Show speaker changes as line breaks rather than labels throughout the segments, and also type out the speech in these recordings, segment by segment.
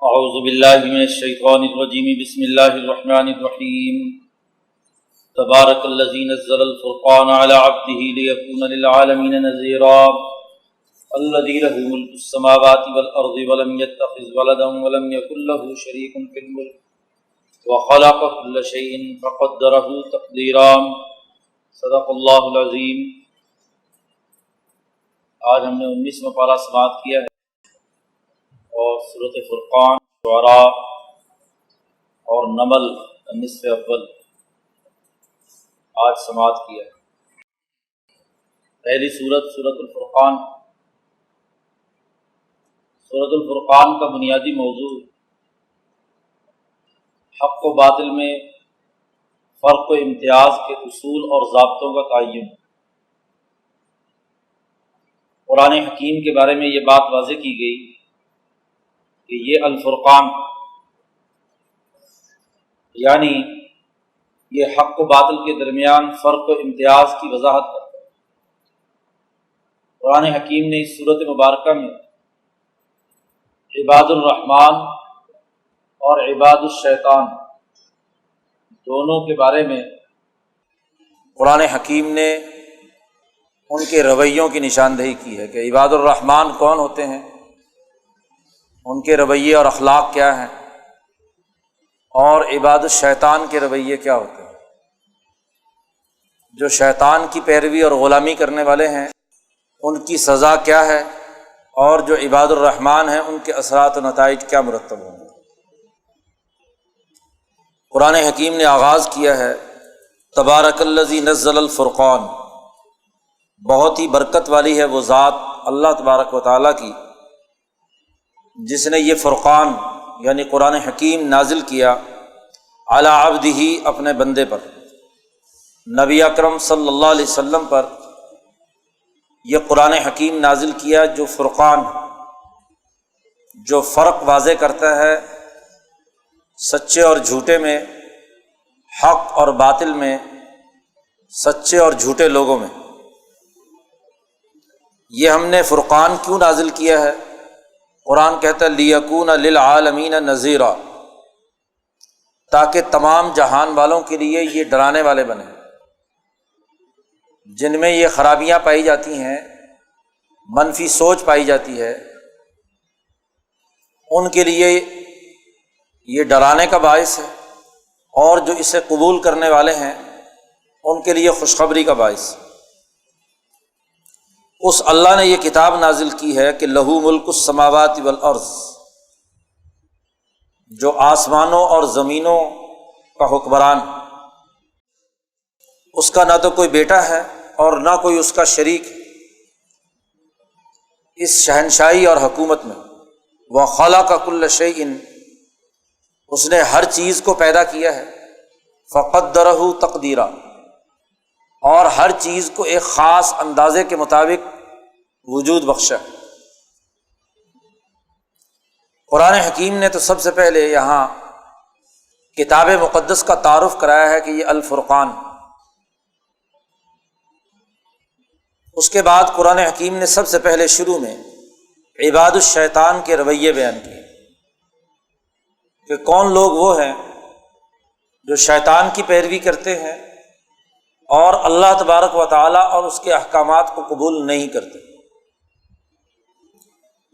اعوذ باللہ من الشیطان الرجیم بسم اللہ الرحمن الرحیم تبارک الذی نزل الفرقان علی عبدہ لیکون للعالمین نذیرا الذی لہ ملک السماوات والارض ولم یتخذ ولدا ولم یکن لہ شریک فی الملک وخلق کل شیء فقدرہ تقدیرا صدق اللہ العظیم۔ آج ہم نے 19واں پارہ سماعت کیا ہے اور سورۃ فرقان، شعراء اور نمل نصف اول آج سماعت کیا ہے۔ پہلی سورۃ الفرقان۔ سورۃ الفرقان کا بنیادی موضوع حق و باطل میں فرق و امتیاز کے اصول اور ضابطوں کا تعین۔ قرآن حکیم کے بارے میں یہ بات واضح کی گئی کہ یہ الفرقان یعنی یہ حق و باطل کے درمیان فرق و امتیاز کی وضاحت کرتا ہے۔ قرآن حکیم نے اس سورۃ مبارکہ میں عباد الرحمن اور عباد الشیطان دونوں کے بارے میں قرآن حکیم نے ان کے رویوں کی نشاندہی کی ہے کہ عباد الرحمن کون ہوتے ہیں، ان کے رویے اور اخلاق کیا ہیں، اور عباد الشیطان کے رویے کیا ہوتے ہیں۔ جو شیطان کی پیروی اور غلامی کرنے والے ہیں ان کی سزا کیا ہے، اور جو عباد الرحمن ہیں ان کے اثرات و نتائج کیا مرتب ہوں گے۔ قرآن حکیم نے آغاز کیا ہے تبارک الذی نزل الفرقان، بہت ہی برکت والی ہے وہ ذات اللہ تبارک و تعالیٰ کی جس نے یہ فرقان یعنی قرآن حکیم نازل کیا علی عبدہ اپنے بندے پر، نبی اکرم صلی اللہ علیہ وسلم پر یہ قرآن حکیم نازل کیا جو فرقان، جو فرق واضح کرتا ہے سچے اور جھوٹے میں، حق اور باطل میں، سچے اور جھوٹے لوگوں میں۔ یہ ہم نے فرقان کیوں نازل کیا ہے؟ قرآن کہتا ہے لیکون للعالمین نذیرا، تاکہ تمام جہان والوں کے لیے یہ ڈرانے والے بنے۔ جن میں یہ خرابیاں پائی جاتی ہیں، منفی سوچ پائی جاتی ہے، ان کے لیے یہ ڈرانے کا باعث ہے، اور جو اسے قبول کرنے والے ہیں ان کے لیے خوشخبری کا باعث۔ اس اللہ نے یہ کتاب نازل کی ہے کہ لہو ملک السماوات والارض، جو آسمانوں اور زمینوں کا حکمران، اس کا نہ تو کوئی بیٹا ہے اور نہ کوئی اس کا شریک اس شہنشاہی اور حکومت میں۔ وخلق کل شیء، اس نے ہر چیز کو پیدا کیا ہے، فقدرہ تقدیرا، اور ہر چیز کو ایک خاص اندازے کے مطابق وجود بخشا۔ قرآن حکیم نے تو سب سے پہلے یہاں کتاب مقدس کا تعارف کرایا ہے کہ یہ الفرقان۔ اس کے بعد قرآن حکیم نے سب سے پہلے شروع میں عباد الشیطان کے رویے بیان کیے کہ کون لوگ وہ ہیں جو شیطان کی پیروی کرتے ہیں اور اللہ تبارک و تعالیٰ اور اس کے احکامات کو قبول نہیں کرتے۔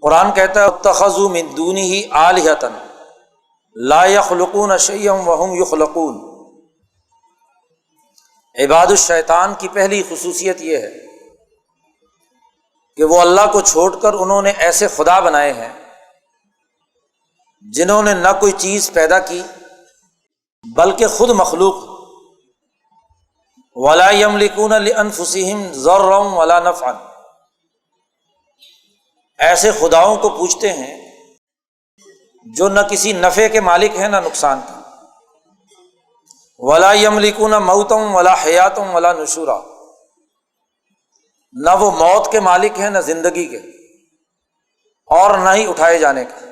قرآن کہتا ہے اتخذوا من دونہ آلہۃ لا یخلقون شیئا وہم یخلقون۔ عباد الشیطان کی پہلی خصوصیت یہ ہے کہ وہ اللہ کو چھوڑ کر انہوں نے ایسے خدا بنائے ہیں جنہوں نے نہ کوئی چیز پیدا کی بلکہ خود مخلوق، ولا یملکون لانفسہم ضرا ولا نفعا، ایسے خداؤں کو پوجتے ہیں جو نہ کسی نفع کے مالک ہیں نہ نقصان کے۔ ولا یملکون موتا ولا حیاتا ولا نشورا، نہ وہ موت کے مالک ہیں نہ زندگی کے، اور نہ ہی اٹھائے جانے کے۔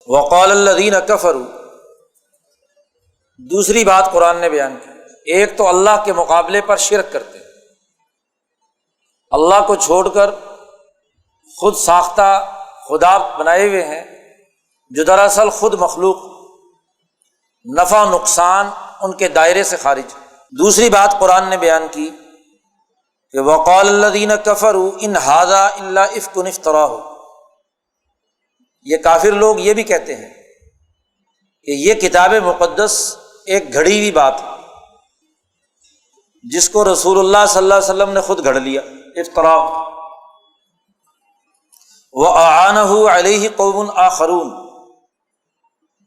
وقال الذین کفروا، دوسری بات قرآن نے بیان کی، ایک تو اللہ کے مقابلے پر شرک کرتے ہیں، اللہ کو چھوڑ کر خود ساختہ خدا بنائے ہوئے ہیں جو دراصل خود مخلوق، نفع نقصان ان کے دائرے سے خارج۔ دوسری بات قرآن نے بیان کی کہ وقال الذین کفروا ان ھذا الا افک افتراہ، یہ کافر لوگ یہ بھی کہتے ہیں کہ یہ کتاب مقدس ایک گھڑی ہوئی بات ہے جس کو رسول اللہ صلی اللہ علیہ وسلم نے خود گھڑ لیا، افتراء۔ وَأَعَانَهُ عَلَيْهِ قَوْمٌ آخَرُونَ،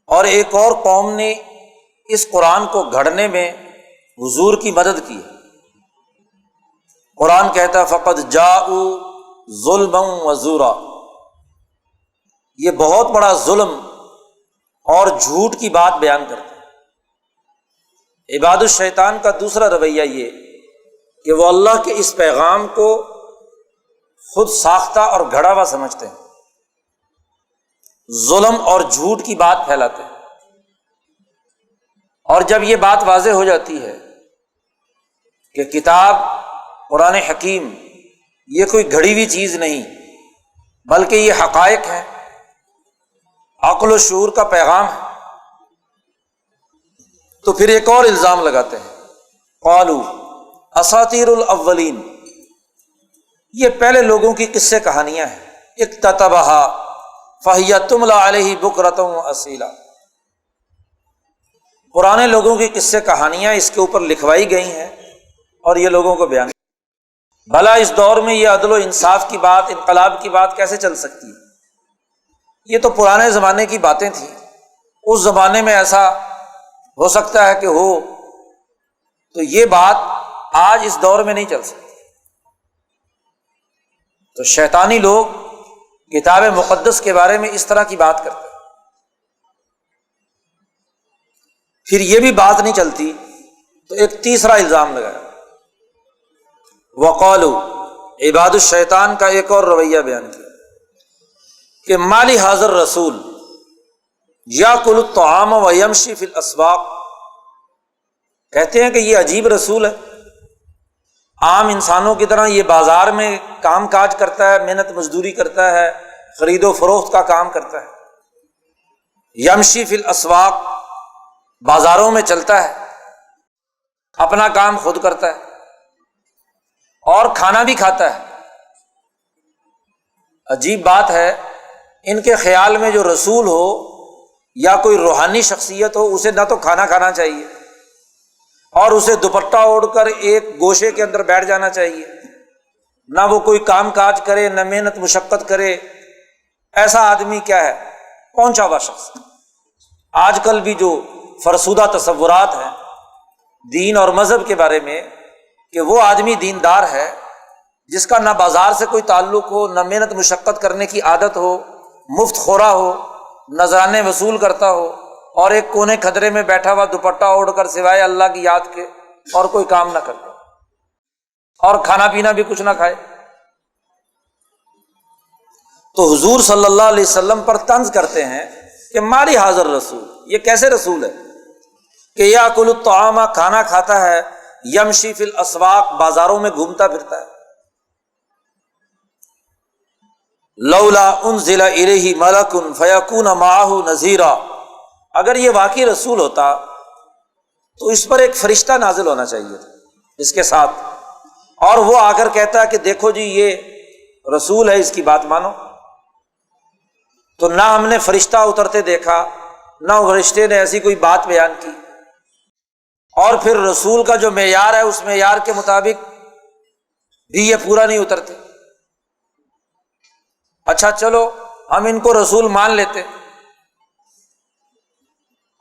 اور ایک اور قوم نے اس قرآن کو گھڑنے میں حضور کی مدد کی۔ قرآن کہتا فقد جاءوا ظلما وزورا، یہ بہت بڑا ظلم اور جھوٹ کی بات بیان کرتے ہیں۔ عباد الشیطان کا دوسرا رویہ یہ کہ وہ اللہ کے اس پیغام کو خود ساختہ اور گھڑا ہوا سمجھتے ہیں، ظلم اور جھوٹ کی بات پھیلاتے ہیں۔ اور جب یہ بات واضح ہو جاتی ہے کہ کتاب قرآن حکیم یہ کوئی گھڑی ہوئی چیز نہیں بلکہ یہ حقائق ہیں، عقل و شعور کا پیغام ہے، تو پھر ایک اور الزام لگاتے ہیں، قالوا اساطیر الاولین، یہ پہلے لوگوں کی قصے کہانیاں ہیں، اکتتبها فہی تملی علیہ بکرۃ واصیلا، پرانے لوگوں کی قصے کہانیاں اس کے اوپر لکھوائی گئی ہیں اور یہ لوگوں کو بیان۔ بھلا اس دور میں یہ عدل و انصاف کی بات، انقلاب کی بات کیسے چل سکتی ہے؟ یہ تو پرانے زمانے کی باتیں تھیں، اس زمانے میں ایسا ہو سکتا ہے کہ ہو، تو یہ بات آج اس دور میں نہیں چل سکتی۔ تو شیطانی لوگ کتاب مقدس کے بارے میں اس طرح کی بات کرتے ہیں۔ پھر یہ بھی بات نہیں چلتی تو ایک تیسرا الزام لگایا، وقالوا، عباد الشیطان کا ایک اور رویہ بیان کیا کہ مالی حاضر رسول یاکل الطعام ویمشی فی الاسواق، کہتے ہیں کہ یہ عجیب رسول ہے، عام انسانوں کی طرح یہ بازار میں کام کاج کرتا ہے، محنت مزدوری کرتا ہے، خرید و فروخت کا کام کرتا ہے، یمشی فی الاسواق، بازاروں میں چلتا ہے، اپنا کام خود کرتا ہے اور کھانا بھی کھاتا ہے۔ عجیب بات ہے، ان کے خیال میں جو رسول ہو یا کوئی روحانی شخصیت ہو اسے نہ تو کھانا کھانا چاہیے اور اسے دوپٹہ اوڑھ کر ایک گوشے کے اندر بیٹھ جانا چاہیے، نہ وہ کوئی کام کاج کرے، نہ محنت مشقت کرے۔ ایسا آدمی کیا ہے؟ پہنچا ہوا شخص۔ آج کل بھی جو فرسودہ تصورات ہیں دین اور مذہب کے بارے میں کہ وہ آدمی دیندار ہے جس کا نہ بازار سے کوئی تعلق ہو، نہ محنت مشقت کرنے کی عادت ہو، مفت خورا ہو، نذرانے وصول کرتا ہو اور ایک کونے کھدرے میں بیٹھا ہوا دوپٹہ اوڑھ کر سوائے اللہ کی یاد کے اور کوئی کام نہ کرتا اور کھانا پینا بھی کچھ نہ کھائے۔ تو حضور صلی اللہ علیہ وسلم پر طنز کرتے ہیں کہ مالی حاضر رسول، یہ کیسے رسول ہے کہ یاکل الطعام، کھانا کھاتا ہے، یمشی فی الاسواق، بازاروں میں گھومتا پھرتا ہے۔ لولا انزل الیہ ملک فیکون معہ نذیرا، اگر یہ واقعی رسول ہوتا تو اس پر ایک فرشتہ نازل ہونا چاہیے تھا اس کے ساتھ، اور وہ آ کر کہتا ہے کہ دیکھو جی یہ رسول ہے، اس کی بات مانو۔ تو نہ ہم نے فرشتہ اترتے دیکھا، نہ فرشتے نے ایسی کوئی بات بیان کی، اور پھر رسول کا جو معیار ہے اس معیار کے مطابق بھی یہ پورا نہیں اترتے۔ اچھا چلو ہم ان کو رسول مان لیتے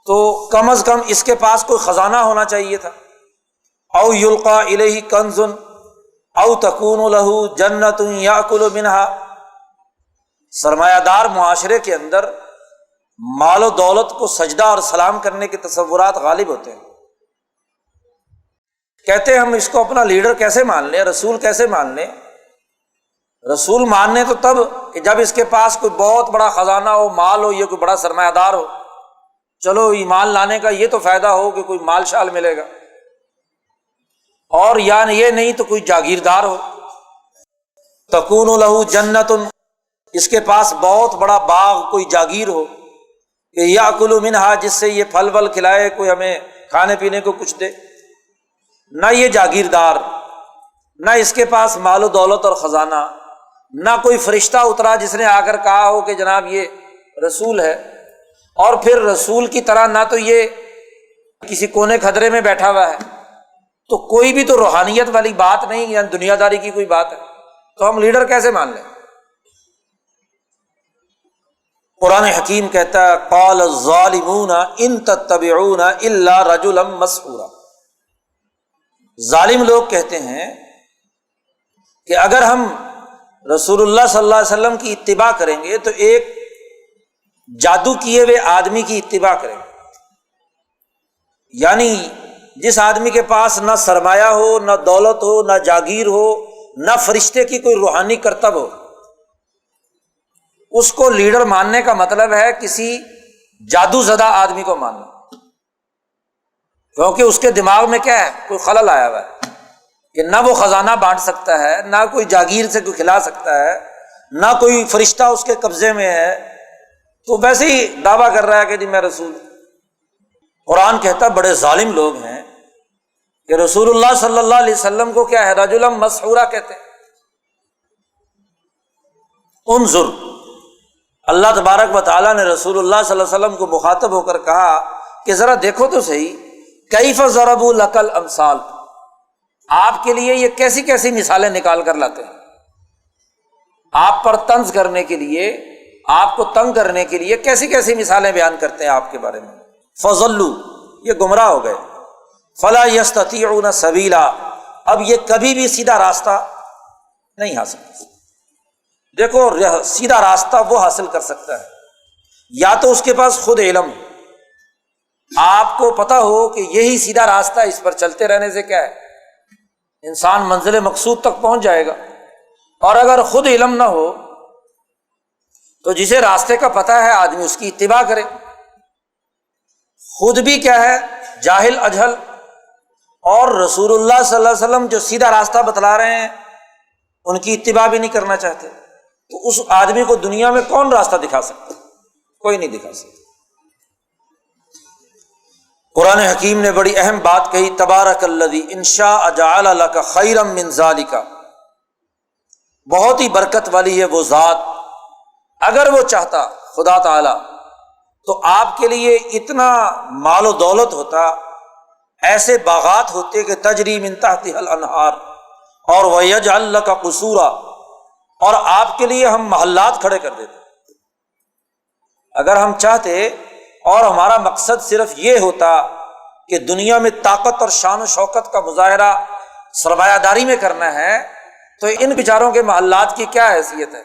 تو کم از کم اس کے پاس کوئی خزانہ ہونا چاہیے تھا، او یلقا الیہ کنز او تکون لہ جنۃ یاکل منہا۔ سرمایہ دار معاشرے کے اندر مال و دولت کو سجدہ اور سلام کرنے کے تصورات غالب ہوتے ہیں۔ کہتے ہیں ہم اس کو اپنا لیڈر کیسے مان لیں، رسول کیسے مان لیں؟ رسول ماننے تو تب کہ جب اس کے پاس کوئی بہت بڑا خزانہ ہو، مال ہو، یہ کوئی بڑا سرمایہ دار ہو، چلو ایمان لانے کا یہ تو فائدہ ہو کہ کوئی مال شال ملے گا، اور یا یہ نہیں تو کوئی جاگیردار ہو، تکون لہ جنۃ، اس کے پاس بہت بڑا باغ، کوئی جاگیر ہو، کہ یاکلوا منہا، جس سے یہ پھل ول کھلائے، کوئی ہمیں کھانے پینے کو کچھ دے، نہ یہ جاگیردار، نہ اس کے پاس مال و دولت اور خزانہ، نہ کوئی فرشتہ اترا جس نے آ کر کہا ہو کہ جناب یہ رسول ہے، اور پھر رسول کی طرح نہ تو یہ کسی کونے خدرے میں بیٹھا ہوا ہے، تو کوئی بھی تو روحانیت والی بات نہیں، یعنی دنیا داری کی کوئی بات ہے، تو ہم لیڈر کیسے مان لیں؟ قرآن حکیم کہتا ہے قال الظالمون ان تتبعون الا رجلا مسحورا، ظالم لوگ کہتے ہیں کہ اگر ہم رسول اللہ صلی اللہ علیہ وسلم کی اتباع کریں گے تو ایک جادو کیے ہوئے آدمی کی اتباع کریں گے، یعنی جس آدمی کے پاس نہ سرمایہ ہو، نہ دولت ہو، نہ جاگیر ہو، نہ فرشتے کی کوئی روحانی کرتب ہو، اس کو لیڈر ماننے کا مطلب ہے کسی جادو زدہ آدمی کو ماننا، کیونکہ اس کے دماغ میں کیا ہے، کوئی خلل آیا ہوا ہے کہ نہ وہ خزانہ بانٹ سکتا ہے، نہ کوئی جاگیر سے کوئی کھلا سکتا ہے، نہ کوئی فرشتہ اس کے قبضے میں ہے، تو ویسے ہی دعویٰ کر رہا ہے کہ جی میں رسول۔ قرآن کہتا ہے بڑے ظالم لوگ ہیں کہ رسول اللہ صلی اللہ علیہ وسلم کو کیا ہے، رجلا مسحورا کہتے ہیں۔ انظر، اللہ تبارک و تعالیٰ نے رسول اللہ صلی اللہ علیہ وسلم کو مخاطب ہو کر کہا کہ ذرا دیکھو تو صحیح، کیف ضربوا لک الامثال، آپ کے لیے یہ کیسی کیسی مثالیں نکال کر لاتے ہیں، آپ پر طنز کرنے کے لیے، آپ کو تنگ کرنے کے لیے کیسی کیسی مثالیں بیان کرتے ہیں آپ کے بارے میں۔ فضلوا، یہ گمراہ ہو گئے، فلا یستطیعون سبیلا، اب یہ کبھی بھی سیدھا راستہ نہیں حاصل کر سکتے۔ دیکھو سیدھا راستہ وہ حاصل کر سکتا ہے یا تو اس کے پاس خود علم، آپ کو پتہ ہو کہ یہی سیدھا راستہ، اس پر چلتے رہنے سے کیا ہے، انسان منزل مقصود تک پہنچ جائے گا، اور اگر خود علم نہ ہو تو جسے راستے کا پتہ ہے آدمی اس کی اتباع کرے، خود بھی کیا ہے جاہل اجہل، اور رسول اللہ صلی اللہ علیہ وسلم جو سیدھا راستہ بتلا رہے ہیں ان کی اتباع بھی نہیں کرنا چاہتے، تو اس آدمی کو دنیا میں کون راستہ دکھا سکتا؟ کوئی نہیں دکھا سکتا۔ قرآن حکیم نے بڑی اہم بات کہی، تبارک الذی ان شاء جعل لک خیرا من ذالک، بہت ہی برکت والی ہے وہ ذات، اگر وہ چاہتا خدا تعالی تو آپ کے لیے اتنا مال و دولت ہوتا، ایسے باغات ہوتے کہ تجری من تحتها الانہار، اور ویجعل لک قصورا، اور آپ کے لیے ہم محلات کھڑے کر دیتے اگر ہم چاہتے، اور ہمارا مقصد صرف یہ ہوتا کہ دنیا میں طاقت اور شان و شوکت کا مظاہرہ سرمایہ داری میں کرنا ہے، تو ان بیچاروں کے محلات کی کیا حیثیت ہے،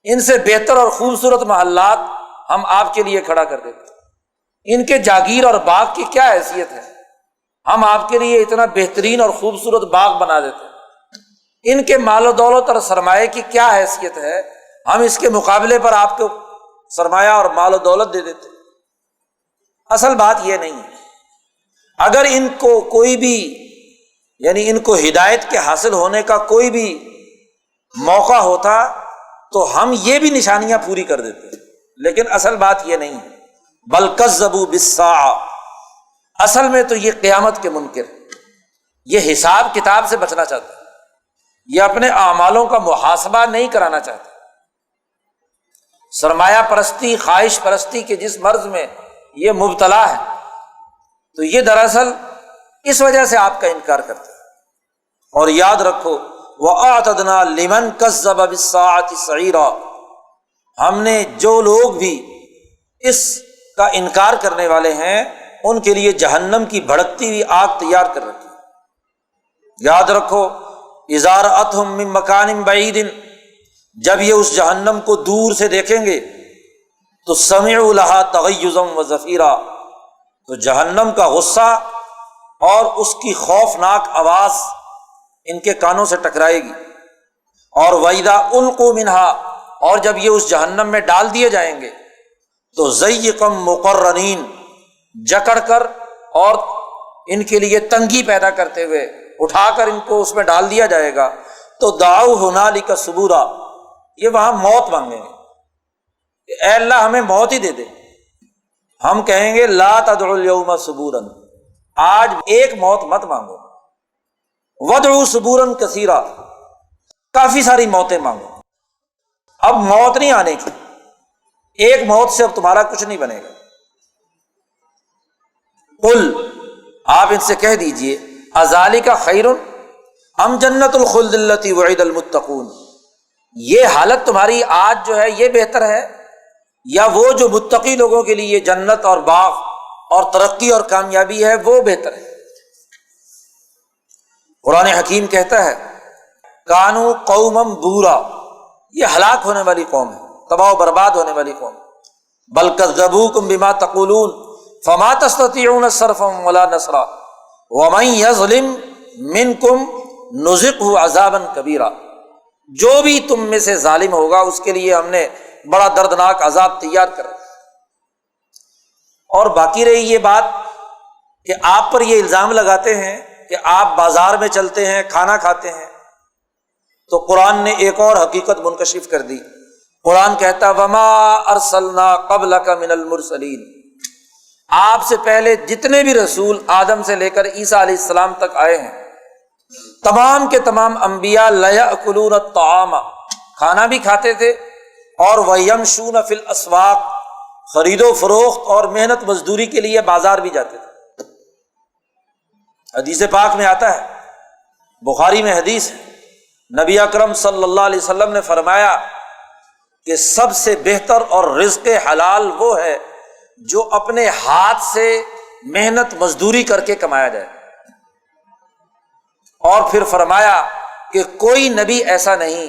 ان سے بہتر اور خوبصورت محلات ہم آپ کے لیے کھڑا کر دیتے، ان کے جاگیر اور باغ کی کیا حیثیت ہے، ہم آپ کے لیے اتنا بہترین اور خوبصورت باغ بنا دیتے، ان کے مال و دولت اور سرمایہ کی کیا حیثیت ہے، ہم اس کے مقابلے پر آپ کو سرمایہ اور مال و دولت دے دیتے۔ اصل بات یہ نہیں ہے، اگر ان کو کوئی بھی، یعنی ان کو ہدایت کے حاصل ہونے کا کوئی بھی موقع ہوتا تو ہم یہ بھی نشانیاں پوری کر دیتے، لیکن اصل بات یہ نہیں ہے، بل کذبوا بالساعہ، اصل میں تو یہ قیامت کے منکر، یہ حساب کتاب سے بچنا چاہتا ہے، یہ اپنے اعمالوں کا محاسبہ نہیں کرانا چاہتا، سرمایہ پرستی، خواہش پرستی کے جس مرض میں یہ مبتلا ہے، تو یہ دراصل اس وجہ سے آپ کا انکار کرتا ہے۔ اور یاد رکھو وَأَعْتَدْنَا لِمَنْ كَذَّبَ بِالسَّاعَةِ سَعِيرًا، ہم نے جو لوگ بھی اس کا انکار کرنے والے ہیں ان کے لیے جہنم کی بھڑکتی ہوئی آگ تیار کر رکھی۔ یاد رکھو اِذَا رَأَتْهُم مِّن مَّكَانٍ بَعِيدٍ، جب یہ اس جہنم کو دور سے دیکھیں گے تو سمعوا لها تغیظا وزفیرا، تو جہنم کا غصہ اور اس کی خوفناک آواز ان کے کانوں سے ٹکرائے گی۔ اور وَإِذَا أُلْقُوا مِنْهَا، اور جب یہ اس جہنم میں ڈال دیے جائیں گے تو ضيقا مقرنین، جکڑ کر اور ان کے لیے تنگی پیدا کرتے ہوئے اٹھا کر ان کو اس میں ڈال دیا جائے گا، تو دعوا هنالک ثبورا، یہ وہاں موت مانگیں گے کہ اے اللہ ہمیں موت ہی دے دے، ہم کہیں گے لا تدعوا اليوم ثبورا، آج ایک موت مت مانگو، وادعوا ثبورا کثیرا، کافی ساری موتیں مانگو۔ اب موت نہیں آنے کی، ایک موت سے اب تمہارا کچھ نہیں بنے گا۔ قل، آپ ان سے کہہ دیجئے، اذالک خیر ام جنت الخلد التی وعد المتقون، یہ حالت تمہاری آج جو ہے یہ بہتر ہے یا وہ جو متقی لوگوں کے لیے جنت اور باغ اور ترقی اور کامیابی ہے وہ بہتر ہے؟ قرآن حکیم کہتا ہے کانوا قوما بورا، یہ ہلاک ہونے والی قوم ہے، تباہ و برباد ہونے والی قوم ہے۔ بل کذبوکم بما تقولون فما تستطيعون صرفا ولا نصرا ومن يظلم منکم نذقه عذابا کبیرا، جو بھی تم میں سے ظالم ہوگا اس کے لیے ہم نے بڑا دردناک عذاب تیار کر رکھا۔ اور باقی رہی یہ بات کہ آپ پر یہ الزام لگاتے ہیں کہ آپ بازار میں چلتے ہیں، کھانا کھاتے ہیں، تو قرآن نے ایک اور حقیقت منکشف کر دی۔ قرآن کہتا وما ارسلنا قبلک من المرسلین، آپ سے پہلے جتنے بھی رسول آدم سے لے کر عیسیٰ علیہ السلام تک آئے ہیں، تمام کے تمام انبیاء لیأکلون الطعام، کھانا بھی کھاتے تھے، اور ویمشون فی الاسواق، خرید و فروخت اور محنت مزدوری کے لیے بازار بھی جاتے تھے۔ حدیث پاک میں آتا ہے، بخاری میں حدیث ہے، نبی اکرم صلی اللہ علیہ وسلم نے فرمایا کہ سب سے بہتر اور رزق حلال وہ ہے جو اپنے ہاتھ سے محنت مزدوری کر کے کمایا جائے، اور پھر فرمایا کہ کوئی نبی ایسا نہیں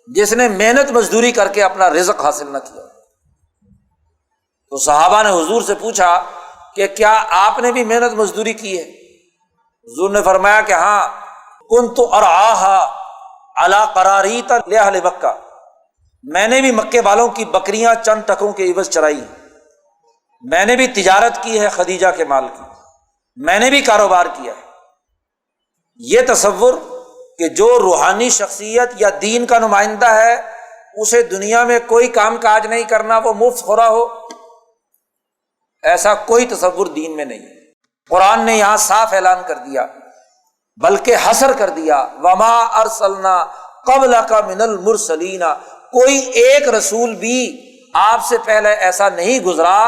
جس نے محنت مزدوری کر کے اپنا رزق حاصل نہ کیا۔ تو صحابہ نے حضور سے پوچھا کہ کیا آپ نے بھی محنت مزدوری کی ہے؟ حضور نے فرمایا کہ ہاں، کنت ارعاہا علی قراریط لأہل مکہ، میں نے بھی مکے والوں کی بکریاں چند ٹکوں کے عوض چرائی، میں نے بھی تجارت کی ہے خدیجہ کے مال کی، میں نے بھی کاروبار کیا ہے۔ یہ تصور کہ جو روحانی شخصیت یا دین کا نمائندہ ہے اسے دنیا میں کوئی کام کاج نہیں کرنا، وہ مفت خورا ہو، ایسا کوئی تصور دین میں نہیں ہے۔ قرآن نے یہاں صاف اعلان کر دیا، بلکہ حصر کر دیا وما ارسلنا قبلک من المرسلین، کوئی ایک رسول بھی آپ سے پہلے ایسا نہیں گزرا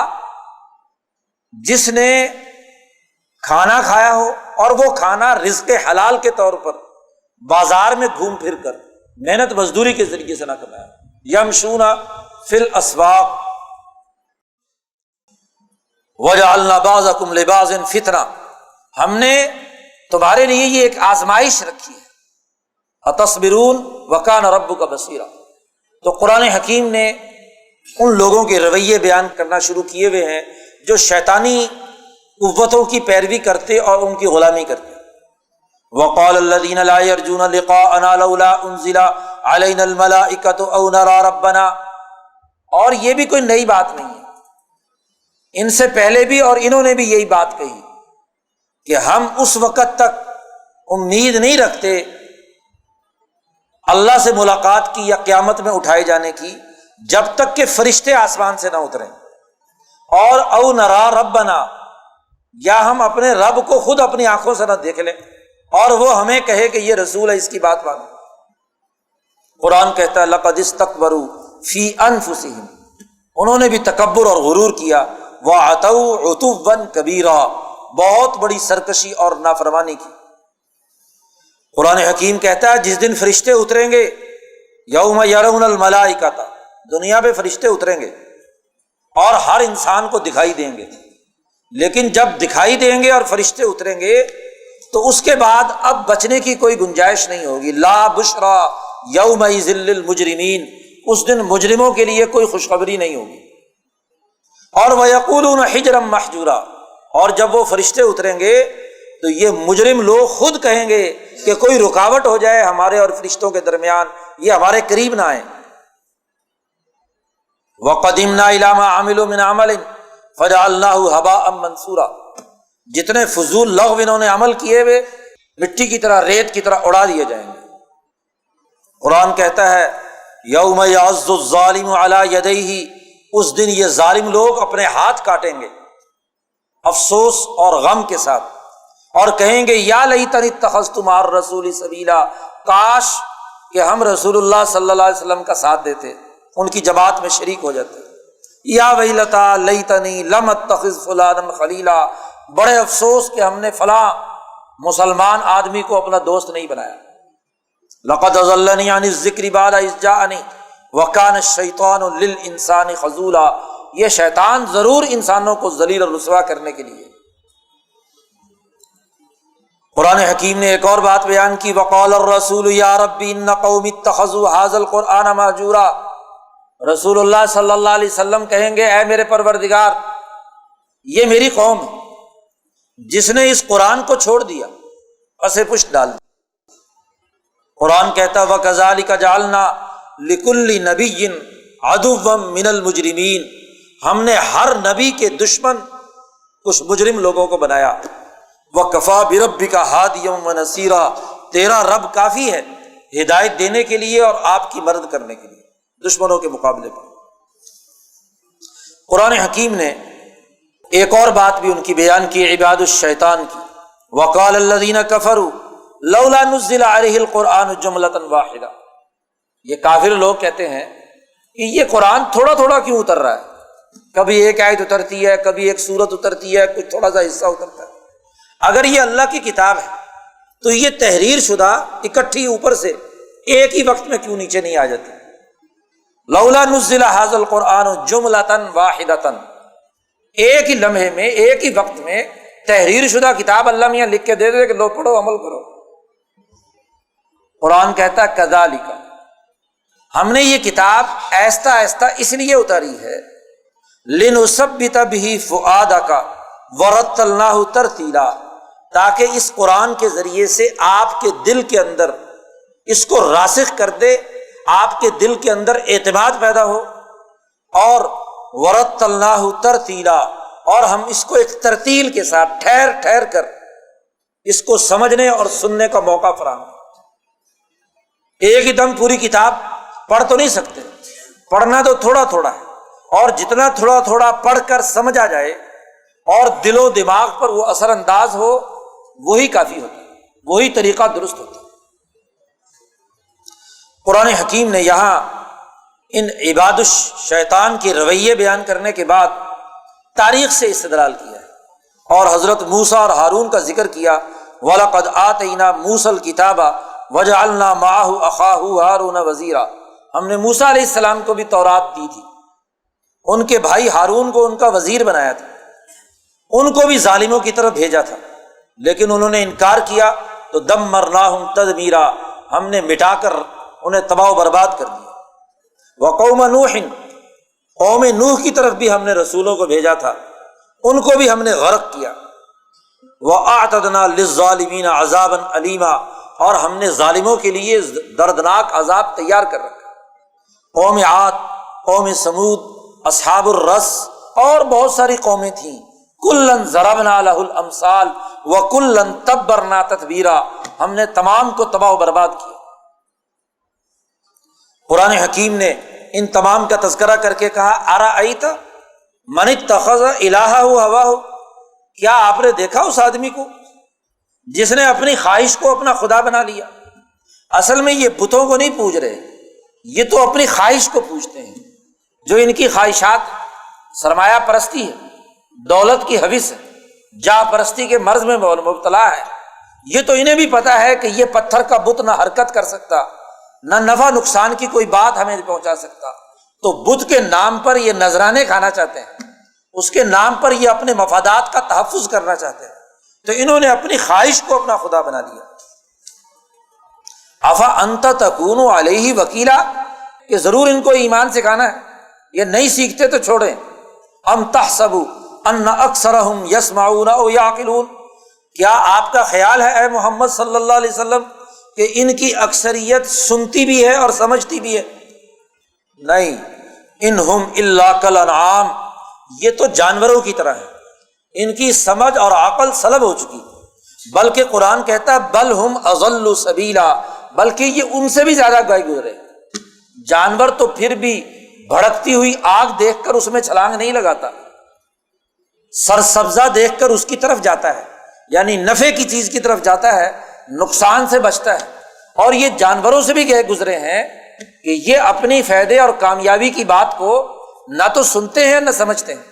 جس نے کھانا کھایا ہو، اور وہ کھانا رزق حلال کے طور پر بازار میں گھوم پھر کر محنت مزدوری کے ذریعے سے نہ کمایا۔ یمشون فی الاسواق وجعلنا بعضکم لبعض فتنہ، ہم نے تمہارے لیے یہ ایک آزمائش رکھی ہے، اتصبرون وکان ربک بصیرا۔ تو قرآن حکیم نے ان لوگوں کے رویے بیان کرنا شروع کیے ہوئے ہیں جو شیطانی قوتوں کی پیروی کرتے اور ان کی غلامی کرتے۔ وقال الذین لا یرجون لقاءنا لولا انزل علینا الملائکۃ او نرى ربنا، اور یہ بھی کوئی نئی بات نہیں ہے، ان سے پہلے بھی اور انہوں نے بھی یہی بات کہی کہ ہم اس وقت تک امید نہیں رکھتے اللہ سے ملاقات کی یا قیامت میں اٹھائے جانے کی جب تک کہ فرشتے آسمان سے نہ اتریں، اور او نرى ربنا، یا ہم اپنے رب کو خود اپنی آنکھوں سے نہ دیکھ لیں اور وہ ہمیں کہے کہ یہ رسول ہے، اس کی بات مانو۔ قرآن کہتا ہے لقد استکبروا فی انفسہم، انہوں نے بھی تکبر اور غرور کیا، وعتوا عتوا کبیرا، بہت بڑی سرکشی اور نافرمانی کی۔ قرآن حکیم کہتا ہے جس دن فرشتے اتریں گے، یوم یرون الملائکۃ، دنیا پہ فرشتے اتریں گے اور ہر انسان کو دکھائی دیں گے، لیکن جب دکھائی دیں گے اور فرشتے اتریں گے تو اس کے بعد اب بچنے کی کوئی گنجائش نہیں ہوگی۔ لا بشرا یومئذ للمجرمین، اس دن مجرموں کے لیے کوئی خوشخبری نہیں ہوگی۔ اور وَيَقُولُونَ حِجْرًا مَحْجُورًا، اور جب وہ فرشتے اتریں گے تو یہ مجرم لوگ خود کہیں گے کہ کوئی رکاوٹ ہو جائے ہمارے اور فرشتوں کے درمیان، یہ ہمارے قریب نہ آئیں۔ وَقَدِمْنَا إِلَىٰ مَا عَمِلُوا مِنْ عَمَلٍ فَجَعَلْنَاهُ هَبَاءً مَّنثُورًا، جتنے فضول لغو انہوں نے عمل کیے ہوئے مٹی کی طرح، ریت کی طرح اڑا دیے جائیں گے۔ قرآن کہتا ہے یوم یعض الظالم علی یدیہ، اس دن یہ ظالم لوگ اپنے ہاتھ کاٹیں گے افسوس اور غم کے ساتھ، اور کہیں گے یا لیتنی اتخذت مع الرسول سبیلا، کاش کہ ہم رسول اللہ صلی اللہ علیہ وسلم کا ساتھ دیتے، ان کی جماعت میں شریک ہو جاتے۔ یا ویلتا لیتنی لم اتخذ فلانا خلیلا، بڑے افسوس کہ ہم نے فلاں مسلمان آدمی کو اپنا دوست نہیں بنایا۔ لقد اضلنی عن الذکر بعد اذ جاءنی وکان الشیطان للانسان خذولا، یہ شیطان ضرور انسانوں کو ذلیل اور رسوا کرنے کے لیے۔ قرآن حکیم نے ایک اور بات بیان کی، وقال الرسول یا رب ان قوم اتخذوا هذا القرآن مہجورا، رسول اللہ صلی اللہ علیہ وسلم کہیں گے اے میرے پروردگار، یہ میری قوم ہے جس نے اس قرآن کو چھوڑ دیا، پسے پشت ڈال دیا۔ قرآن کہتا وَكَذَلِكَ جَعَلْنَا لِكُلِّ نَبِيٍّ عَدُوًّا مِّنَ الْمُجْرِمِينَ، ہم نے ہر نبی کے دشمن کچھ مجرم لوگوں کو بنایا۔ وَكَفَىٰ بِرَبِّكَ هَادِيًا وَنَصِيرًا، تیرا رب کافی ہے ہدایت دینے کے لیے اور آپ کی مدد کرنے کے لیے دشمنوں کے مقابلے پر۔ قرآن حکیم نے ایک اور بات بھی ان کی بیان کی، عباد الشیطان کی۔ وقال الذین کفروا لولا نزل علیہ القرآن جملۃ واحدہ، یہ کافر لوگ کہتے ہیں کہ یہ قرآن تھوڑا تھوڑا کیوں اتر رہا ہے، کبھی ایک آیت اترتی ہے، کبھی ایک سورت اترتی ہے، کچھ تھوڑا سا حصہ اترتا ہے۔ اگر یہ اللہ کی کتاب ہے تو یہ تحریر شدہ اکٹھی اوپر سے ایک ہی وقت میں کیوں نیچے نہیں آ جاتی؟ لولا نزل ھذا القرآن جملۃ واحدۃ، ایک ہی لمحے میں ایک ہی وقت میں تحریر شدہ کتاب اللہ میاں لکھ کے دے دے کہ لو پڑھو عمل کرو۔ قرآن کہتا ہے کذالک، ہم نے یہ کتاب آہستہ آہستہ اس لیے اتاری ہے لنثبت بہ فؤادک ورتلناہ ترتیلا، تاکہ اس قرآن کے ذریعے سے آپ کے دل کے اندر اس کو راسخ کر دے، آپ کے دل کے اندر اعتماد پیدا ہو، اور ورتلناہ ترتیلا، اور ہم اس کو ایک ترتیل کے ساتھ ٹھہر ٹھہر کر اس کو سمجھنے اور سننے کا موقع فراہم۔ ایک ہی دم پوری کتاب پڑھ تو نہیں سکتے، پڑھنا تو تھوڑا تھوڑا ہے، اور جتنا تھوڑا تھوڑا پڑھ کر سمجھا جائے اور دل و دماغ پر وہ اثر انداز ہو، وہی کافی ہوتا ہے، وہی طریقہ درست ہوتا ہے۔ قرآن حکیم نے یہاں ان عباد الشیطان کے رویے بیان کرنے کے بعد تاریخ سے استدلال کیا ہے، اور حضرت موسیٰ اور ہارون کا ذکر کیا۔ وَلَقَدْ آتَيْنَا مُوسَى الْكِتَابَ وَجَعَلْنَا مَعَهُ أَخَاهُ هَارُونَ وَزِيرًا، ہم نے موسیٰ علیہ السلام کو بھی تورات دی تھی، ان کے بھائی ہارون کو ان کا وزیر بنایا تھا، ان کو بھی ظالموں کی طرف بھیجا تھا، لیکن انہوں نے انکار کیا تو دمرناہم تدمیرا، ہم نے مٹا کر انہیں تباہ و برباد کر دیا۔ وقوم نوح، قوم نوح کی طرف بھی ہم نے رسولوں کو بھیجا تھا، ان کو بھی ہم نے غرق کیا۔ وَأَعْتَدْنَا لِلظَّالِمِينَ عَذَابًا أَلِيمًا، اور ہم نے ظالموں کے لیے دردناک عذاب تیار کر رکھا۔ قوم عاد، قوم سمود، اصحاب الرس اور بہت ساری قومیں تھیں۔ کُلًّا ضَرَبْنَا لَهُ الْأَمْثَالَ وَكُلًّا تَبَّرْنَا تَتْبِيرًا، ہم نے تمام کو تباہ و برباد کیا۔ قرآن حکیم نے ان تمام کا تذکرہ کر کے کہا أَرَأَيْتَ مَنِ اتَّخَذَ إِلَٰهَهُ هَوَاهُ، کیا آپ نے دیکھا اس آدمی کو جس نے اپنی خواہش کو اپنا خدا بنا لیا؟ اصل میں یہ بتوں کو نہیں پوج رہے، یہ تو اپنی خواہش کو پوجتے ہیں، جو ان کی خواہشات سرمایہ پرستی ہے، دولت کی حوث ہے، جاہ پرستی کے مرض میں مبتلا ہے۔ یہ تو انہیں بھی پتا ہے کہ یہ پتھر کا بت نہ حرکت کر سکتا، نہ نفع نقصان کی کوئی بات ہمیں پہنچا سکتا، تو بت کے نام پر یہ نذرانے کھانا چاہتے ہیں، اس کے نام پر یہ اپنے مفادات کا تحفظ کرنا چاہتے ہیں، تو انہوں نے اپنی خواہش کو اپنا خدا بنا لیا۔ افا انت تکون علیہ وکیلا، کہ ضرور ان کو ایمان سکھانا ہے، یہ نہیں سیکھتے تو چھوڑیں۔ ام تحسب ان اکثرهم یسمعون او یعقلون، کیا آپ کا خیال ہے اے محمد صلی اللہ علیہ وسلم کہ ان کی اکثریت سنتی بھی ہے اور سمجھتی بھی ہے؟ نہیں، انہم الا کالانعام، یہ تو جانوروں کی طرح ہے، ان کی سمجھ اور عقل سلب ہو چکی، بلکہ قرآن کہتا ہے بل ہم اضل سبیلا، بلکہ یہ ان سے بھی زیادہ گئے گزرے۔ جانور تو پھر بھی بھڑکتی ہوئی آگ دیکھ کر اس میں چھلانگ نہیں لگاتا، سرسبزہ دیکھ کر اس کی طرف جاتا ہے، یعنی نفع کی چیز کی طرف جاتا ہے، نقصان سے بچتا ہے۔ اور یہ جانوروں سے بھی گئے گزرے ہیں کہ یہ اپنی فائدے اور کامیابی کی بات کو نہ تو سنتے ہیں نہ سمجھتے ہیں۔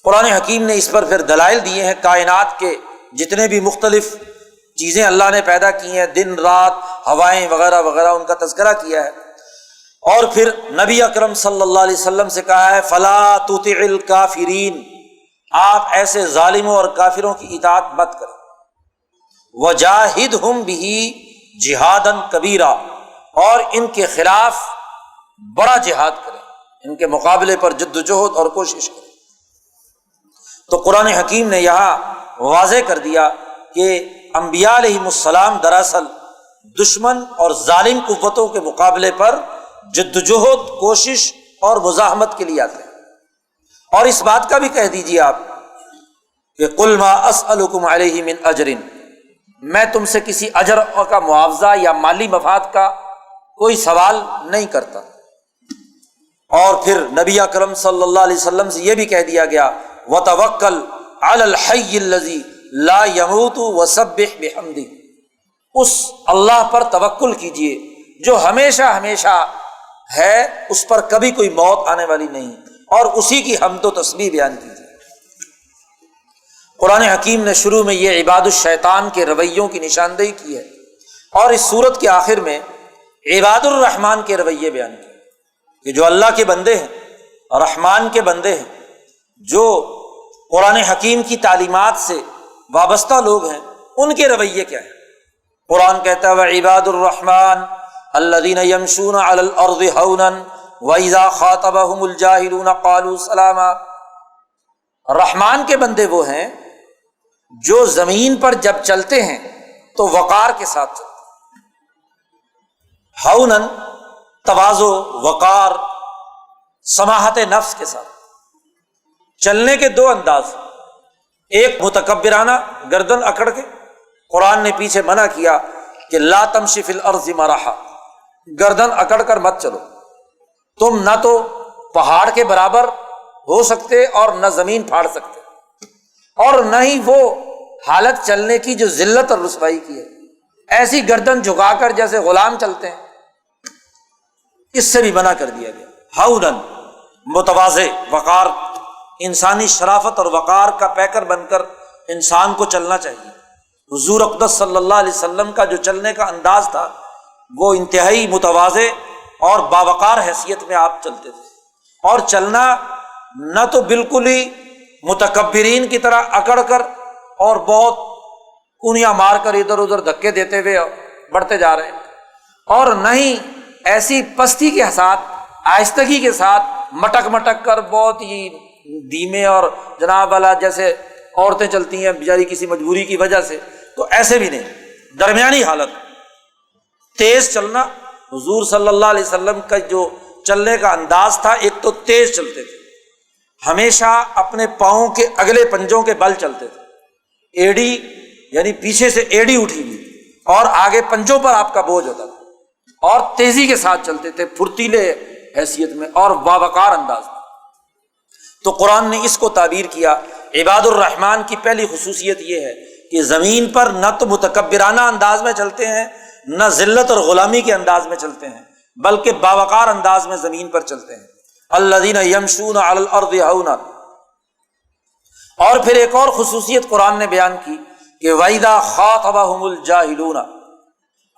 قرآن حکیم نے اس پر پھر دلائل دیے ہیں، کائنات کے جتنے بھی مختلف چیزیں اللہ نے پیدا کی ہیں، دن رات، ہوائیں وغیرہ وغیرہ، ان کا تذکرہ کیا ہے۔ اور پھر نبی اکرم صلی اللہ علیہ وسلم سے کہا ہے فلا تطع الکافرین، آپ ایسے ظالموں اور کافروں کی اطاعت مت کریں، وجاہدہم بہ جہادا کبیرا، اور ان کے خلاف بڑا جہاد کریں، ان کے مقابلے پر جد و جہد اور کوشش کریں۔ تو قرآن حکیم نے یہاں واضح کر دیا کہ انبیاء علیہم السلام دراصل دشمن اور ظالم قوتوں کے مقابلے پر جد و جہد، کوشش اور مزاحمت کے لیے آتے ہیں۔ اور اس بات کا بھی کہہ دیجیے آپ کہ قل ما اسألکم علیہ من اجر، میں تم سے کسی اجر کا معاوضہ یا مالی مفاد کا کوئی سوال نہیں کرتا۔ اور پھر نبی اکرم صلی اللہ علیہ وسلم سے یہ بھی کہہ دیا گیا وتوکل علی الحی الذی لا یموت وسبح بحمدہ، اس اللہ پر توکل کیجئے جو ہمیشہ ہمیشہ ہے، اس پر کبھی کوئی موت آنے والی نہیں، اور اسی کی حمد و تسبیح بیان کیجیے۔ قرآن حکیم نے شروع میں یہ عباد الشیطان کے رویوں کی نشاندہی کی ہے، اور اس سورت کے آخر میں عباد الرحمن کے رویے بیان کیے کہ جو اللہ کے بندے ہیں، رحمان کے بندے ہیں، جو قرآن حکیم کی تعلیمات سے وابستہ لوگ ہیں، ان کے رویے کیا ہیں۔ قرآن کہتا ہے وعباد الرحمن الذین یمشون علی الارض ہونا واذا خاطبہم الجاہلون قالوا سلاما، رحمان کے بندے وہ ہیں جو زمین پر جب چلتے ہیں تو وقار کے ساتھ چلتے ہیں، ہونن تواضع، وقار، سماحت نفس کے ساتھ۔ چلنے کے دو انداز، ایک متکبرانہ گردن اکڑ کے، قرآن نے پیچھے منع کیا کہ لا تمشی فی الارض مرحا، گردن اکڑ کر مت چلو، تم نہ تو پہاڑ کے برابر ہو سکتے اور نہ زمین پھاڑ سکتے، اور نہ ہی وہ حالت چلنے کی جو ذلت اور رسوائی کی ہے، ایسی گردن جھکا کر جیسے غلام چلتے ہیں، اس سے بھی منع کر دیا گیا۔ ہونن متواضع، وقار، انسانی شرافت اور وقار کا پیکر بن کر انسان کو چلنا چاہیے۔ حضور اقدس صلی اللہ علیہ وسلم کا جو چلنے کا انداز تھا وہ انتہائی متواضع اور باوقار حیثیت میں آپ چلتے تھے، اور چلنا نہ تو بالکل ہی متکبرین کی طرح اکڑ کر اور بہت کونیاں مار کر ادھر ادھر دھکے دیتے ہوئے بڑھتے جا رہے ہیں، اور نہ ہی ایسی پستی کے ساتھ، آہستگی کے ساتھ مٹک مٹک کر بہت ہی دھیمے، اور جناب والا جیسے عورتیں چلتی ہیں بیچاری کسی مجبوری کی وجہ سے، تو ایسے بھی نہیں، درمیانی حالت، تیز چلنا۔ حضور صلی اللہ علیہ وسلم کا جو چلنے کا انداز تھا، ایک تو تیز چلتے تھے، ہمیشہ اپنے پاؤں کے اگلے پنجوں کے بل چلتے تھے، ایڑی یعنی پیچھے سے ایڑی اٹھی ہوئی اور آگے پنجوں پر آپ کا بوجھ ہوتا تھا، اور تیزی کے ساتھ چلتے تھے، پھرتیلے حیثیت میں اور باوقار انداز میں۔ تو قرآن نے اس کو تعبیر کیا، عباد الرحمن کی پہلی خصوصیت یہ ہے کہ زمین پر نہ تو متکبرانہ انداز میں چلتے ہیں، نہ ذلت اور غلامی کے انداز میں چلتے ہیں، بلکہ باوقار انداز میں زمین پر چلتے ہیں۔ الذین یمشون علی الارض ہونا۔ اور پھر ایک اور خصوصیت قرآن نے بیان کی کہ وَإِذَا خَاطَبَهُمُ الْجَاهِلُونَ،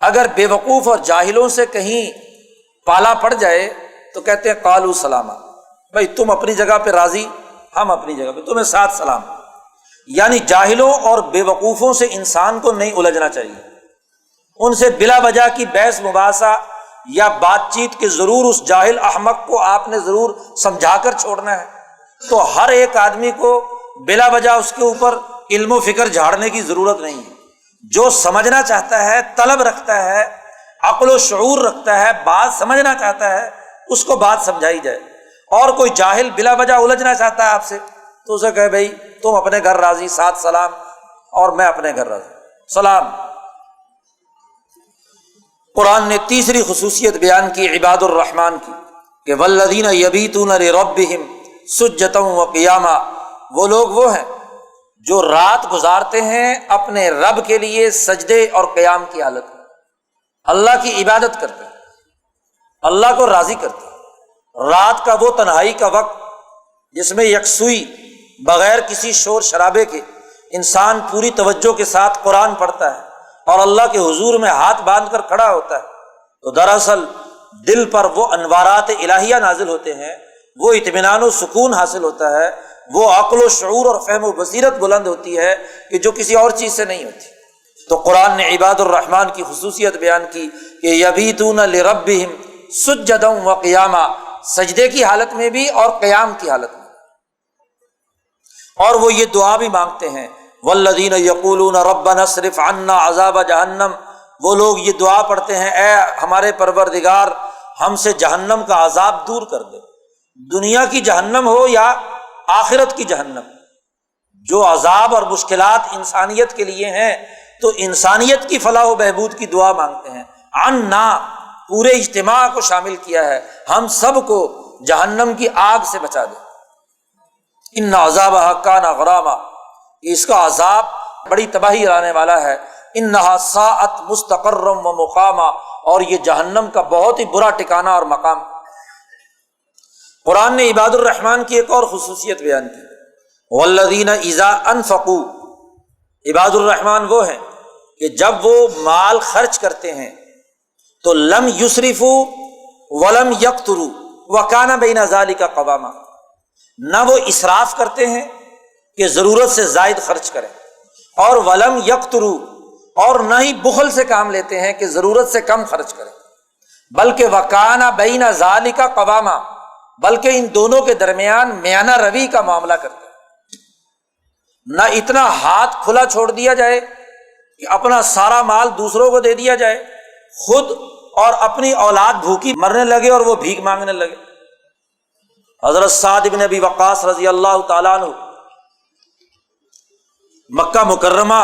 اگر بے وقوف اور جاہلوں سے کہیں پالا پڑ جائے تو کہتے ہیں قالوا سلاما، بھائی تم اپنی جگہ پہ راضی، ہم اپنی جگہ پہ، تمہیں ساتھ سلام۔ یعنی جاہلوں اور بے وقوفوں سے انسان کو نہیں الجھنا چاہیے، ان سے بلا وجہ کی بحث مباحثہ یا بات چیت کے ضرور اس جاہل احمق کو آپ نے ضرور سمجھا کر چھوڑنا ہے۔ تو ہر ایک آدمی کو بلا وجہ اس کے اوپر علم و فکر جھاڑنے کی ضرورت نہیں ہے۔ جو سمجھنا چاہتا ہے، طلب رکھتا ہے، عقل و شعور رکھتا ہے، بات سمجھنا چاہتا ہے، اس کو بات سمجھائی جائے۔ اور کوئی جاہل بلا وجہ الجھنا چاہتا ہے آپ سے تو اسے کہے بھائی تم اپنے گھر راضی، ساتھ سلام، اور میں اپنے گھر راضی، سلام۔ قرآن نے تیسری خصوصیت بیان کی عباد الرحمن کی کہ والذین یبیتون لربہم سجدۃ و قیاما، وہ لوگ وہ ہیں جو رات گزارتے ہیں اپنے رب کے لیے سجدے اور قیام کی حالت میں، اللہ کی عبادت کرتے ہیں، اللہ کو راضی کرتے ہیں۔ رات کا وہ تنہائی کا وقت جس میں یکسوئی بغیر کسی شور شرابے کے انسان پوری توجہ کے ساتھ قرآن پڑھتا ہے اور اللہ کے حضور میں ہاتھ باندھ کر کھڑا ہوتا ہے، تو دراصل دل پر وہ انوارات الہیہ نازل ہوتے ہیں، وہ اطمینان و سکون حاصل ہوتا ہے، وہ عقل و شعور اور فہم و بصیرت بلند ہوتی ہے کہ جو کسی اور چیز سے نہیں ہوتی۔ تو قرآن نے عباد الرحمن کی خصوصیت بیان کی کہ یبیتون لربہم سجدا و قیاما، سجدے کی حالت میں بھی اور قیام کی حالت میں، اور وہ یہ دعا بھی مانگتے ہیں والذین یقولون ربنا اصرف عنا عذاب جہنم، وہ لوگ یہ دعا پڑھتے ہیں اے ہمارے پروردگار ہم سے جہنم کا عذاب دور کر دے، دنیا کی جہنم ہو یا آخرت کی جہنم، جو عذاب اور مشکلات انسانیت کے لیے ہیں تو انسانیت کی فلاح و بہبود کی دعا مانگتے ہیں۔ عنا پورے اجتماع کو شامل کیا ہے، ہم سب کو جہنم کی آگ سے بچا دے۔ ان عذابھا کان غراما، اس کا عذاب بڑی تباہی لانے والا ہے۔ انہا ساءت مستقرا و مقاما، اور یہ جہنم کا بہت ہی برا ٹھکانہ اور مقام۔ قرآن نے عباد الرحمن کی ایک اور خصوصیت بیان کی، والذین اذا انفقوا، عباد الرحمن وہ ہیں کہ جب وہ مال خرچ کرتے ہیں تو لم یسرفوا ولم یقتروا وکان بین ذلک قواما، نہ وہ اسراف کرتے ہیں کہ ضرورت سے زائد خرچ کریں، اور ولم یقتروا، اور نہ ہی بخل سے کام لیتے ہیں کہ ضرورت سے کم خرچ کریں، بلکہ وکان بین ذلک قواما، بلکہ ان دونوں کے درمیان میانہ روی کا معاملہ کرتے ہیں۔ نہ اتنا ہاتھ کھلا چھوڑ دیا جائے کہ اپنا سارا مال دوسروں کو دے دیا جائے، خود اور اپنی اولاد بھوکی مرنے لگے اور وہ بھیک مانگنے لگے۔ حضرت سعد بن ابی وقاص رضی اللہ تعالیٰ عنہ مکہ مکرمہ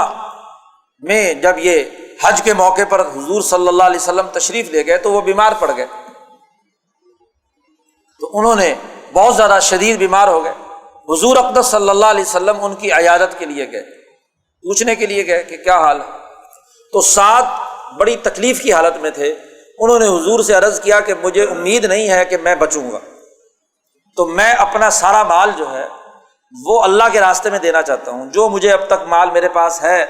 میں جب یہ حج کے موقع پر حضور صلی اللہ علیہ وسلم تشریف لے گئے تو وہ بیمار پڑ گئے، تو انہوں نے بہت زیادہ شدید بیمار ہو گئے۔ حضور اقدس صلی اللہ علیہ وسلم ان کی عیادت کے لیے گئے، پوچھنے کے لیے گئے کہ کیا حال ہے، تو سعد بڑی تکلیف کی حالت میں تھے۔ انہوں نے حضور سے عرض کیا کہ مجھے امید نہیں ہے کہ میں بچوں گا، تو میں اپنا سارا مال جو ہے وہ اللہ کے راستے میں دینا چاہتا ہوں، جو مجھے اب تک مال میرے پاس ہے،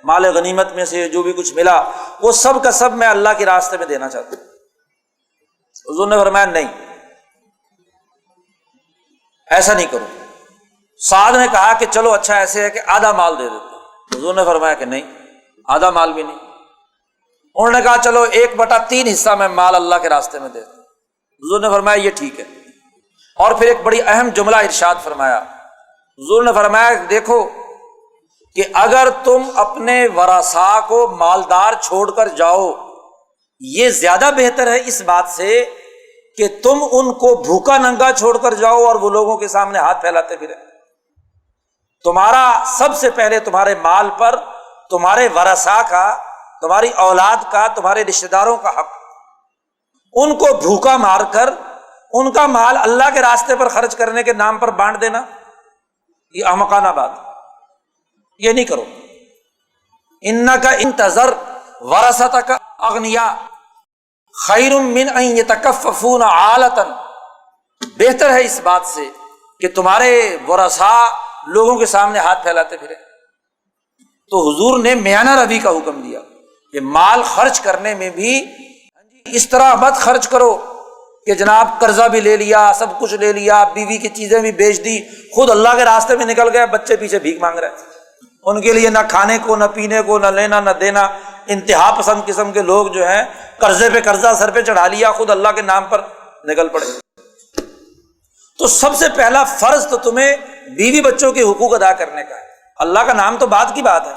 مال غنیمت میں سے جو بھی کچھ ملا وہ سب کا سب میں اللہ کے راستے میں دینا چاہتا ہوں۔ حضور نے فرمایا نہیں، ایسا نہیں کروں۔ سعد نے کہا کہ چلو اچھا ایسے ہے کہ آدھا مال دے دیتا ہوں۔ حضور نے فرمایا کہ نہیں، آدھا مال بھی نہیں۔ انہوں نے کہا چلو 1/3 حصہ میں مال اللہ کے راستے میں دے دوں۔ حضور نے فرمایا یہ ٹھیک ہے، اور پھر ایک بڑی اہم جملہ ارشاد فرمایا۔ حضور نے فرمایا دیکھو کہ اگر تم اپنے ورثاء کو مالدار چھوڑ کر جاؤ یہ زیادہ بہتر ہے اس بات سے کہ تم ان کو بھوکا ننگا چھوڑ کر جاؤ اور وہ لوگوں کے سامنے ہاتھ پھیلاتے پھرے۔ تمہارا سب سے پہلے تمہارے مال پر تمہارے ورثاء کا، تمہاری اولاد کا، تمہارے رشتہ داروں کا حق، ان کو بھوکا مار کر ان کا مال اللہ کے راستے پر خرچ کرنے کے نام پر بانٹ دینا یہ احمقانہ بات، یہ نہیں کرو۔ انک ان تذر ورثتک اغنیاء خیر من ان یتکففون عالۃ، بہتر ہے اس بات سے کہ تمہارے ورثاء لوگوں کے سامنے ہاتھ پھیلاتے پھرے۔ تو حضور نے میانہ روی کا حکم دیا کہ مال خرچ کرنے میں بھی اس طرح مت خرچ کرو کہ جناب قرضہ بھی لے لیا، سب کچھ لے لیا، بیوی کی چیزیں بھی بیچ دی، خود اللہ کے راستے میں نکل گئے، بچے پیچھے بھیک مانگ رہے، ان کے لیے نہ کھانے کو، نہ پینے کو، نہ لینا نہ دینا۔ انتہا پسند قسم کے لوگ جو ہیں قرضے پہ قرضہ سر پہ چڑھا لیا، خود اللہ کے نام پر نکل پڑے۔ تو سب سے پہلا فرض تو تمہیں بیوی بچوں کے حقوق ادا کرنے کا ہے، اللہ کا نام تو بعد کی بات ہے،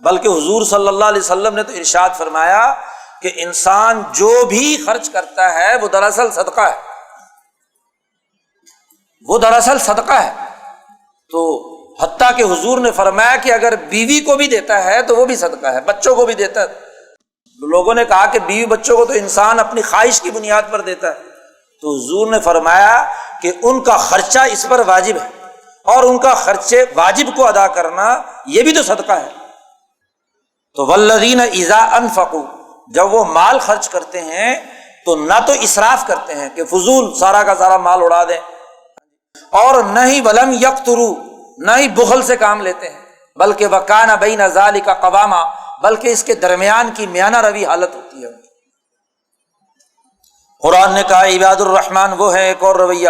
بلکہ حضور صلی اللہ علیہ وسلم نے تو ارشاد فرمایا کہ انسان جو بھی خرچ کرتا ہے وہ دراصل صدقہ ہے، وہ دراصل صدقہ ہے۔ تو حتیٰ کہ حضور نے فرمایا کہ اگر بیوی کو بھی دیتا ہے تو وہ بھی صدقہ ہے، بچوں کو بھی دیتا ہے۔ تو لوگوں نے کہا کہ بیوی بچوں کو تو انسان اپنی خواہش کی بنیاد پر دیتا ہے، تو حضور نے فرمایا کہ ان کا خرچہ اس پر واجب ہے، اور ان کا خرچے واجب کو ادا کرنا یہ بھی تو صدقہ ہے۔ تو والذین اذا انفقوا، جب وہ مال خرچ کرتے ہیں تو نہ تو اسراف کرتے ہیں کہ فضول سارا کا سارا مال اڑا دیں، اور نہ ہی ولم یقتروا، نہ ہی بخل سے کام لیتے ہیں، بلکہ وکان بین ذالک قواما، بلکہ اس کے درمیان کی میانہ روی حالت ہوتی ہے۔ قرآن نے کہا عباد الرحمن وہ ہے، ایک اور رویہ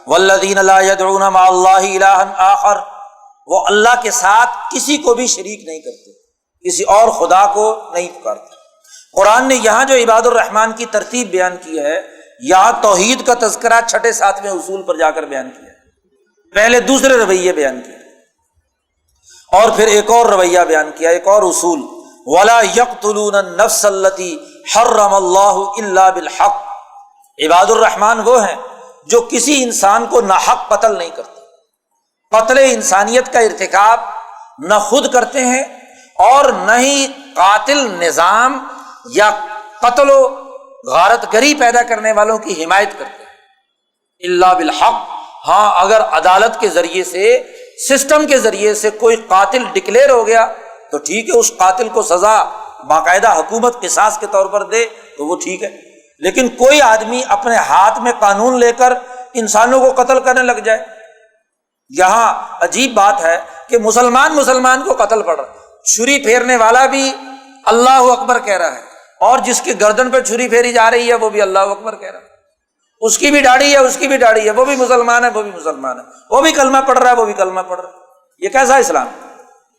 والذین لا یدعون مع اللہ الہا آخر، وہ اللہ کے ساتھ کسی کو بھی شریک نہیں کرتے، کسی اور خدا کو نہیں پکارتے۔ قرآن نے یہاں جو عباد الرحمن کی ترتیب بیان کی ہے، یہاں توحید کا تذکرہ 6 7ویں اصول پر جا کر بیان کیا، پہلے دوسرے رویے بیان کیے، اور پھر ایک اور رویہ بیان کیا، ایک اور اصول، ولا یقتلون النفس التی حرم اللہ الا بالحق۔ عباد الرحمن وہ ہیں جو کسی انسان کو ناحق قتل نہیں کرتے، قتل انسانیت کا ارتکاب نہ خود کرتے ہیں اور نہ ہی قاتل نظام یا قتل و غارت گری پیدا کرنے والوں کی حمایت کرتے ہیں الا بالحق۔ ہاں اگر عدالت کے ذریعے سے، سسٹم کے ذریعے سے کوئی قاتل ڈکلیئر ہو گیا تو ٹھیک ہے، اس قاتل کو سزا باقاعدہ حکومت قصاص کے طور پر دے تو وہ ٹھیک ہے، لیکن کوئی آدمی اپنے ہاتھ میں قانون لے کر انسانوں کو قتل کرنے لگ جائے۔ یہاں عجیب بات ہے کہ مسلمان کو قتل پڑ رہا ہے، چھری پھیرنے والا بھی اللہ اکبر کہہ رہا ہے، اور جس کی گردن پہ چھری پھیری جا رہی ہے وہ بھی اللہ اکبر کہہ رہا ہے، اس کی بھی داڑھی ہے، اس کی بھی داڑھی ہے، وہ بھی مسلمان ہے، وہ بھی مسلمان ہے، وہ بھی کلمہ پڑھ رہا ہے، وہ بھی کلمہ پڑھ رہا ہے۔ یہ کیسا اسلام؟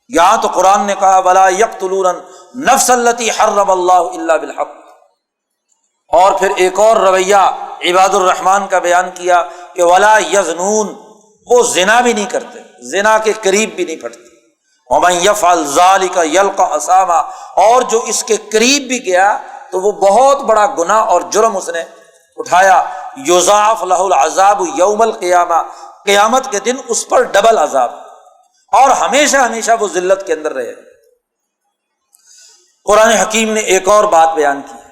یہاں تو قرآن نے کہا ولا یقتلون النفس التی حرم اللہ الا بالحق، اور پھر ایک اور رویہ عباد الرحمن کا بیان کیا کہ ولا یزنون، وہ زنا بھی نہیں کرتے، زنا کے قریب بھی نہیں پھٹتے، ومن یفعل ذلک یلقى اثاما، اور جو اس کے قریب بھی گیا تو وہ بہت بڑا گناہ اور جرم اس نے اٹھایا، یضاعف لہ العذاب یوم القیامہ، قیامت کے دن اس پر ڈبل عذاب، اور ہمیشہ ہمیشہ وہ ذلت کے اندر رہے۔ قرآن حکیم نے ایک اور بات بیان کی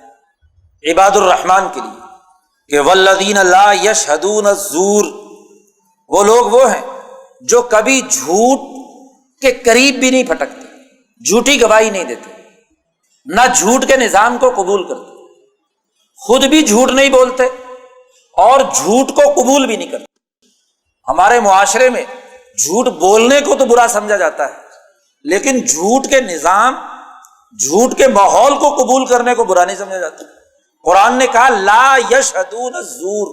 عباد الرحمن کے لیے کہ والذین لا یشہدون الزور، وہ لوگ وہ ہیں جو کبھی جھوٹ کے قریب بھی نہیں پھٹکتے، جھوٹی گواہی نہیں دیتے، نہ جھوٹ کے نظام کو قبول کرتے، خود بھی جھوٹ نہیں بولتے اور جھوٹ کو قبول بھی نہیں کرتے۔ ہمارے معاشرے میں جھوٹ بولنے کو تو برا سمجھا جاتا ہے، لیکن جھوٹ کے نظام، جھوٹ کے ماحول کو قبول کرنے کو برا نہیں سمجھا جاتا۔ قرآن نے کہا لا یشہدون الزور،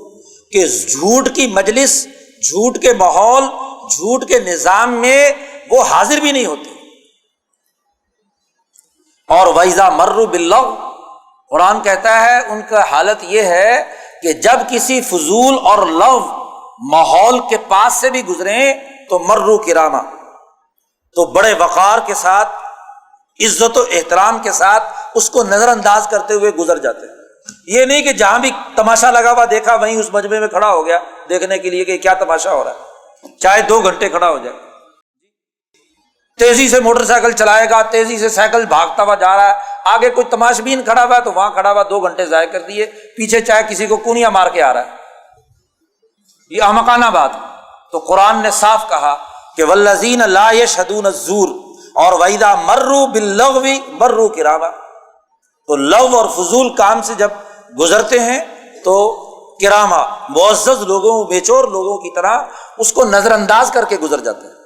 کہ جھوٹ کی مجلس، جھوٹ کے ماحول، جھوٹ کے نظام میں وہ حاضر بھی نہیں ہوتے۔ اور وَإِذَا مَرُّوا بِاللَّغْوِ، قرآن کہتا ہے ان کا حالت یہ ہے کہ جب کسی فضول اور لغو ماحول کے پاس سے بھی گزریں تو مروا کراما، تو بڑے وقار کے ساتھ، عزت و احترام کے ساتھ اس کو نظر انداز کرتے ہوئے گزر جاتے ہیں۔ یہ نہیں کہ جہاں بھی تماشا لگا ہوا دیکھا وہیں اس مجمع میں کھڑا ہو گیا دیکھنے کے لیے کہ کیا تماشا ہو رہا ہے، چاہے 2 گھنٹے کھڑا ہو جائے، تیزی سے موٹر سائیکل چلائے گا، تیزی سے سائیکل بھاگتا ہوا جا رہا ہے، آگے کوئی تماش بین کھڑا ہوا ہے تو وہاں کھڑا ہوا 2 گھنٹے ضائع کر دیے، پیچھے چاہے کسی کو کونیاں مار کے آ رہا ہے، یہ احمقانہ بات۔ تو قرآن نے صاف کہا کہ والذین لا یشہدون الزور، اور وَإِذَا مَرُّوا بِاللَّغْوِ مَرُّوا کِرَامًا، تو لغو اور فضول کام سے جب گزرتے ہیں تو کرامہ، معزز لوگوں، بیچور لوگوں کی طرح اس کو نظر انداز کر کے گزر جاتے ہیں۔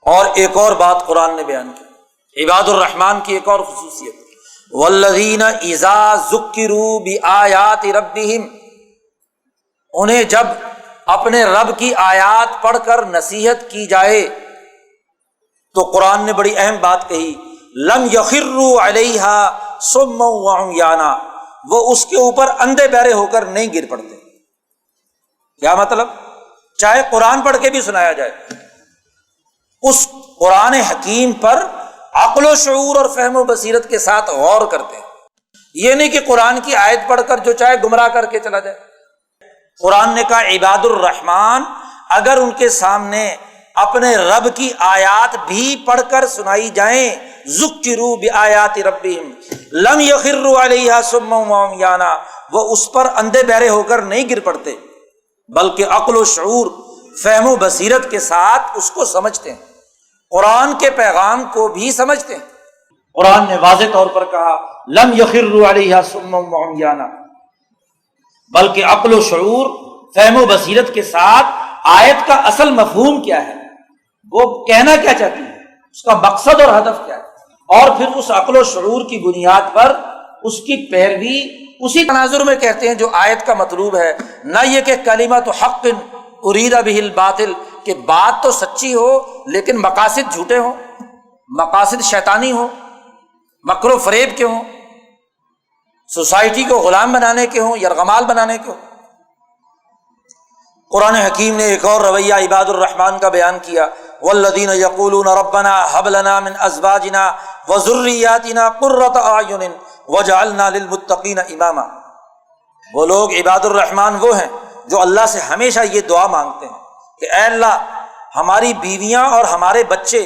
اور ایک اور بات قرآن نے بیان کی، عباد الرحمن کی ایک اور خصوصیت، والذین اذا ذکروا بآیات ربہم، انہیں جب اپنے رب کی آیات پڑھ کر نصیحت کی جائے تو قرآن نے بڑی اہم بات کہی، لم یخروا علیہا صما وعمیانا، وہ اس کے اوپر اندھے بہرے ہو کر نہیں گر پڑتے۔ کیا مطلب؟ چاہے قرآن پڑھ کے بھی سنایا جائے، اس قرآن حکیم پر عقل و شعور اور فہم و بصیرت کے ساتھ غور کرتے ہیں، یہ نہیں کہ قرآن کی آیت پڑھ کر جو چاہے گمراہ کر کے چلا جائے۔ قرآن نے کہا عباد الرحمن اگر ان کے سامنے اپنے رب کی آیات بھی پڑھ کر سنائی جائیں، ذکروا بآیات ربہم لم یخروا علیہا صما وعمیانا، وہ اس پر اندھے بہرے ہو کر نہیں گر پڑتے، بلکہ عقل و شعور، فہم و بصیرت کے ساتھ اس کو سمجھتے ہیں، قرآن کے پیغام کو بھی سمجھتے ہیں۔ قرآن نے واضح طور پر کہا لم یخروا علیہا صما وعمیانا، بلکہ عقل و شعور، فہم و بصیرت کے ساتھ آیت کا اصل مفہوم کیا ہے، وہ کہنا کیا چاہتی ہے، اس کا مقصد اور ہدف کیا ہے، اور پھر اس عقل و شعور کی بنیاد پر اس کی پیروی اسی تناظر میں کہتے ہیں جو آیت کا مطلوب ہے، نہ یہ کہ کلمۃ حق ارید بہ الباطل، کہ بات تو سچی ہو لیکن مقاصد جھوٹے ہوں، مقاصد شیطانی ہوں، مکر و فریب کے ہوں، سوسائٹی کو غلام بنانے کے ہوں، یرغمال بنانے کے ہوں۔ قرآن حکیم نے ایک اور رویہ عباد الرحمن کا بیان کیا، والذین یقولون ربنا ھب لنا من ازواجنا وذریاتنا قرۃ اعین وجعلنا للمتقین اماما۔ وہ لوگ عباد الرحمن وہ ہیں جو اللہ سے ہمیشہ یہ دعا مانگتے ہیں کہ اے اللہ ہماری بیویاں اور ہمارے بچے،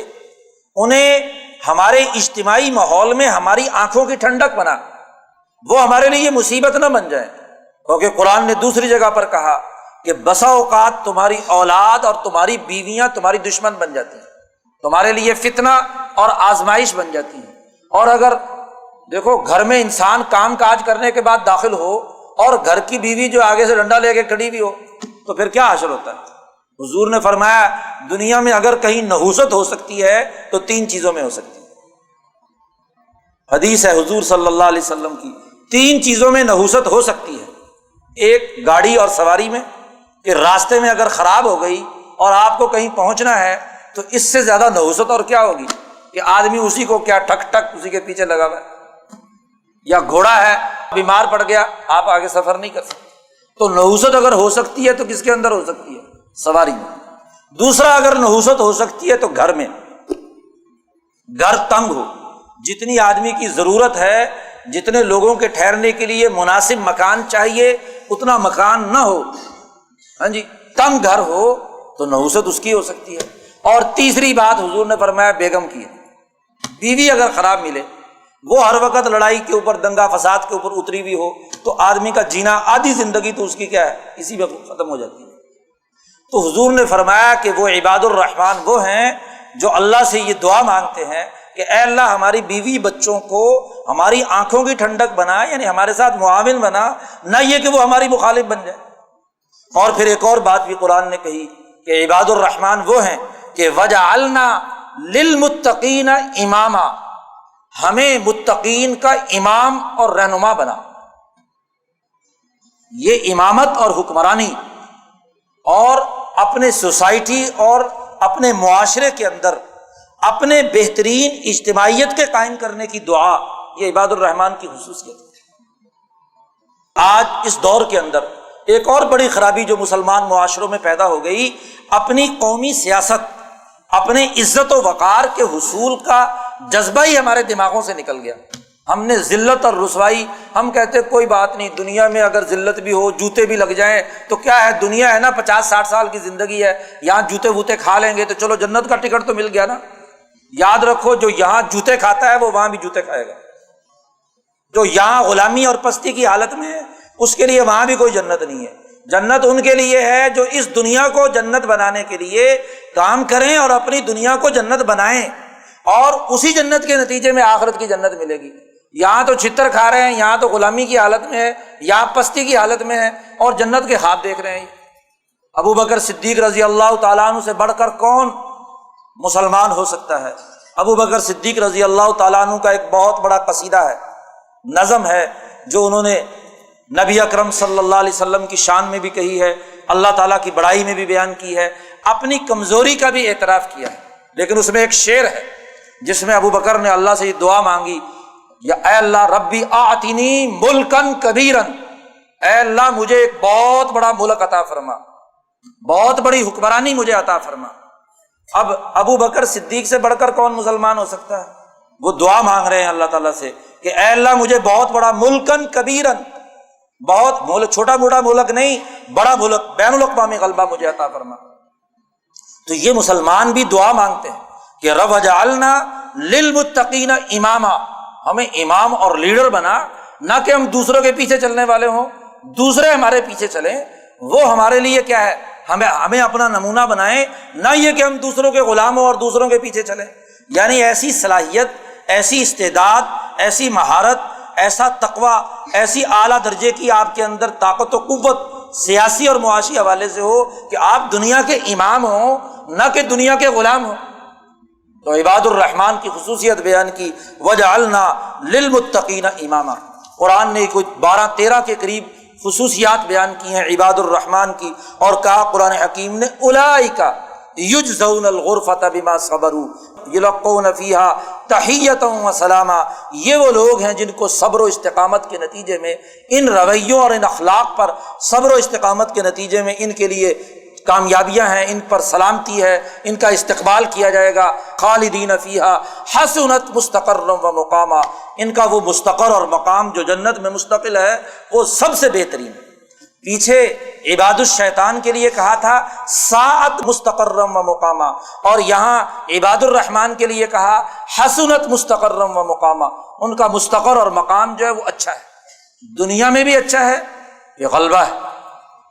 انہیں ہمارے اجتماعی ماحول میں ہماری آنکھوں کی ٹھنڈک بنا، وہ ہمارے لیے مصیبت نہ بن جائے، کیونکہ قرآن نے دوسری جگہ پر کہا کہ بسا اوقات تمہاری اولاد اور تمہاری بیویاں تمہاری دشمن بن جاتی ہیں، تمہارے لیے فتنہ اور آزمائش بن جاتی ہیں۔ اور اگر دیکھو گھر میں انسان کام کاج کرنے کے بعد داخل ہو اور گھر کی بیوی جو آگے سے ڈنڈا لے کے کھڑی بھی ہو تو پھر کیا حشر ہوتا ہے۔ حضور نے فرمایا دنیا میں اگر کہیں نحوست ہو سکتی ہے تو 3 چیزوں میں ہو سکتی ہے۔ حدیث ہے حضور صلی اللہ علیہ وسلم کی، 3 چیزوں میں نحوست ہو سکتی ہے۔ ایک گاڑی اور سواری میں، کہ راستے میں اگر خراب ہو گئی اور آپ کو کہیں پہنچنا ہے تو اس سے زیادہ نحوست اور کیا ہوگی کہ آدمی اسی کو کیا ٹھک ٹھک اسی کے پیچھے لگا ہوا ہے۔ یا گھوڑا ہے بیمار پڑ گیا، آپ آگے سفر نہیں کر سکتے، تو نحوست اگر ہو سکتی ہے تو کس کے اندر ہو سکتی ہے؟ سواری میں۔ دوسرا اگر نحوست ہو سکتی ہے تو گھر میں، گھر تنگ ہو، جتنی آدمی کی ضرورت ہے، جتنے لوگوں کے ٹھہرنے کے لیے مناسب مکان چاہیے اتنا مکان نہ ہو، ہاں جی، تنگ گھر ہو تو نحوست اس کی ہو سکتی ہے۔ اور تیسری بات حضور نے فرمایا بیگم کی ہے، بیوی اگر خراب ملے، وہ ہر وقت لڑائی کے اوپر، دنگا فساد کے اوپر اتری ہوئی ہو تو آدمی کا جینا، آدھی زندگی تو اس کی کیا ہے، اسی میں ختم ہو جاتی ہے۔ تو حضور نے فرمایا کہ وہ عباد الرحمن وہ ہیں جو اللہ سے یہ دعا مانگتے ہیں کہ اے اللہ ہماری بیوی بچوں کو ہماری آنکھوں کی ٹھنڈک بنا، یعنی ہمارے ساتھ معاون بنا، نہ یہ کہ وہ ہماری مخالف بن جائے۔ اور پھر ایک اور بات بھی قرآن نے کہی کہ عباد الرحمن وہ ہیں کہ وجعلنا للمتقین اماما، ہمیں متقین کا امام اور رہنما بنا۔ یہ امامت اور حکمرانی اور اپنے سوسائٹی اور اپنے معاشرے کے اندر اپنے بہترین اجتماعیت کے قائم کرنے کی دعا، یہ عباد الرحمن کی خصوصیت ہے۔ آج اس دور کے اندر ایک اور بڑی خرابی جو مسلمان معاشروں میں پیدا ہو گئی، اپنی قومی سیاست، اپنے عزت و وقار کے حصول کا جذبہ ہی ہمارے دماغوں سے نکل گیا۔ ہم نے ذلت اور رسوائی، ہم کہتے کوئی بات نہیں، دنیا میں اگر ذلت بھی ہو، جوتے بھی لگ جائیں تو کیا ہے، دنیا ہے نا، 50-60 سال کی زندگی ہے، یہاں جوتے ووتے کھا لیں گے تو چلو جنت کا ٹکٹ تو مل گیا نا۔ یاد رکھو جو یہاں جوتے کھاتا ہے وہ وہاں بھی جوتے کھائے گا، جو یہاں غلامی اور پستی کی حالت میں ہے اس کے لیے وہاں بھی کوئی جنت نہیں ہے۔ جنت ان کے لیے ہے جو اس دنیا کو جنت بنانے کے لیے کام کریں اور اپنی دنیا کو جنت بنائیں، اور اسی جنت کے نتیجے میں آخرت کی جنت ملے گی۔ یہاں تو چھتر کھا رہے ہیں، یہاں تو غلامی کی حالت میں ہے، یہاں پستی کی حالت میں ہے اور جنت کے خواب دیکھ رہے ہیں۔ ابو بکر صدیق رضی اللہ تعالیٰ عنہ سے بڑھ کر کون مسلمان ہو سکتا ہے؟ ابو بکر صدیق رضی اللہ تعالیٰ عنہ کا ایک بہت بڑا قصیدہ ہے، نظم ہے، جو انہوں نے نبی اکرم صلی اللہ علیہ وسلم کی شان میں بھی کہی ہے، اللہ تعالیٰ کی بڑائی میں بھی بیان کی ہے، اپنی کمزوری کا بھی اعتراف کیا ہے۔ لیکن اس میں ایک شعر ہے جس میں ابو بکر نے اللہ سے یہ دعا مانگی، یا اے اللہ ربی آتنی ملکن کبیرن، اے اللہ مجھے ایک بہت بڑا ملک عطا فرما، بہت بڑی حکمرانی مجھے عطا فرما۔ اب ابو بکر صدیق سے بڑھ کر کون مسلمان ہو سکتا ہے؟ وہ دعا مانگ رہے ہیں اللہ تعالیٰ سے کہ اے اللہ مجھے بہت بڑا ملکن کبیرن، بہت ملک، چھوٹا موٹا ملک نہیں، بڑا ملک، بین الاقوامی غلبہ مجھے عطا فرما۔ تو یہ مسلمان بھی دعا مانگتے ہیں کہ رب اجعلنا للمتقین اماما، ہمیں امام اور لیڈر بنا نہ کہ ہم دوسروں کے پیچھے چلنے والے ہوں، دوسرے ہمارے پیچھے چلیں، وہ ہمارے لیے کیا ہے، ہمیں اپنا نمونہ بنائیں، نہ یہ کہ ہم دوسروں کے غلام ہوں اور دوسروں کے پیچھے چلیں۔ یعنی ایسی صلاحیت، ایسی استعداد، ایسی مہارت، ایسا تقویٰ، ایسی اعلیٰ درجے کی آپ کے اندر طاقت و قوت سیاسی اور معاشی حوالے سے ہو کہ آپ دنیا کے امام ہوں، نہ کہ دنیا کے غلام ہوں۔ تو عباد الرحمن کی خصوصیت بیان کی، وجعلنا للمتقین اماما۔ قرآن نے کوئی 12-13 کے قریب خصوصیات بیان کی ہیں عباد الرحمن کی، اور کہا قرآن حکیم نے اولئک یجزون الغرفۃ بما صبروا یلقون فیہا تحیۃ و سلاما۔ یہ وہ لوگ ہیں جن کو صبر و استقامت کے نتیجے میں، ان رویوں اور ان اخلاق پر صبر و استقامت کے نتیجے میں ان کے لیے کامیابیاں ہیں، ان پر سلامتی ہے، ان کا استقبال کیا جائے گا۔ خالدین فیہا حسنت مستقرا و مقاما۔ ان کا وہ مستقر اور مقام جو جنت میں مستقل ہے وہ سب سے بہترین ہے۔ پیچھے عباد الشیطان کے لیے کہا تھا ساعت مستقرا و مقاما، اور یہاں عباد الرحمن کے لیے کہا حسنت مستقرا و مقاما۔ ان کا مستقر اور مقام جو ہے وہ اچھا ہے، دنیا میں بھی اچھا ہے، یہ غلبہ ہے۔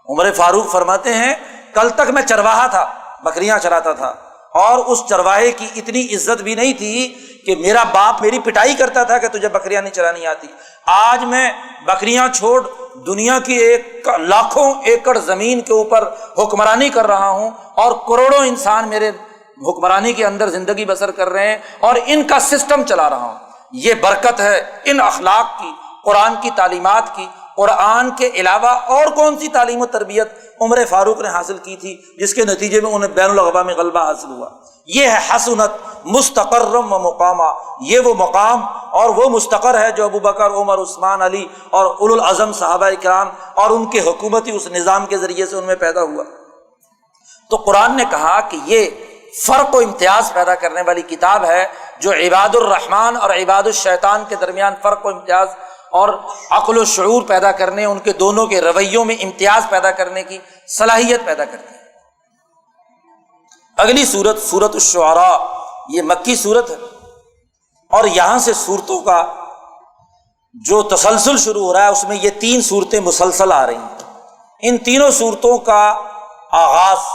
عمر فاروق فرماتے ہیں کل تک میں چرواہا تھا، بکریاں چراتا تھا، اور اس چرواہے کی اتنی عزت بھی نہیں تھی کہ میرا باپ میری پٹائی کرتا تھا کہ تجھے بکریاں نہیں چرانی آتی۔ آج میں بکریاں چھوڑ دنیا کی لاکھوں ایکڑ زمین کے اوپر حکمرانی کر رہا ہوں، اور کروڑوں انسان میرے حکمرانی کے اندر زندگی بسر کر رہے ہیں، اور ان کا سسٹم چلا رہا ہوں۔ یہ برکت ہے ان اخلاق کی، قرآن کی تعلیمات کی۔ قرآن کے علاوہ اور کون سی تعلیم و تربیت عمر فاروق نے حاصل کی تھی جس کے نتیجے میں انہیں بین الاقوامی میں غلبہ حاصل ہوا؟ یہ ہے حسنت مستقرا و مقاما۔ یہ وہ مقام اور وہ مستقر ہے جو ابوبکر، عمر، عثمان، علی اور اولو العزم صحابہ کرام اور ان کے حکومتی اس نظام کے ذریعے سے ان میں پیدا ہوا۔ تو قرآن نے کہا کہ یہ فرق و امتیاز پیدا کرنے والی کتاب ہے جو عباد الرحمن اور عباد الشیطان کے درمیان فرق و امتیاز اور عقل و شعور پیدا کرنے، ان کے دونوں کے رویوں میں امتیاز پیدا کرنے کی صلاحیت پیدا کرتی ہے۔ اگلی سورت سورۃ الشعراء، یہ مکی سورت ہے، اور یہاں سے سورتوں کا جو تسلسل شروع ہو رہا ہے اس میں یہ 3 صورتیں مسلسل آ رہی ہیں۔ ان تینوں صورتوں کا آغاز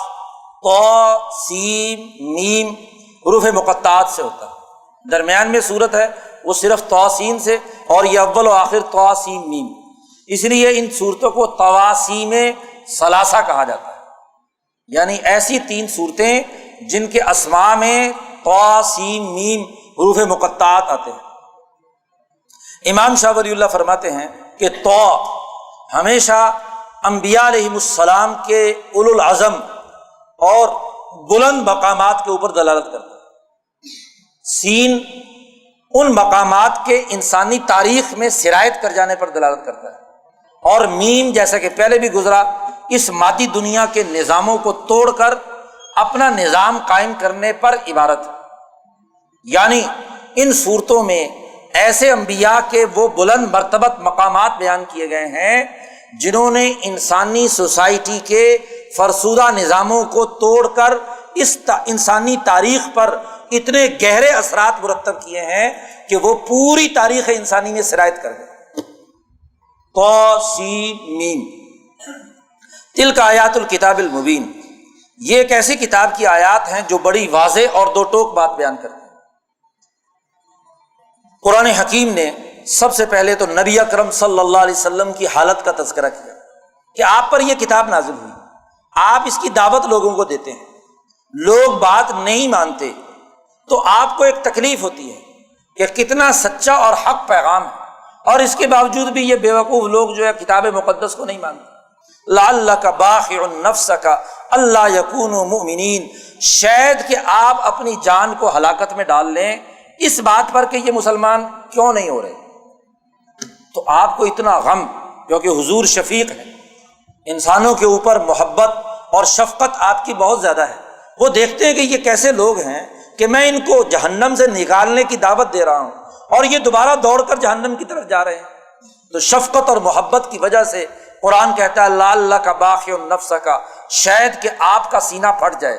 طا، سین، میم حروف مقطعات سے ہوتا ہے۔ درمیان میں صورت ہے وہ صرف طا سین سے، اور یہ اول و آخر طا سین میم، اس لیے ان صورتوں کو طواسیم ثلاثہ کہا جاتا ہے۔ یعنی ایسی 3 صورتیں جن کے اسماء میں طا سین میم حروف مقطعات آتے ہیں۔ امام شاہ ولی اللہ فرماتے ہیں کہ طا ہمیشہ انبیاء علیہم السلام کے اولو العزم اور بلند مقامات کے اوپر دلالت کرتا ہے۔ سین ان مقامات کے انسانی تاریخ میں سرایت کر جانے پر دلالت کرتا ہے، اور میم جیسا کہ پہلے بھی گزرا اس مادی دنیا کے نظاموں کو توڑ کر اپنا نظام قائم کرنے پر عبارت ہے۔ یعنی ان صورتوں میں ایسے انبیاء کے وہ بلند مرتبت مقامات بیان کیے گئے ہیں جنہوں نے انسانی سوسائٹی کے فرسودہ نظاموں کو توڑ کر اس انسانی تاریخ پر اتنے گہرے اثرات مرتب کیے ہیں کہ وہ پوری تاریخ انسانی میں سرایت کر گئے۔ طا سین میم، تلک آیات الکتاب المبین، یہ ایک ایسی کتاب کی آیات ہیں جو بڑی واضح اور دو ٹوک بات بیان کرتی ہیں۔ قرآن حکیم نے سب سے پہلے تو نبی اکرم صلی اللہ علیہ وسلم کی حالت کا تذکرہ کیا کہ آپ پر یہ کتاب نازل ہوئی، آپ اس کی دعوت لوگوں کو دیتے ہیں، لوگ بات نہیں مانتے تو آپ کو ایک تکلیف ہوتی ہے کہ کتنا سچا اور حق پیغام ہے، اور اس کے باوجود بھی یہ بیوقوف لوگ جو ہے کتاب مقدس کو نہیں مانتے۔ لعلک باخع نفسک الا یکونوا مؤمنین، شاید کہ آپ اپنی جان کو ہلاکت میں ڈال لیں اس بات پر کہ یہ مسلمان کیوں نہیں ہو رہے۔ تو آپ کو اتنا غم، کیونکہ حضور شفیق ہے، انسانوں کے اوپر محبت اور شفقت آپ کی بہت زیادہ ہے، وہ دیکھتے ہیں کہ یہ کیسے لوگ ہیں کہ میں ان کو جہنم سے نکالنے کی دعوت دے رہا ہوں اور یہ دوبارہ دوڑ کر جہنم کی طرف جا رہے ہیں۔ تو شفقت اور محبت کی وجہ سے قرآن کہتا ہے لعلک باخع نفسک، شاید کہ آپ کا سینہ پھٹ جائے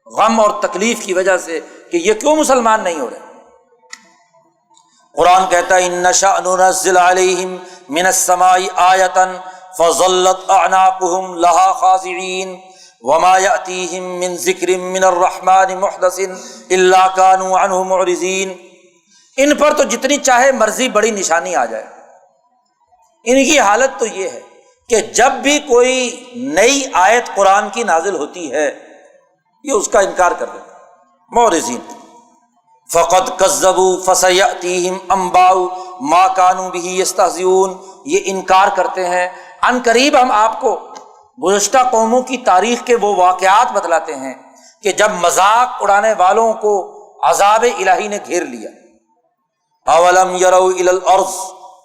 غم اور تکلیف کی وجہ سے کہ یہ کیوں مسلمان نہیں ہو رہے۔ قرآن کہتا ہے ان نشأ ننزل علیہم من السماء آیۃ فظلت اعناقهم لها خاضعین وما یأتیہم من ذکر من الرحمن محدث الا كانوا عنہ معرضین۔ ان پر تو جتنی چاہے مرضی بڑی نشانی آ جائے، ان کی حالت تو یہ ہے کہ جب بھی کوئی نئی آیت قرآن کی نازل ہوتی ہے یہ اس کا انکار کر دیتے ہیں، معرضین۔ فقد کذبوا فسیأتیہم انباء ما کانوا بہ یستہزئون، یہ انکار کرتے ہیں، عن قریب ہم آپ کو گزشتہ قوموں کی تاریخ کے وہ واقعات بتلاتے ہیں کہ جب مذاق اڑانے والوں کو عذاب الہی نے گھیر لیا۔ اولم یروا الی الارض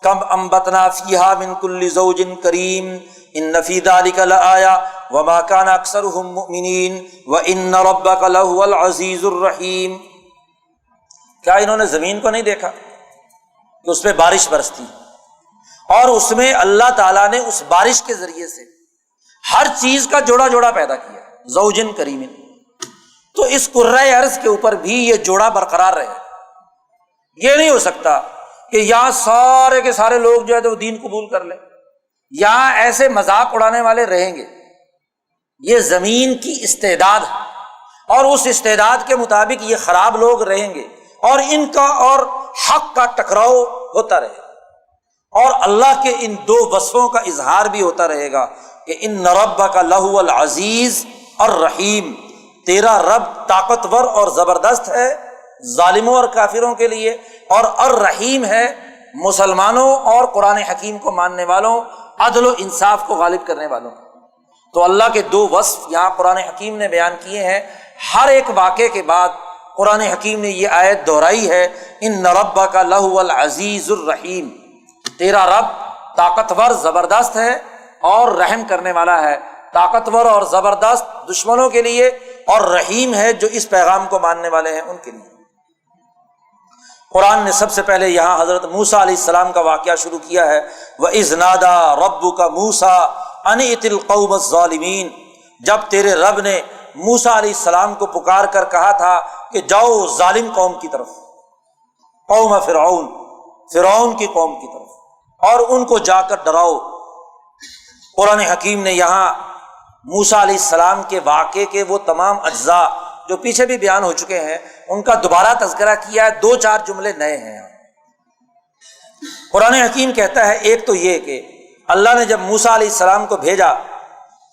کم انبتنا فیہا من کل زوج کریم ان فی ذلک لآیہ وما کان اکثرهم مؤمنین وان ربک لہو العزیز الرحیم۔ کیا انہوں نے زمین کو نہیں دیکھا کہ اس پہ بارش برستی اور اس میں اللہ تعالیٰ نے اس بارش کے ذریعے سے ہر چیز کا جوڑا جوڑا پیدا کیا، زوجن کریم۔ تو اس کرۂ ارض کے اوپر بھی یہ جوڑا برقرار رہے۔ یہ نہیں ہو سکتا کہ یہاں سارے کے سارے لوگ جو ہے وہ دین قبول کر لیں، یہاں ایسے مذاق اڑانے والے رہیں گے۔ یہ زمین کی استعداد ہے اور اس استعداد کے مطابق یہ خراب لوگ رہیں گے اور ان کا اور حق کا ٹکراؤ ہوتا رہے گا، اور اللہ کے ان دو وصفوں کا اظہار بھی ہوتا رہے گا کہ ان ربک لہو العزیز الرحیم، تیرا رب طاقتور اور زبردست ہے ظالموں اور کافروں کے لیے، اور الرحیم ہے مسلمانوں اور قرآن حکیم کو ماننے والوں، عدل و انصاف کو غالب کرنے والوں۔ تو اللہ کے دو وصف یہاں قرآن حکیم نے بیان کیے ہیں۔ ہر ایک واقعے کے بعد قرآن حکیم نے یہ آیت دہرائی ہے، ان ربک لہو العزیز الرحیم، تیرا رب طاقتور زبردست ہے اور رحم کرنے والا ہے، طاقتور اور زبردست دشمنوں کے لیے اور رحیم ہے جو اس پیغام کو ماننے والے ہیں ان کے لیے۔ قرآن نے سب سے پہلے یہاں حضرت موسیٰ علیہ السلام کا واقعہ شروع کیا ہے، وَإِذْ نَادَىٰ رَبُّكَ مُوسَىٰ أَنِ ائْتِ الْقَوْمَ الظَّالِمِينَ، جب تیرے رب نے موسیٰ علیہ السلام کو پکار کر کہا تھا کہ جاؤ ظالم قوم کی طرف، قوم فرعون، فرعون کی قوم کی طرف، اور ان کو جا کر ڈراؤ۔ قرآن حکیم نے یہاں موسیٰ علیہ السلام کے واقعے کے وہ تمام اجزاء جو پیچھے بھی بیان ہو چکے ہیں ان کا دوبارہ تذکرہ کیا ہے، دو چار جملے نئے ہیں۔ قرآن حکیم کہتا ہے ایک تو یہ کہ اللہ نے جب موسیٰ علیہ السلام کو بھیجا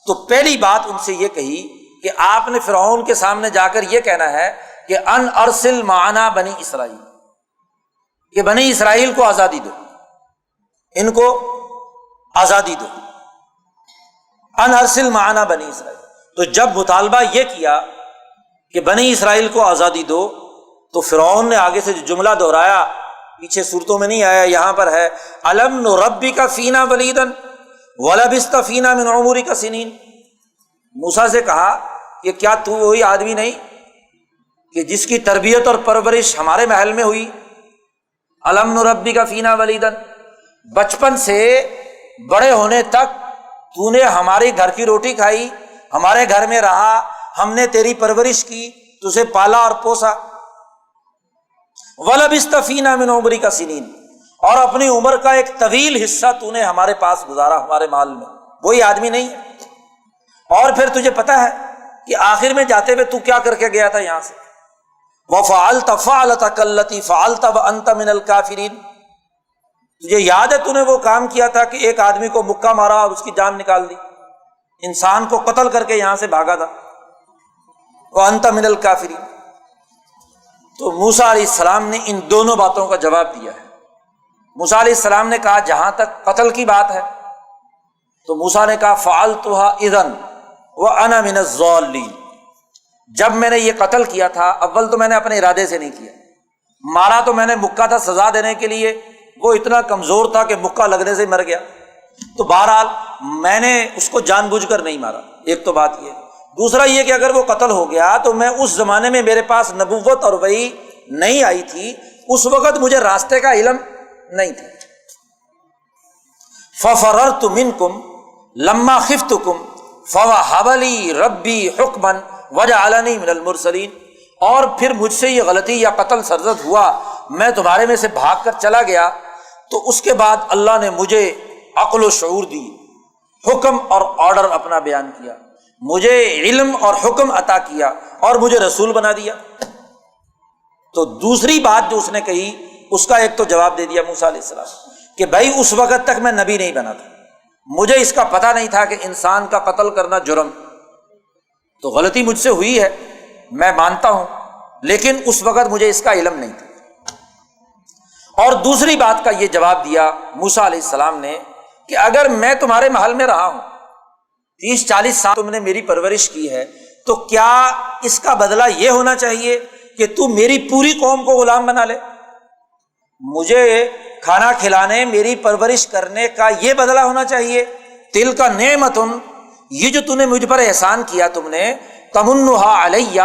تو پہلی بات ان سے یہ کہی کہ آپ نے فرعون کے سامنے جا کر یہ کہنا ہے کہ ان ارسل معنا بنی اسرائیل، کہ بنی اسرائیل کو آزادی دو، ان کو آزادی دو، ان ارسل معنا بنی اسرائیل۔ تو جب مطالبہ یہ کیا کہ بنی اسرائیل کو آزادی دو تو فرعون نے آگے سے جو جملہ دہرایا پیچھے صورتوں میں نہیں آیا، یہاں پر ہے الم نربک فینا ولیدا ولبثت فینا من عمرک سنین۔ موسیٰ سے کہا کہ کیا تو وہی آدمی نہیں کہ جس کی تربیت اور پرورش ہمارے محل میں ہوئی؟ الم نربک فینا ولیدا، بچپن سے بڑے ہونے تک تو نے ہماری گھر کی روٹی کھائی، ہمارے گھر میں رہا، ہم نے تیری پرورش کی، تجھے پالا اور پوسا۔ وَلَبِثْتَ فِينَا مِنْ عُمْرِكَ سِنِينَ، اور اپنی عمر کا ایک طویل حصہ تو نے ہمارے پاس گزارا، ہمارے مال میں۔ وہی آدمی نہیں ہے؟ اور پھر تجھے پتا ہے کہ آخر میں جاتے ہوئے تو کیا کر کے گیا تھا یہاں سے؟ وَفَعَلْتَ فَعْلَتَكَ الَّتِي فَعَلْتَ وَأَنْتَ مِنَ الْكَافِرِينَ، تجھے یاد ہے تو نے وہ کام کیا تھا کہ ایک آدمی کو مکہ مارا اور اس کی جان نکال دی، انسان کو قتل کر کے یہاں سے بھاگا تھا۔ وَأَنْتَ مِنَ الْكَافِرِينَ۔ تو موسیٰ علیہ السلام نے ان دونوں باتوں کا جواب دیا ہے۔ موسیٰ علیہ السلام نے کہا جہاں تک قتل کی بات ہے تو موسیٰ نے کہا فَعَلْتُهَا إِذًا وَأَنَا مِنَ الضَّالِّينَ، جب میں نے یہ قتل کیا تھا اول تو میں نے اپنے ارادے سے نہیں کیا، مارا تو میں نے مکہ تھا سزا دینے کے لیے، وہ اتنا کمزور تھا کہ مکہ لگنے سے مر گیا، تو بہرحال میں نے اس کو جان بوجھ کر نہیں مارا۔ ایک تو بات یہ ہے، دوسرا یہ کہ اگر وہ قتل ہو گیا تو میں اس زمانے میں میرے پاس نبوت اور وحی نہیں آئی تھی، اس وقت مجھے راستے کا علم نہیں تھا۔ فَفَرَرْتُ مِنْكُمْ لَمَّا خِفْتُكُمْ فَوَهَبَ لِي رَبِّي حُكْمًا وَجَعَلَنِي مِنَ الْمُرْسَلِينَ، اور پھر مجھ سے یہ غلطی یا قتل سرزد ہوا میں تمہارے میں سے بھاگ کر چلا گیا تو اس کے بعد اللہ نے مجھے عقل و شعور دی، حکم اور آرڈر اپنا بیان کیا، مجھے علم اور حکم عطا کیا اور مجھے رسول بنا دیا۔ تو دوسری بات جو اس نے کہی اس کا ایک تو جواب دے دیا موسیٰ علیہ السلام کہ بھائی اس وقت تک میں نبی نہیں بنا تھا، مجھے اس کا پتہ نہیں تھا کہ انسان کا قتل کرنا جرم، تو غلطی مجھ سے ہوئی ہے، میں مانتا ہوں، لیکن اس وقت مجھے اس کا علم نہیں تھا۔ اور دوسری بات کا یہ جواب دیا موسیٰ علیہ السلام نے کہ اگر میں تمہارے محل میں رہا ہوں 30-40 سال تم نے میری پرورش کی ہے، تو کیا اس کا بدلہ یہ ہونا چاہیے کہ تو میری پوری قوم کو غلام بنا لے؟ مجھے کھانا کھلانے، میری پرورش کرنے کا یہ بدلہ ہونا چاہیے؟ تلک نعمت، یہ جو تم نے مجھ پر احسان کیا، تم نے تمنھا علیہ،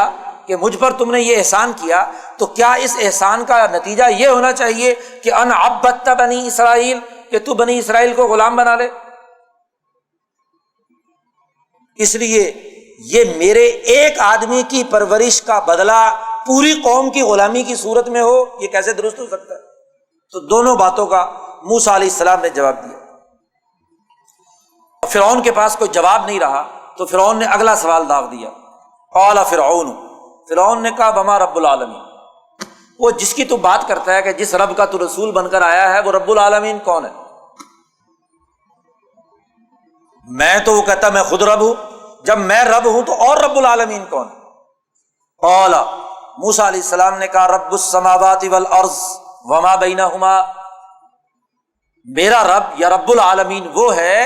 کہ مجھ پر تم نے یہ احسان کیا، تو کیا اس احسان کا نتیجہ یہ ہونا چاہیے کہ ان عبدت بنی اسرائیل، کہ تو بنی اسرائیل کو غلام بنا لے؟ اس لیے یہ میرے ایک آدمی کی پرورش کا بدلہ پوری قوم کی غلامی کی صورت میں ہو، یہ کیسے درست ہو سکتا ہے؟ تو دونوں باتوں کا موسیٰ علیہ السلام نے جواب دیا۔ فرعون کے پاس کوئی جواب نہیں رہا تو فرعون نے اگلا سوال داغ دیا، قال فرعون، فرعون نے کہا وما رب العالمین، وہ جس کی تو بات کرتا ہے کہ جس رب کا تو رسول بن کر آیا ہے، وہ رب العالمین کون ہے؟ میں تو وہ کہتا میں خود رب ہوں، جب میں رب ہوں تو اور رب العالمین کون ہے؟ قال، موسیٰ علیہ السلام نے کہا رب السماوات والارض وما بینہما، میرا رب یا رب العالمین وہ ہے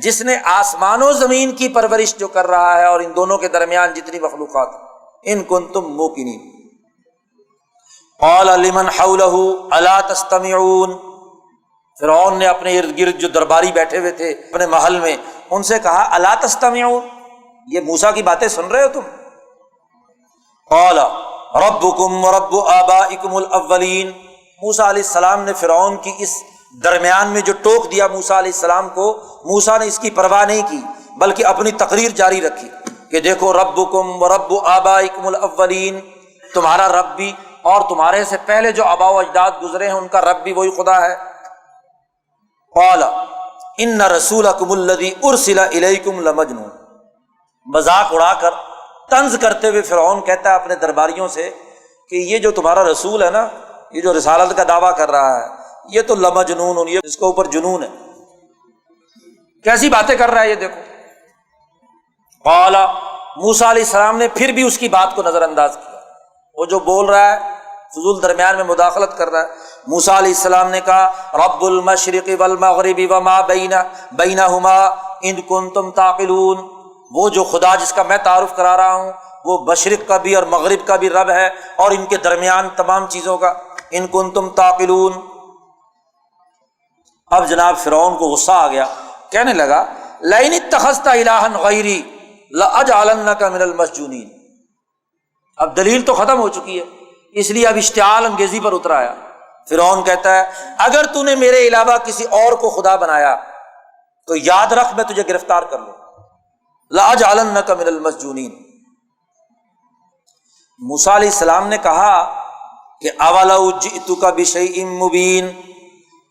جس نے آسمان و زمین کی پرورش جو کر رہا ہے اور ان دونوں کے درمیان جتنی مخلوقات، ان کنتم موقنین۔ قال لمن حولہ الا تستمعون، فرعون نے اپنے ارد گرد جو درباری بیٹھے ہوئے تھے اپنے محل میں، ان سے کہا الا تستمعون، یہ موسیٰ کی باتیں سن رہے ہو تم؟ قال ربکم ورب آبائکم الاولین، موسیٰ علیہ السلام نے فرعون کی اس درمیان میں جو ٹوک دیا موسیٰ علیہ السلام کو، موسیٰ نے اس کی پرواہ نہیں کی بلکہ اپنی تقریر جاری رکھی کہ دیکھو ربکم ورب آبائکم الاولین، تمہارا رب بھی اور تمہارے سے پہلے جو آباء و اجداد گزرے ہیں ان کا رب بھی وہی خدا ہے۔ قال ان رسولکم الذی ارسل الیکم لمجنون، مذاق اڑا کر طنز کرتے ہوئے فرعون کہتا ہے اپنے درباریوں سے کہ یہ جو تمہارا رسول ہے نا، یہ جو رسالت کا دعویٰ کر رہا ہے، یہ تو لمجنون، یہ اس کے اوپر جنون ہے، کیسی باتیں کر رہا ہے یہ دیکھو۔ قال، موسیٰ علیہ السلام نے پھر بھی اس کی بات کو نظر انداز کیا، وہ جو بول رہا ہے فضول درمیان میں مداخلت کر رہا ہے۔ موسیٰ علیہ السلام نے کہا رب المشرق والمغرب وما بینہما ان کنتم تعقلون، وہ جو خدا جس کا میں تعارف کرا رہا ہوں وہ مشرق کا بھی اور مغرب کا بھی رب ہے اور ان کے درمیان تمام چیزوں کا، ان کنتم تعقلون۔ اب جناب فرعون کو غصہ آ گیا، کہنے لگا لئن اتخذت الہا غیری لاجعلنک من المسجونین، اب دلیل تو ختم ہو چکی ہے، اس لیے اب اشتعال انگیزی پر اتر آیا۔ فرعون کہتا ہے اگر تو نے میرے علاوہ کسی اور کو خدا بنایا تو یاد رکھ میں تجھے گرفتار کر لوں، لاجعلنک من المسجونین۔ موسیٰ علیہ السلام نے کہا کہ اولو جئتک بشیء مبین،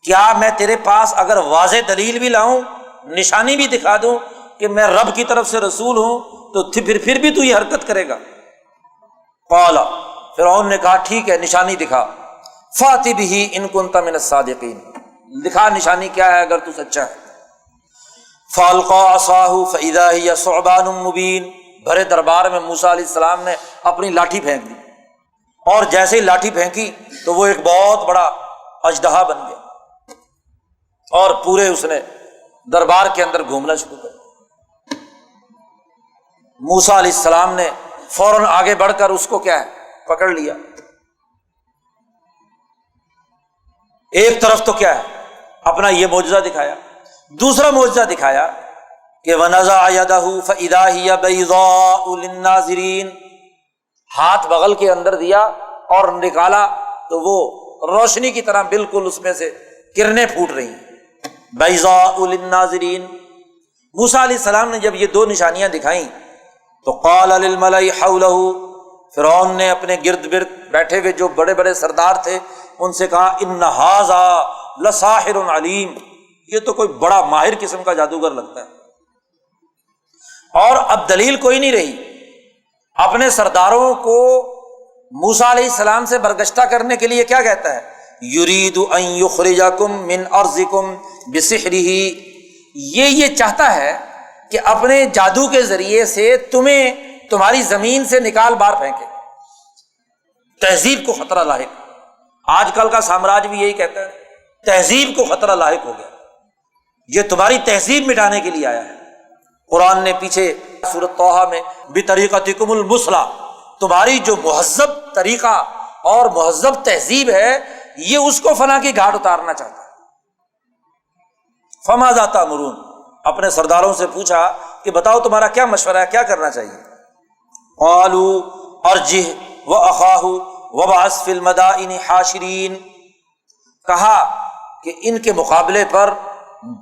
کیا میں تیرے پاس اگر واضح دلیل بھی لاؤں، نشانی بھی دکھا دوں کہ میں رب کی طرف سے رسول ہوں، تو پھر بھی تو یہ حرکت کرے گا؟ قال، فرعون نے کہا ٹھیک ہے نشانی دکھا، فات بہ ان کنت من الصادقین، دکھا نشانی کیا ہے اگر تو سچا ہے۔ فالقى عصاه فاذا هي ثعبان مبین، بھرے دربار میں موسیٰ علیہ السلام نے اپنی لاٹھی پھینک دی، اور جیسے ہی لاٹھی پھینکی تو وہ ایک بہت بڑا اژدہا بن گیا اور پورے اس نے دربار کے اندر گھومنا شروع کر دیا۔ موسیٰ علیہ السلام نے فوراً آگے بڑھ کر اس کو کیا ہے پکڑ لیا۔ ایک طرف تو کیا ہے اپنا یہ معجزہ دکھایا، دوسرا معجزہ دکھایا کہ وَنَزَعَ يَدَهُ فَإِذَا هِيَ بَيْضَاءُ لِلنَّاظِرِينَ، ہاتھ بغل کے اندر دیا اور نکالا تو وہ روشنی کی طرح بالکل اس میں سے کرنیں پھوٹ رہی ہیں، بَيْضَاءُ لِلنَّاظِرِينَ۔ موسیٰ علیہ السلام نے جب یہ دو نشانیاں دکھائیں تو قَالَ لِلْمَلَإِ حَوْلَهُ، فرعون نے اپنے گرد گرد بیٹھے ہوئے جو بڑے بڑے سردار تھے ان سے کہا ان ھذا لساحر علیم، یہ تو کوئی بڑا ماہر قسم کا جادوگر لگتا ہے۔ اور اب دلیل کوئی نہیں رہی، اپنے سرداروں کو موسیٰ علیہ السلام سے برگشتہ کرنے کے لیے کیا کہتا ہے؟ یرید ان یخرجکم من ارضکم بسحرہ، یہ چاہتا ہے کہ اپنے جادو کے ذریعے سے تمہیں تمہاری زمین سے نکال باہر پھینکے، تہذیب کو خطرہ لاحق۔ آج کل کا سامراج بھی یہی کہتا ہے، تہذیب کو خطرہ لاحق ہو گیا، یہ تمہاری تہذیب مٹانے کے لیے آیا ہے۔ قرآن نے پیچھے سورۃ طٰہٰ میں بطریقتکم المثلیٰ، تمہاری جو مہذب طریقہ اور مہذب تہذیب ہے، یہ اس کو فنا کی گھاٹ اتارنا چاہتا ہے۔ فماذا تأمرون، اپنے سرداروں سے پوچھا کہ بتاؤ تمہارا کیا مشورہ ہے، کیا کرنا چاہیے؟ قالوا ارجہ واخاہ وابعث فی المدائن حاشرین، کہا کہ ان کے مقابلے پر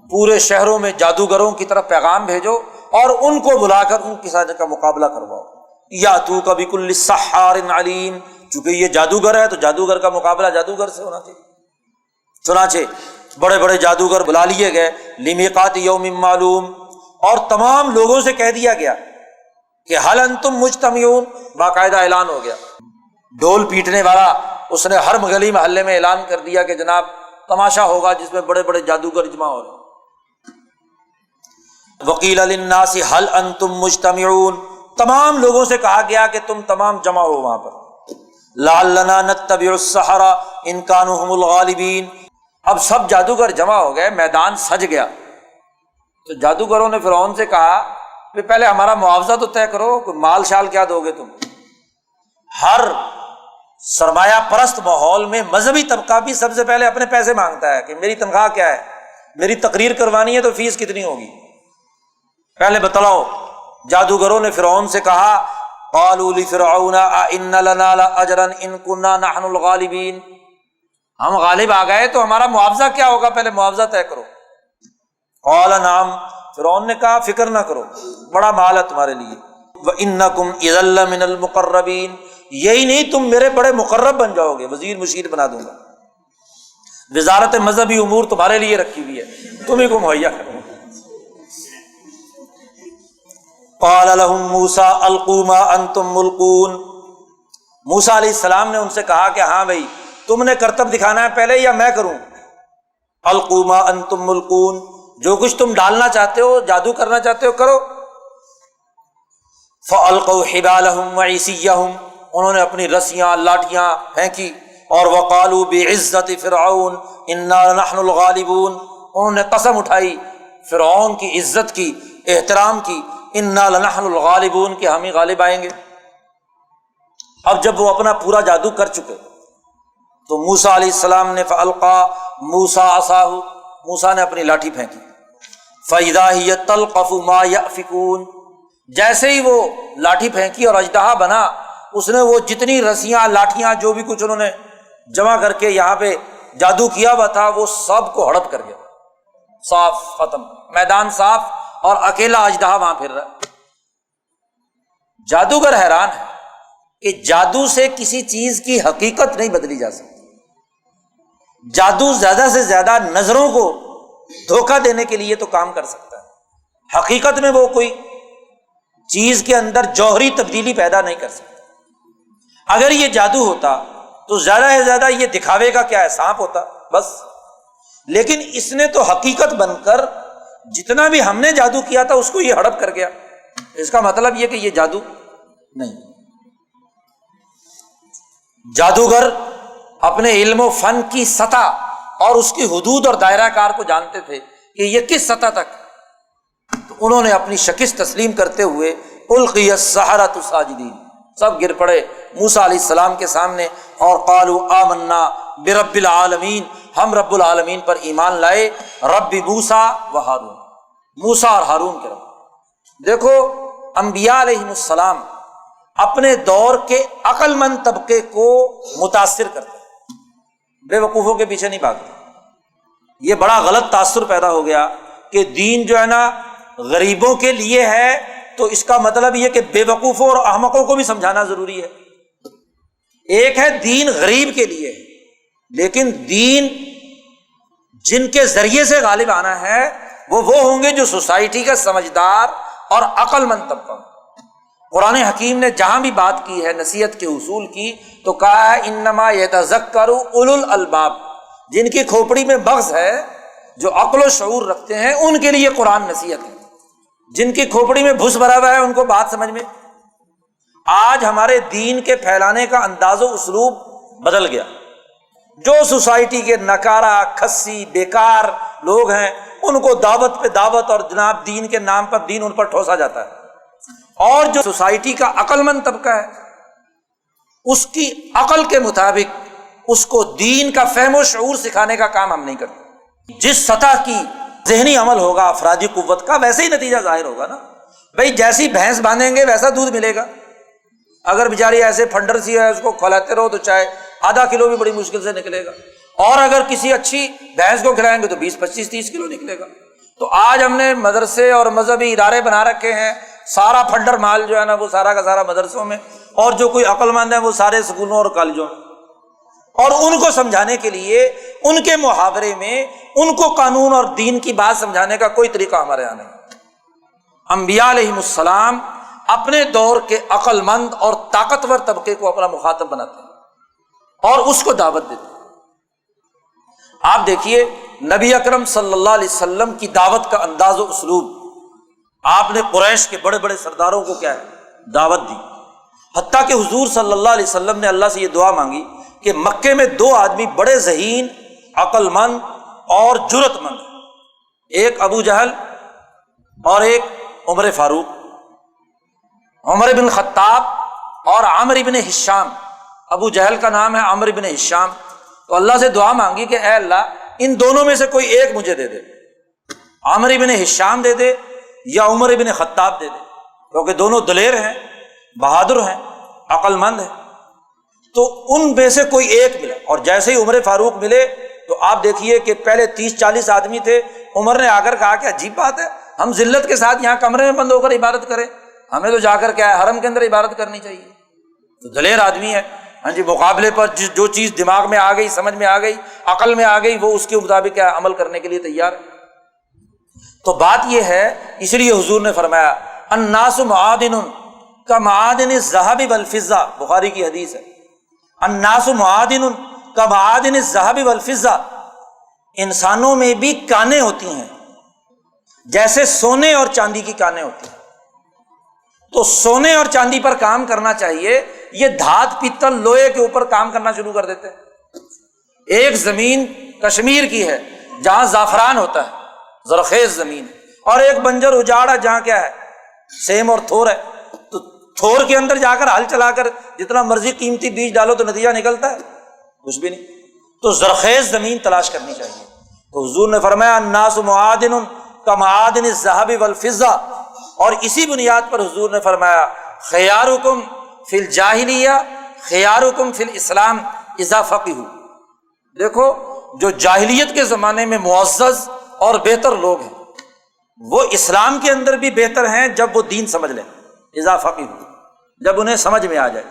پورے شہروں میں جادوگروں کی طرف پیغام بھیجو اور ان کو بلا کر ان کے ساتھ کا مقابلہ کرواؤ۔ یاتوک بکل سحار علیم، چونکہ یہ جادوگر ہے تو جادوگر کا مقابلہ جادوگر سے ہونا چاہیے۔ چنانچہ بڑے بڑے جادوگر بلا لیے گئے لمیقات یوم معلوم، اور تمام لوگوں سے کہہ دیا گیا کہ حل انتم مجتمعون، باقاعدہ اعلان ہو گیا، ڈھول پیٹنے والا اس نے ہر گلی محلے میں اعلان کر دیا کہ جناب تماشا ہوگا جس میں بڑے بڑے جادوگر اجماع ہو رہے ہیں۔ وقیل للناس حل انتم مجتمعون، تمام لوگوں سے کہا گیا کہ تم تمام جمع ہو وہاں پر، لعلنا نتبع السحرہ ان کانوا هم الغالبین۔ اب سب جادوگر جمع ہو گئے، میدان سج گیا، تو جادوگروں نے فرعون سے کہا کہ پہلے ہمارا معاوضہ تو طے کرو، کوئی مال شال کیا دو گے تم؟ ہر سرمایہ پرست ماحول میں مذہبی طبقہ بھی سب سے پہلے اپنے پیسے مانگتا ہے کہ میری تنخواہ کیا ہے، میری تقریر کروانی ہے تو فیس کتنی ہوگی، پہلے بتلاؤ۔ جادوگروں نے فرعون سے کہا قالوا لفرعون ان لنا لاجرا ان كنا نحن الغالبین، ہم غالب آ گئے تو ہمارا معاوضہ کیا ہوگا، پہلے معاوضہ طے کرو۔ قال نعم، فرعون نے کہا فکر نہ کرو، بڑا مال ہے تمہارے لیے۔ وانکم اذا لمن المقربین، یہی نہیں تم میرے بڑے مقرب بن جاؤ گے، وزیر مشیر بنا دوں گا، وزارت مذہبی امور تمہارے لیے رکھی ہوئی ہے، تمہیں کو مہیا کروں۔ قال لهم موسیٰ القوا ما انتم ملقون، موسیٰ علیہ السلام نے ان سے کہا کہ ہاں بھائی تم نے کرتب دکھانا ہے پہلے یا میں کروں؟ القوا ما انتم ملقون، جو کچھ تم ڈالنا چاہتے ہو، جادو کرنا چاہتے ہو، کرو۔ فالقوا حبالهم وعصیهم، انہوں نے اپنی رسیاں لاٹیاں پھینکی، اور وقالوا بعزت فرعون انا نحن الغالبون، انہوں نے قسم اٹھائی فرعون کی عزت کی، احترام کی، انا لنحن الغالبون، کہ ہم ہی غالب آئیں گے۔ اب جب وہ اپنا پورا جادو کر چکے تو موسیٰ علیہ السلام نے فالقا موسیٰ عصاہ، موسیٰ نے اپنی لاٹھی پھینکی، فاذا ہی تلقف ما یأفکون، جیسے ہی وہ لاٹھی پھینکی اور اژدہا بنا، اس نے وہ جتنی رسیاں لاٹھیاں جو بھی کچھ انہوں نے جمع کر کے یہاں پہ جادو کیا ہوا تھا وہ سب کو ہڑپ کر گیا، صاف ختم، میدان صاف، اور اکیلا اژدہا وہاں پھر رہا۔ جادوگر حیران ہے کہ جادو سے کسی چیز کی حقیقت نہیں بدلی جا سکتی، جادو زیادہ سے زیادہ نظروں کو دھوکہ دینے کے لیے تو کام کر سکتا ہے، حقیقت میں وہ کوئی چیز کے اندر جوہری تبدیلی پیدا نہیں کر سکتا۔ اگر یہ جادو ہوتا تو زیادہ سے زیادہ یہ دکھاوے کا کیا ہے، سانپ ہوتا بس، لیکن اس نے تو حقیقت بن کر جتنا بھی ہم نے جادو کیا تھا اس کو یہ ہڑپ کر گیا، اس کا مطلب یہ کہ یہ جادو نہیں۔ جادوگر اپنے علم و فن کی سطح اور اس کی حدود اور دائرہ کار کو جانتے تھے کہ یہ کس سطح تک، تو انہوں نے اپنی شکست تسلیم کرتے ہوئے القی السحرۃ ساجدین، سب گر پڑے موسیٰ علیہ السلام کے سامنے، اور قالوا آمنا برب العالمین، ہم رب العالمین پر ایمان لائے، رب موسیٰ و ہارون، موسیٰ اور ہارون کے رب۔ دیکھو انبیاء علیہ السلام اپنے دور کے عقل مند طبقے کو متاثر کرتے، بے وقوفوں کے پیچھے نہیں بھاگتے۔ یہ بڑا غلط تاثر پیدا ہو گیا کہ دین جو ہے نا غریبوں کے لیے ہے، تو اس کا مطلب یہ کہ بے وقوفوں اور احمقوں کو بھی سمجھانا ضروری ہے۔ ایک ہے دین غریب کے لیے، لیکن دین جن کے ذریعے سے غالب آنا ہے وہ ہوں گے جو سوسائٹی کا سمجھدار اور عقل مند طبقہ۔ قرآن حکیم نے جہاں بھی بات کی ہے نصیحت کے اصول کی تو کہا ہے انما یتذکر اولو الالباب، جن کی کھوپڑی میں مغز ہے، جو عقل و شعور رکھتے ہیں، ان کے لیے قرآن نصیحت ہے۔ جن کی کھوپڑی میں بھس بھرا ہوا ہے ان کو بات سمجھ میں۔ آج ہمارے دین کے پھیلانے کا انداز و اسلوب بدل گیا۔ جو سوسائٹی کے نکارہ کھسی بیکار لوگ ہیں ان کو دعوت پہ دعوت اور جناب دین کے نام پر دین ان پر ٹھوسا جاتا ہے، اور جو سوسائٹی کا عقل مند طبقہ ہے اس کی عقل کے مطابق اس کو دین کا فہم و شعور سکھانے کا کام ہم نہیں کرتے۔ جس سطح کی ذہنی عمل ہوگا افرادی قوت کا ویسے ہی نتیجہ ظاہر ہوگا نا۔ بھئی جیسی بھینس باندھیں گے ویسا دودھ ملے گا۔ اگر بیچاری ایسے پھنڈر سی ہے اس کو کھلاتے رہو تو چاہے آدھا کلو بھی بڑی مشکل سے نکلے گا، اور اگر کسی اچھی بھینس کو کھلائیں گے تو 20 25 30 کلو نکلے گا۔ تو آج ہم نے مدرسے اور مذہبی ادارے بنا رکھے ہیں، سارا پھنڈر مال جو ہے نا وہ سارا کا سارا مدرسوں میں، اور جو کوئی عقل مند ہے وہ سارے سکولوں اور کالجوں میں۔ اور ان کو سمجھانے کے لیے ان کے محاورے میں ان کو قانون اور دین کی بات سمجھانے کا کوئی طریقہ ہمارے یہاں نہیں۔ انبیاء علیہم السلام اپنے دور کے عقل مند اور طاقتور طبقے کو اپنا مخاطب بناتے ہیں اور اس کو دعوت دیتے ہیں۔ آپ دیکھیے نبی اکرم صلی اللہ علیہ وسلم کی دعوت کا انداز و اسلوب، آپ نے قریش کے بڑے بڑے سرداروں کو کیا ہے دعوت دی، حتیٰ کہ حضور صلی اللہ علیہ وسلم نے اللہ سے یہ دعا مانگی کہ مکے میں 2 آدمی بڑے ذہین عقل مند اور جرأت مند، ایک ابو جہل اور ایک عمر فاروق، عمر بن خطاب اور عمرو بن ہشام۔ ابو جہل کا نام ہے عمرو بن ہشام۔ تو اللہ سے دعا مانگی کہ اے اللہ ان دونوں میں سے کوئی ایک مجھے دے دے، عمرو بن ہشام دے دے یا عمر بن خطاب دے دے، کیونکہ دونوں دلیر ہیں، بہادر ہیں، عقل مند ہیں۔ تو ان میں سے کوئی ایک ملا، اور جیسے ہی عمر فاروق ملے تو آپ دیکھیے کہ پہلے 30-40 آدمی تھے، عمر نے آ کر کہا کہ عجیب بات ہے، ہم ذلت کے ساتھ یہاں کمرے میں بند ہو کر عبادت کریں، ہمیں تو جا کر کیا ہے حرم کے اندر عبادت کرنی چاہیے۔ تو دلیر آدمی ہے، ہاں جی، مقابلے پر جو چیز دماغ میں آ گئی، سمجھ میں آ گئی، عقل میں آ گئی، وہ اس کے مطابق کیا عمل کرنے کے لیے تیار ہے۔ تو بات یہ ہے، اس لیے حضور نے فرمایا الناس معادن کمعادن الذهب والفضہ، بخاری کی حدیث ہے، الناس معادن کمعادن الذهب والفضہ، انسانوں میں بھی کانیں ہوتی ہیں جیسے سونے اور چاندی کی کانیں ہوتی ہیں۔ تو سونے اور چاندی پر کام کرنا چاہیے، یہ دھات پیتل لوہے کے اوپر کام کرنا شروع کر دیتے ہیں۔ ایک زمین کشمیر کی ہے جہاں زعفران ہوتا ہے، زرخیز زمین ہے، اور ایک بنجر اجاڑ ہے جہاں کیا ہے سیم اور تھور ہے۔ تو تھور کے اندر جا کر ہل چلا کر جتنا مرضی قیمتی بیج ڈالو تو نتیجہ نکلتا ہے کچھ بھی نہیں۔ تو زرخیز زمین تلاش کرنی چاہیے۔ تو حضور نے فرمایا الناس معادن کمعادن الذهب والفضہ، اور اسی بنیاد پر حضور نے فرمایا خیارکم فی الجاہلیہ خیارکم فی الاسلام اذا فقہوا۔ دیکھو جو جاہلیت کے زمانے میں معزز اور بہتر لوگ ہیں وہ اسلام کے اندر بھی بہتر ہیں جب وہ دین سمجھ لیں، اذا فقہوا، جب انہیں سمجھ میں آ جائے۔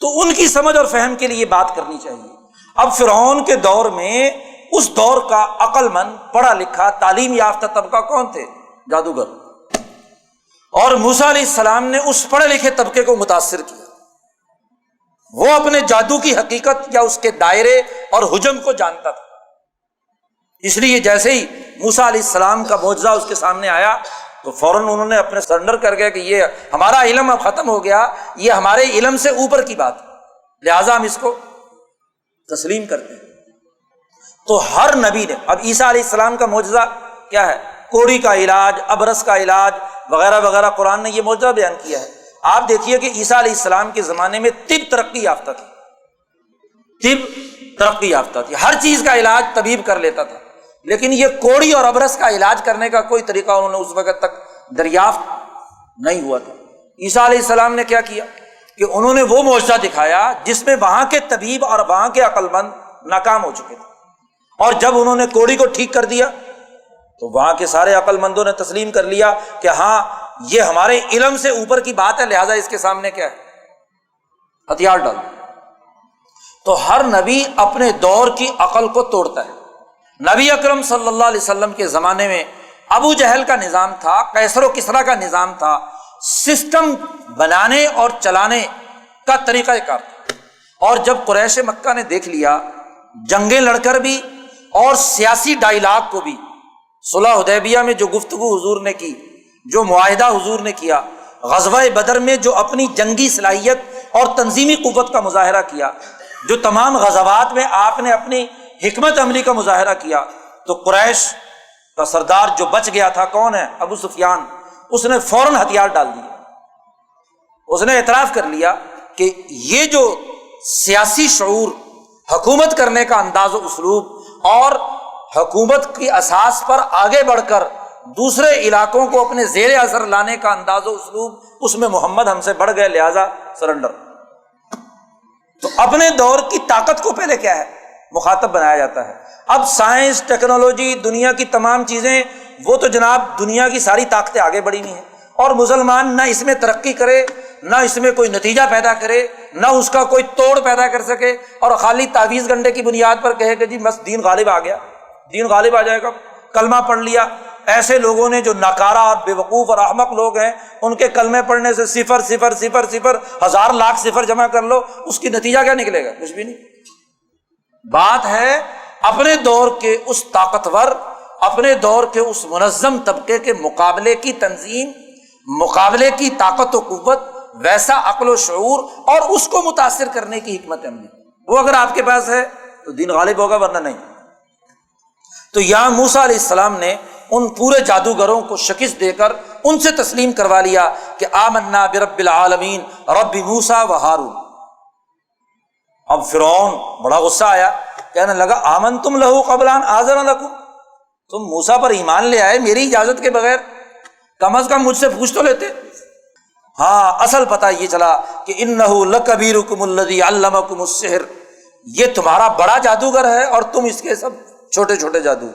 تو ان کی سمجھ اور فہم کے لیے بات کرنی چاہیے۔ اب فرعون کے دور میں اس دور کا عقل مند پڑھا لکھا تعلیم یافتہ طبقہ کون تھے؟ جادوگر۔ اور موسیٰ علیہ السلام نے اس پڑھے لکھے طبقے کو متاثر کیا، وہ اپنے جادو کی حقیقت یا اس کے دائرے اور حجم کو جانتا تھا۔ اس لیے جیسے ہی موسیٰ علیہ السلام کا معجزہ اس کے سامنے آیا تو فوراً انہوں نے اپنے سرنڈر کر گیا کہ یہ ہمارا علم اب ختم ہو گیا، یہ ہمارے علم سے اوپر کی بات ہے، لہٰذا ہم اس کو تسلیم کرتے ہیں۔ تو ہر نبی نے، اب عیسیٰ علیہ السلام کا معجزہ کیا ہے؟ کوڑی کا علاج، ابرص کا علاج وغیرہ وغیرہ، قرآن نے یہ معجزہ بیان کیا ہے۔ آپ دیکھیے کہ عیسیٰ علیہ السلام کے زمانے میں طب ترقی یافتہ تھی، طب ترقی یافتہ تھی، ہر چیز کا علاج طبیب کر لیتا تھا، لیکن یہ کوڑی اور ابرص کا علاج کرنے کا کوئی طریقہ انہوں نے اس وقت تک دریافت نہیں ہوا تھا۔ عیسیٰ علیہ السلام نے کیا کیا کہ انہوں نے وہ معجزہ دکھایا جس میں وہاں کے طبیب اور وہاں کے عقل مند ناکام ہو چکے تھے، اور جب انہوں نے کوڑی کو ٹھیک کر دیا تو وہاں کے سارے عقل مندوں نے تسلیم کر لیا کہ ہاں یہ ہمارے علم سے اوپر کی بات ہے، لہٰذا اس کے سامنے کیا ہے ہتھیار ڈال دو۔ تو ہر نبی اپنے دور کی عقل کو توڑتا ہے۔ نبی اکرم صلی اللہ علیہ وسلم کے زمانے میں ابو جہل کا نظام تھا، قیصر و کسریٰ کا نظام تھا، سسٹم بنانے اور چلانے کا طریقہ کار تھا۔ اور جب قریش مکہ نے دیکھ لیا جنگیں لڑ کر بھی اور سیاسی ڈائیلاگ کو بھی، صلح حدیبیہ میں جو گفتگو حضور نے کی، جو معاہدہ حضور نے کیا، غزوہ بدر میں جو اپنی جنگی صلاحیت اور تنظیمی قوت کا مظاہرہ کیا، جو تمام غزوات میں آپ نے اپنی حکمت عملی کا مظاہرہ کیا، تو قریش کا سردار جو بچ گیا تھا کون ہے؟ ابو سفیان۔ اس نے فوراً ہتھیار ڈال دیے، اس نے اعتراف کر لیا کہ یہ جو سیاسی شعور، حکومت کرنے کا انداز و اسلوب اور حکومت کی اساس پر آگے بڑھ کر دوسرے علاقوں کو اپنے زیر اثر لانے کا انداز و اسلوب، اس میں محمد ہم سے بڑھ گئے، لہذا سرنڈر۔ تو اپنے دور کی طاقت کو پہلے کیا ہے؟ مخاطب بنایا جاتا ہے۔ اب سائنس، ٹیکنالوجی، دنیا کی تمام چیزیں، وہ تو جناب دنیا کی ساری طاقتیں آگے بڑھی ہوئی ہیں، اور مسلمان نہ اس میں ترقی کرے، نہ اس میں کوئی نتیجہ پیدا کرے، نہ اس کا کوئی توڑ پیدا کر سکے، اور خالی تعویذ گنڈے کی بنیاد پر کہے کہ جی بس دین غالب آ گیا، دین غالب آ جائے گا، کلمہ پڑھ لیا۔ ایسے لوگوں نے جو ناکارہ اور بے وقوف اور احمق لوگ ہیں، ان کے کلمے پڑھنے سے 0 0 0 0 1000 لاکھ صفر جمع کر لو، اس کی نتیجہ کیا نکلے گا؟ کچھ بھی نہیں۔ بات ہے اپنے دور کے اس طاقتور، اپنے دور کے اس منظم طبقے کے مقابلے کی تنظیم، مقابلے کی طاقت و قوت، ویسا عقل و شعور اور اس کو متاثر کرنے کی حکمت عملی، وہ اگر آپ کے پاس ہے تو دین غالب ہوگا، ورنہ نہیں۔ تو یہاں موسیٰ علیہ السلام نے ان پورے جادوگروں کو شکست دے کر ان سے تسلیم کروا لیا کہ آمنا برب العالمین رب موسیٰ و ہارون۔ اب فرعون بڑا غصہ آیا، کہنے لگا آمنتم لہو قبل ان آذن لکم، تم موسیٰ پر ایمان لے آئے میری اجازت کے بغیر، کم از کم مجھ سے پوچھ تو لیتے۔ ہاں، اصل پتہ یہ چلا کہ انہ لکبیرکم الذی علمکم السحر، یہ تمہارا بڑا جادوگر ہے اور تم اس کے سب چھوٹے چھوٹے جادو۔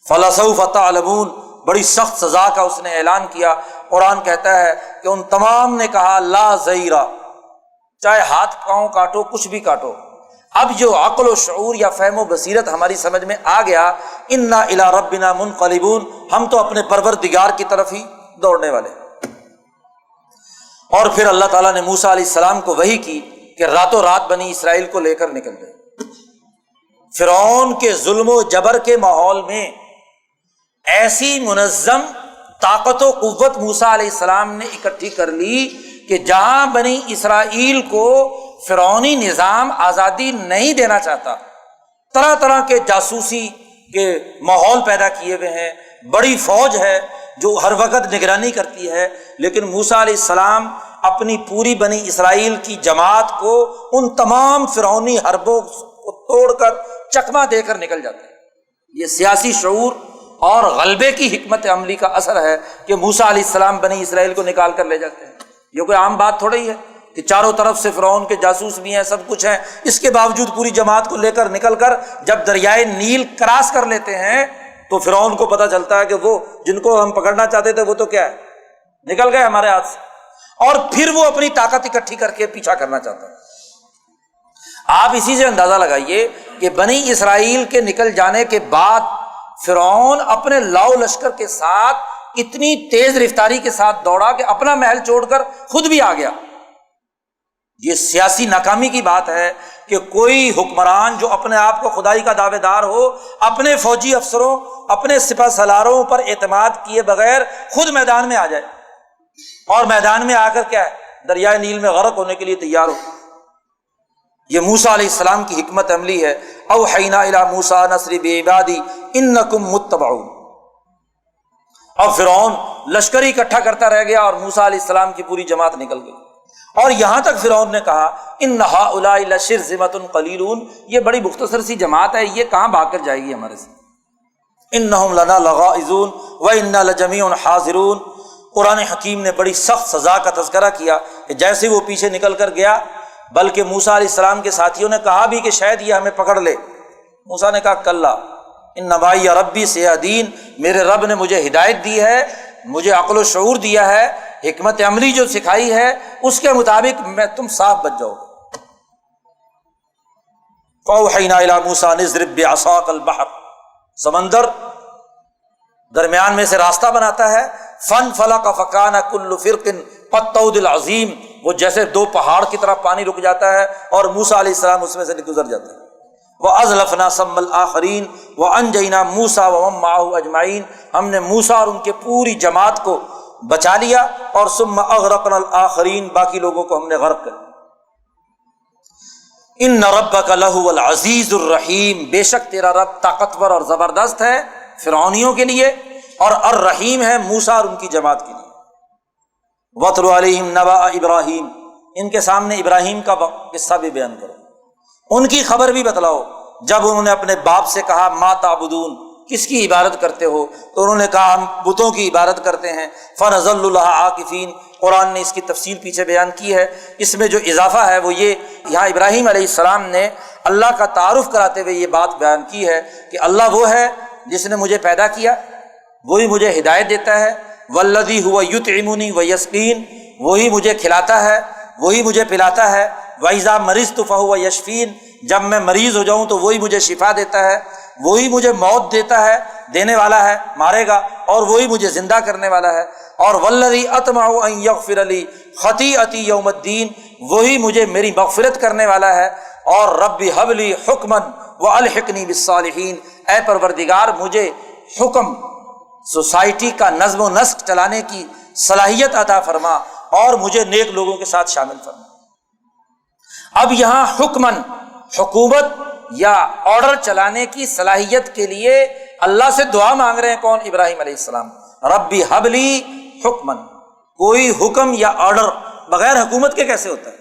فلسوف تعلمون، بڑی سخت سزا کا اس نے اعلان کیا۔ قرآن کہتا ہے کہ ان تمام نے کہا لا زیرہ، چاہے ہاتھ پاؤں کاٹو، کچھ بھی کاٹو۔ اب جو عقل و شعور یا فہم و بصیرت ہماری سمجھ میں آ گیا، انا الی ربنا منقلبون، ہم تو اپنے پروردگار کی طرف ہی دوڑنے والے۔ اور پھر اللہ تعالیٰ نے موسیٰ علیہ السلام کو وحی کی کہ راتوں رات بنی اسرائیل کو لے کر نکل گئے۔ فرعون کے ظلم و جبر کے ماحول میں ایسی منظم طاقت و قوت موسیٰ علیہ السلام نے اکٹھی کر لی کہ جہاں بنی اسرائیل کو فرعونی نظام آزادی نہیں دینا چاہتا، طرح طرح کے جاسوسی کے ماحول پیدا کیے ہوئے ہیں، بڑی فوج ہے جو ہر وقت نگرانی کرتی ہے، لیکن موسیٰ علیہ السلام اپنی پوری بنی اسرائیل کی جماعت کو ان تمام فرعونی حربوں کو توڑ کر چکما دے کر نکل جاتے ہیں۔ یہ سیاسی شعور اور غلبے کی حکمت عملی کا اثر ہے کہ موسیٰ علیہ السلام بنی اسرائیل کو نکال کر لے جاتے ہیں۔ یہ کوئی عام بات تھوڑی ہی ہے کہ چاروں طرف سے فرعون کے جاسوس بھی ہیں، سب کچھ ہیں، اس کے باوجود پوری جماعت کو لے کر نکل کر جب دریائے نیل کراس کر لیتے ہیں تو فرعون کو پتہ چلتا ہے کہ وہ جن کو ہم پکڑنا چاہتے تھے وہ تو کیا ہے، نکل گئے ہمارے ہاتھ سے، اور پھر وہ اپنی طاقت اکٹھی کر کے پیچھا کرنا چاہتا ہے۔ آپ اسی سے اندازہ لگائیے کہ بنی اسرائیل کے نکل جانے کے بعد فرعون اپنے لاؤ لشکر کے ساتھ اتنی تیز رفتاری کے ساتھ دوڑا کہ اپنا محل چھوڑ کر خود بھی آ گیا۔ یہ سیاسی ناکامی کی بات ہے کہ کوئی حکمران جو اپنے آپ کو خدائی کا دعوے دار ہو، اپنے فوجی افسروں، اپنے سپہ سالاروں پر اعتماد کیے بغیر خود میدان میں آ جائے، اور میدان میں آ کر کیا ہے، دریائے نیل میں غرق ہونے کے لیے تیار ہو۔ یہ موسیٰ علیہ السلام کی حکمت عملی ہے۔ اوحینا الی موسیٰ نصر بعبادی انکم متبعون۔ اور فرعون لشکری اکٹھا کرتا رہ گیا اور موسیٰ علیہ السلام کی پوری جماعت نکل گئی، اور یہاں تک فرعون نے کہا ان ہؤلاء لشرذمۃ قلیلون، یہ بڑی مختصر سی جماعت ہے، یہ کہاں بھاگ کر جائے گی ہمارے سے، انہم لنا لغائظون وانا لجمیع حاضرون۔ قرآن حکیم نے بڑی سخت سزا کا تذکرہ کیا کہ جیسے وہ پیچھے نکل کر گیا، بلکہ موسیٰ علیہ السلام کے ساتھیوں نے کہا بھی کہ شاید یہ ہمیں پکڑ لے، موسیٰ نے کہا کلا ان معی ربی سیہدین، میرے رب نے مجھے ہدایت دی ہے، مجھے عقل و شعور دیا ہے، حکمت عملی جو سکھائی ہے اس کے مطابق میں تم صاف بچ جاؤ۔ فَأَوْحَيْنَا إِلَىٰ مُوسَىٰ أَنِ اضْرِب بِّعَصَاكَ الْبَحْرَ، سمندر درمیان میں سے راستہ بناتا ہے، فَانْفَلَقَ فَكَانَ كُلُّ فِرْقٍ كَالطَّوْدِ الْعَظِيمِ، وہ جیسے دو پہاڑ کی طرح پانی رک جاتا ہے اور موسیٰ علیہ السلام اس میں سے گزر جاتے ہیں۔ وَأَزْلَفْنَا ثَمَّ الْآخَرِينَ وَأَنْجَيْنَا مُوسَىٰ وَمَن مَّعَهُ أَجْمَعِينَ، ہم نے موسیٰ اور ان کے پوری جماعت کو بچا لیا، اور ثم اغرقنا الآخرین، باقی لوگوں کو ہم نے غرق کر دیا۔ ان ربک لہو العزیز الرحیم، بے شک تیرا رب طاقتور اور زبردست ہے فرعونیوں کے لیے، اور الرحیم ہے موسیٰ اور ان کی جماعت کے لیے۔ وَاتْلُ عَلَيْهِمْ نَبَأَ ابراہیم، ان کے سامنے ابراہیم کا قصہ بھی بیان کرو، ان کی خبر بھی بتلاؤ۔ جب انہوں نے اپنے باپ سے کہا ما تعبدون، کس کی عبادت کرتے ہو، تو انہوں نے کہا ہم بتوں کی عبادت کرتے ہیں۔ فَنَظَلُّ لَهَا عَاكِفِينَ، قرآن نے اس کی تفصیل پیچھے بیان کی ہے۔ اس میں جو اضافہ ہے وہ یہ، یہاں ابراہیم علیہ السلام نے اللہ کا تعارف کراتے ہوئے یہ بات بیان کی ہے کہ اللہ وہ ہے جس نے مجھے پیدا کیا، وہی مجھے ہدایت دیتا ہے، والذی هو یطعمنی ویسقین، وہی مجھے کھلاتا ہے، وہی مجھے پلاتا ہے، وَإِذَا مَرِضْتُ فَهُوَ يَشْفِينِ، جب میں مریض ہو جاؤں تو وہی مجھے شفا دیتا ہے، وہی مجھے موت دیتا ہے، دینے والا ہے، مارے گا، اور وہی مجھے زندہ کرنے والا ہے، اور وَالَّذِي أَطْمَعُ أَن يَغْفِرَ لِي خَطِيئَتِي يَوْمَ الدِّينِ، وہی مجھے میری مغفرت کرنے والا ہے، اور رَبِّ هَبْ لِي حُکْمًا وَأَلْحِقْنِي بِالصَّالِحِينَ، اے پروردگار مجھے حکم، سوسائٹی کا نظم و نسق چلانے کی صلاحیت عطا فرما، اور مجھے نیک لوگوں کے ساتھ شامل فرما۔ اب یہاں حکمن، حکومت یا آرڈر چلانے کی صلاحیت کے لیے اللہ سے دعا مانگ رہے ہیں کون؟ ابراہیم علیہ السلام۔ ربی ہب لی حکمن، کوئی حکم یا آرڈر بغیر حکومت کے کیسے ہوتا ہے؟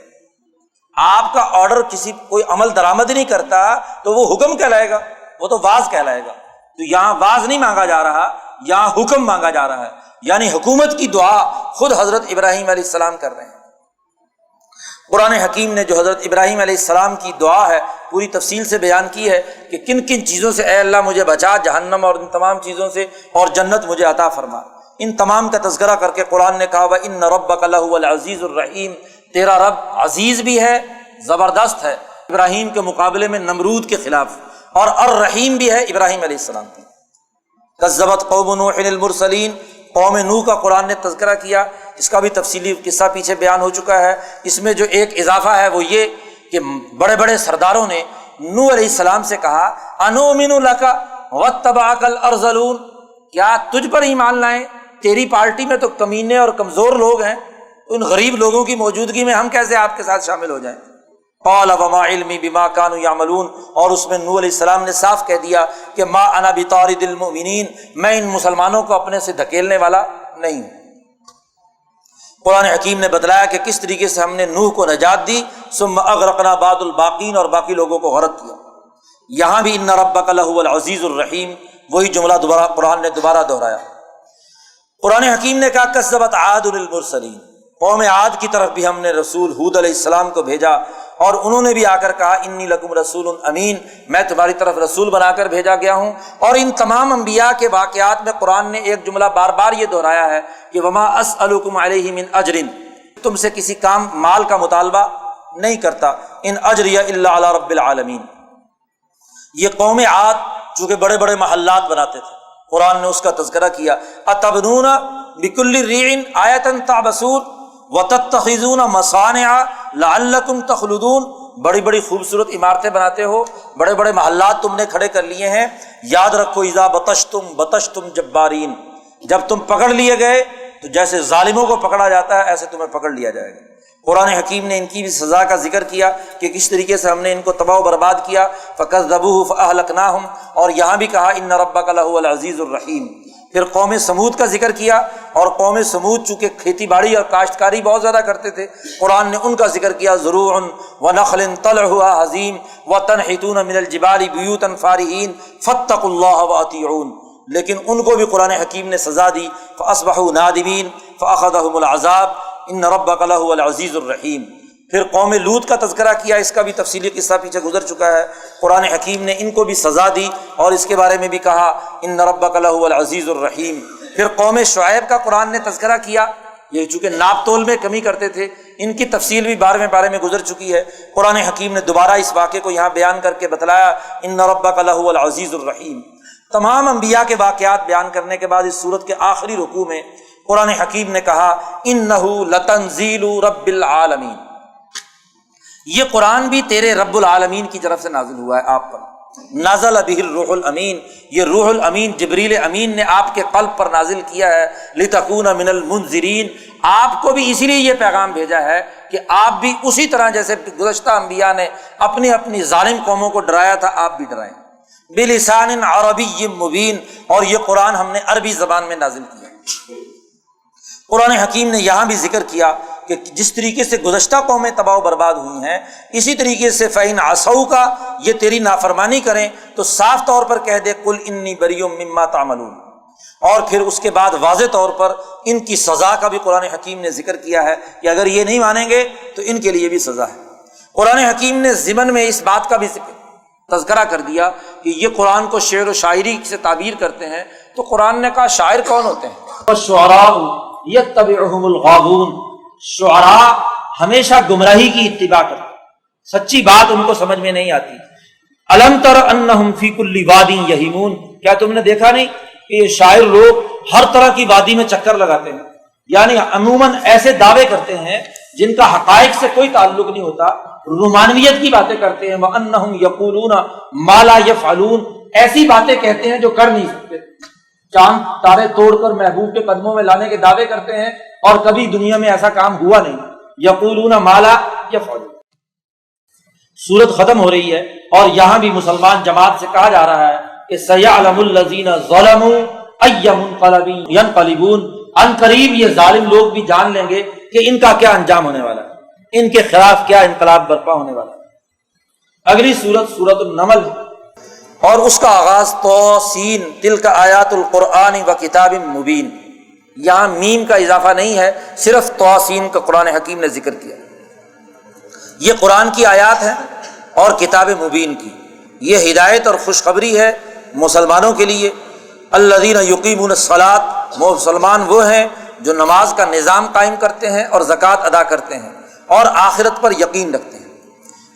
آپ کا آرڈر کوئی عمل درآمد نہیں کرتا تو وہ حکم کہلائے گا، وہ تو واز کہلائے گا۔ تو یہاں واز نہیں مانگا جا رہا، یہاں حکم مانگا جا رہا ہے، یعنی حکومت کی دعا خود حضرت ابراہیم علیہ السلام کر رہے ہیں۔ قرآن حکیم نے جو حضرت ابراہیم علیہ السلام کی دعا ہے پوری تفصیل سے بیان کی ہے کہ کن کن چیزوں سے اے اللہ مجھے بچا، جہنم اور ان تمام چیزوں سے، اور جنت مجھے عطا فرما۔ ان تمام کا تذکرہ کر کے قرآن نے کہا وَإِنَّ رَبَّكَ لَهُوَ الْعَزِيزُ الرَّحِيمُ، تیرا رب عزیز بھی ہے، زبردست ہے، ابراہیم کے مقابلے میں نمرود کے خلاف، اور الرحیم بھی ہے ابراہیم علیہ السلام کی۔ کذبت قوم نوح المرسلین، قوم نوح کا قرآن نے تذکرہ کیا، اس کا بھی تفصیلی قصہ پیچھے بیان ہو چکا ہے۔ اس میں جو ایک اضافہ ہے وہ یہ کہ بڑے بڑے سرداروں نے نوح علیہ السلام سے کہا انؤمن لک واتبعک الارذلون، کیا تجھ پر ایمان لائیں؟ تیری پارٹی میں تو کمینے اور کمزور لوگ ہیں، ان غریب لوگوں کی موجودگی میں ہم کیسے آپ کے ساتھ شامل ہو جائیں؟ قال وما علمی بما كانوا يعملون، اور اس میں نوح علیہ السلام نے صاف کہہ دیا کہ ما انا بطارد المؤمنین، میں ان مسلمانوں کو اپنے سے دھکیلنے والا نہیں ہوں۔ قرآن حکیم نے بتلایا کہ کس طریقے سے ہم نے نوح کو نجات دی، ثم اغرقنا بعد الباقین، اور باقی لوگوں کو غرق کیا۔ یہاں بھی ان ربک لہو العزیز الرحیم، وہی جملہ دوبارہ قرآن نے دہرایا۔ قرآن حکیم نے کہا کذبت عاد المرسلین، قوم عاد کی طرف بھی ہم نے رسول ہود علیہ السلام کو بھیجا، اور انہوں نے بھی آ کر کہا انی لکم رسول امین، میں تمہاری طرف رسول بنا کر بھیجا گیا ہوں۔ اور ان تمام انبیاء کے واقعات میں قرآن نے ایک جملہ بار بار یہ دہرایا ہے کہ وما اسألکم علیہ من اجر، تم سے کسی کام مال کا مطالبہ نہیں کرتا، ان اجریہ الا علی رب العالمین۔ یہ قوم عاد چونکہ بڑے بڑے محلات بناتے تھے، قرآن نے اس کا تذکرہ کیا اتبنون بکل ریع آیۃ تعبثون وتتخذون مصانع لعلکم تخلدون، بڑی بڑی خوبصورت عمارتیں بناتے ہو، بڑے بڑے محلات تم نے کھڑے کر لیے ہیں، یاد رکھو اذا بطشتم جبارین، جب تم پکڑ لیے گئے تو جیسے ظالموں کو پکڑا جاتا ہے ایسے تمہیں پکڑ لیا جائے گا۔ قرآن حکیم نے ان کی بھی سزا کا ذکر کیا کہ کس طریقے سے ہم نے ان کو تباہ و برباد کیا، فکذبوہ فاہلکناہم، اور یہاں بھی کہا ان ربک لہو العزیز الرحیم۔ پھر قوم سمود کا ذکر کیا، اور قوم سمود چونکہ کھیتی باڑی اور کاشتکاری بہت زیادہ کرتے تھے، قرآن نے ان کا ذکر کیا زروع ونخل طلعها حضیم وتنحتون من الجبال بیوتا فارہین فاتقوا اللہ واطیعون، لیکن ان کو بھی قرآن حکیم نے سزا دی، فاصبحوا نادمین فاخذهم العذاب ان ربک لہو العزیز الرحیم۔ پھر قوم لوط کا تذکرہ کیا، اس کا بھی تفصیلی قصہ پیچھے گزر چکا ہے، قرآن حکیم نے ان کو بھی سزا دی اور اس کے بارے میں بھی کہا ان ربک لہو العزیز الرحیم۔ پھر قوم شعیب کا قرآن نے تذکرہ کیا، یہ چونکہ ناپ تول میں کمی کرتے تھے، ان کی تفصیل بھی 12ویں پارے میں گزر چکی ہے۔ قرآن حکیم نے دوبارہ اس واقعے کو یہاں بیان کر کے بتلایا، ان ربک لہو العزیز الرحیم۔ تمام انبیاء کے واقعات بیان کرنے کے بعد اس سورت کے آخری رکوع میں قرآن حکیم نے کہا انہ لتنزیل رب العالمین، یہ قرآن بھی تیرے رب العالمین کی طرف سے نازل ہوا ہے آپ پر۔ نزل بہ الروح الامین، یہ روح الامین جبریل امین نے آپ کے قلب پر نازل کیا ہے، لتکون من المنذرین، آپ کو بھی اسی لیے یہ پیغام بھیجا ہے کہ آپ بھی اسی طرح جیسے گزشتہ انبیاء نے اپنی اپنی ظالم قوموں کو ڈرایا تھا، آپ بھی ڈرائیں۔ بلسان عربی مبین، اور یہ قرآن ہم نے عربی زبان میں نازل کیا۔ قرآن حکیم نے یہاں بھی ذکر کیا کہ جس طریقے سے گزشتہ قومیں تباہ و برباد ہوئی ہیں، اسی طریقے سے فَإِنْ عَصَوْكَ، یہ تیری نافرمانی کریں تو صاف طور پر کہہ دے قُلْ إِنِّي بَرِيٌّ مِّمَّا تَعْمَلُونَ، اور پھر اس کے بعد واضح طور پر ان کی سزا کا بھی قرآن حکیم نے ذکر کیا ہے کہ اگر یہ نہیں مانیں گے تو ان کے لیے بھی سزا ہے۔ قرآن حکیم نے ضمن میں اس بات کا بھی تذکرہ کر دیا کہ یہ قرآن کو شعر و شاعری سے تعبیر کرتے ہیں، تو قرآن نے کہا شاعر کون ہوتے ہیں؟ وَالشُّعَرَاءُ يَتَّبِعُهُمُ الْغَاوُونَ، شعراء ہمیشہ گمراہی کی اتباع کرتے، سچی بات ان کو سمجھ میں نہیں آتی۔ الم تر انہم فی کل واد یہیمون، کیا تم نے دیکھا نہیں کہ یہ شاعر لوگ ہر طرح کی وادی میں چکر لگاتے ہیں، یعنی عموماً ایسے دعوے کرتے ہیں جن کا حقائق سے کوئی تعلق نہیں ہوتا، رومانویت کی باتیں کرتے ہیں، وانہم یقولون ما لا یفعلون، ایسی باتیں کہتے ہیں جو کر نہیں سکتے، چاند تارے توڑ کر محبوب کے قدموں میں لانے کے دعوے کرتے ہیں اور کبھی دنیا میں ایسا کام ہوا نہیں۔ یقولون ما لا یفعلون۔ سورت ختم ہو رہی ہے اور یہاں بھی مسلمان جماعت سے کہا جا رہا ہے کہ سیعلم الذین ظلموا ای منقلب ینقلبون، ان قریب یہ ظالم لوگ بھی جان لیں گے کہ ان کا کیا انجام ہونے والا ہے، ان کے خلاف کیا انقلاب برپا ہونے والا ہے۔ اگلی سورت سورت النمل، اور اس کا آغاز طاسین تلک آیات القرآن و کتاب مبین، یہاں میم کا اضافہ نہیں ہے، صرف طاسین کا قرآن حکیم نے ذکر کیا۔ یہ قرآن کی آیات ہیں اور کتاب مبین کی، یہ ہدایت اور خوشخبری ہے مسلمانوں کے لیے۔ الذین یقیمون الصلاۃ، مسلمان وہ ہیں جو نماز کا نظام قائم کرتے ہیں اور زکوٰۃ ادا کرتے ہیں اور آخرت پر یقین رکھتے ہیں۔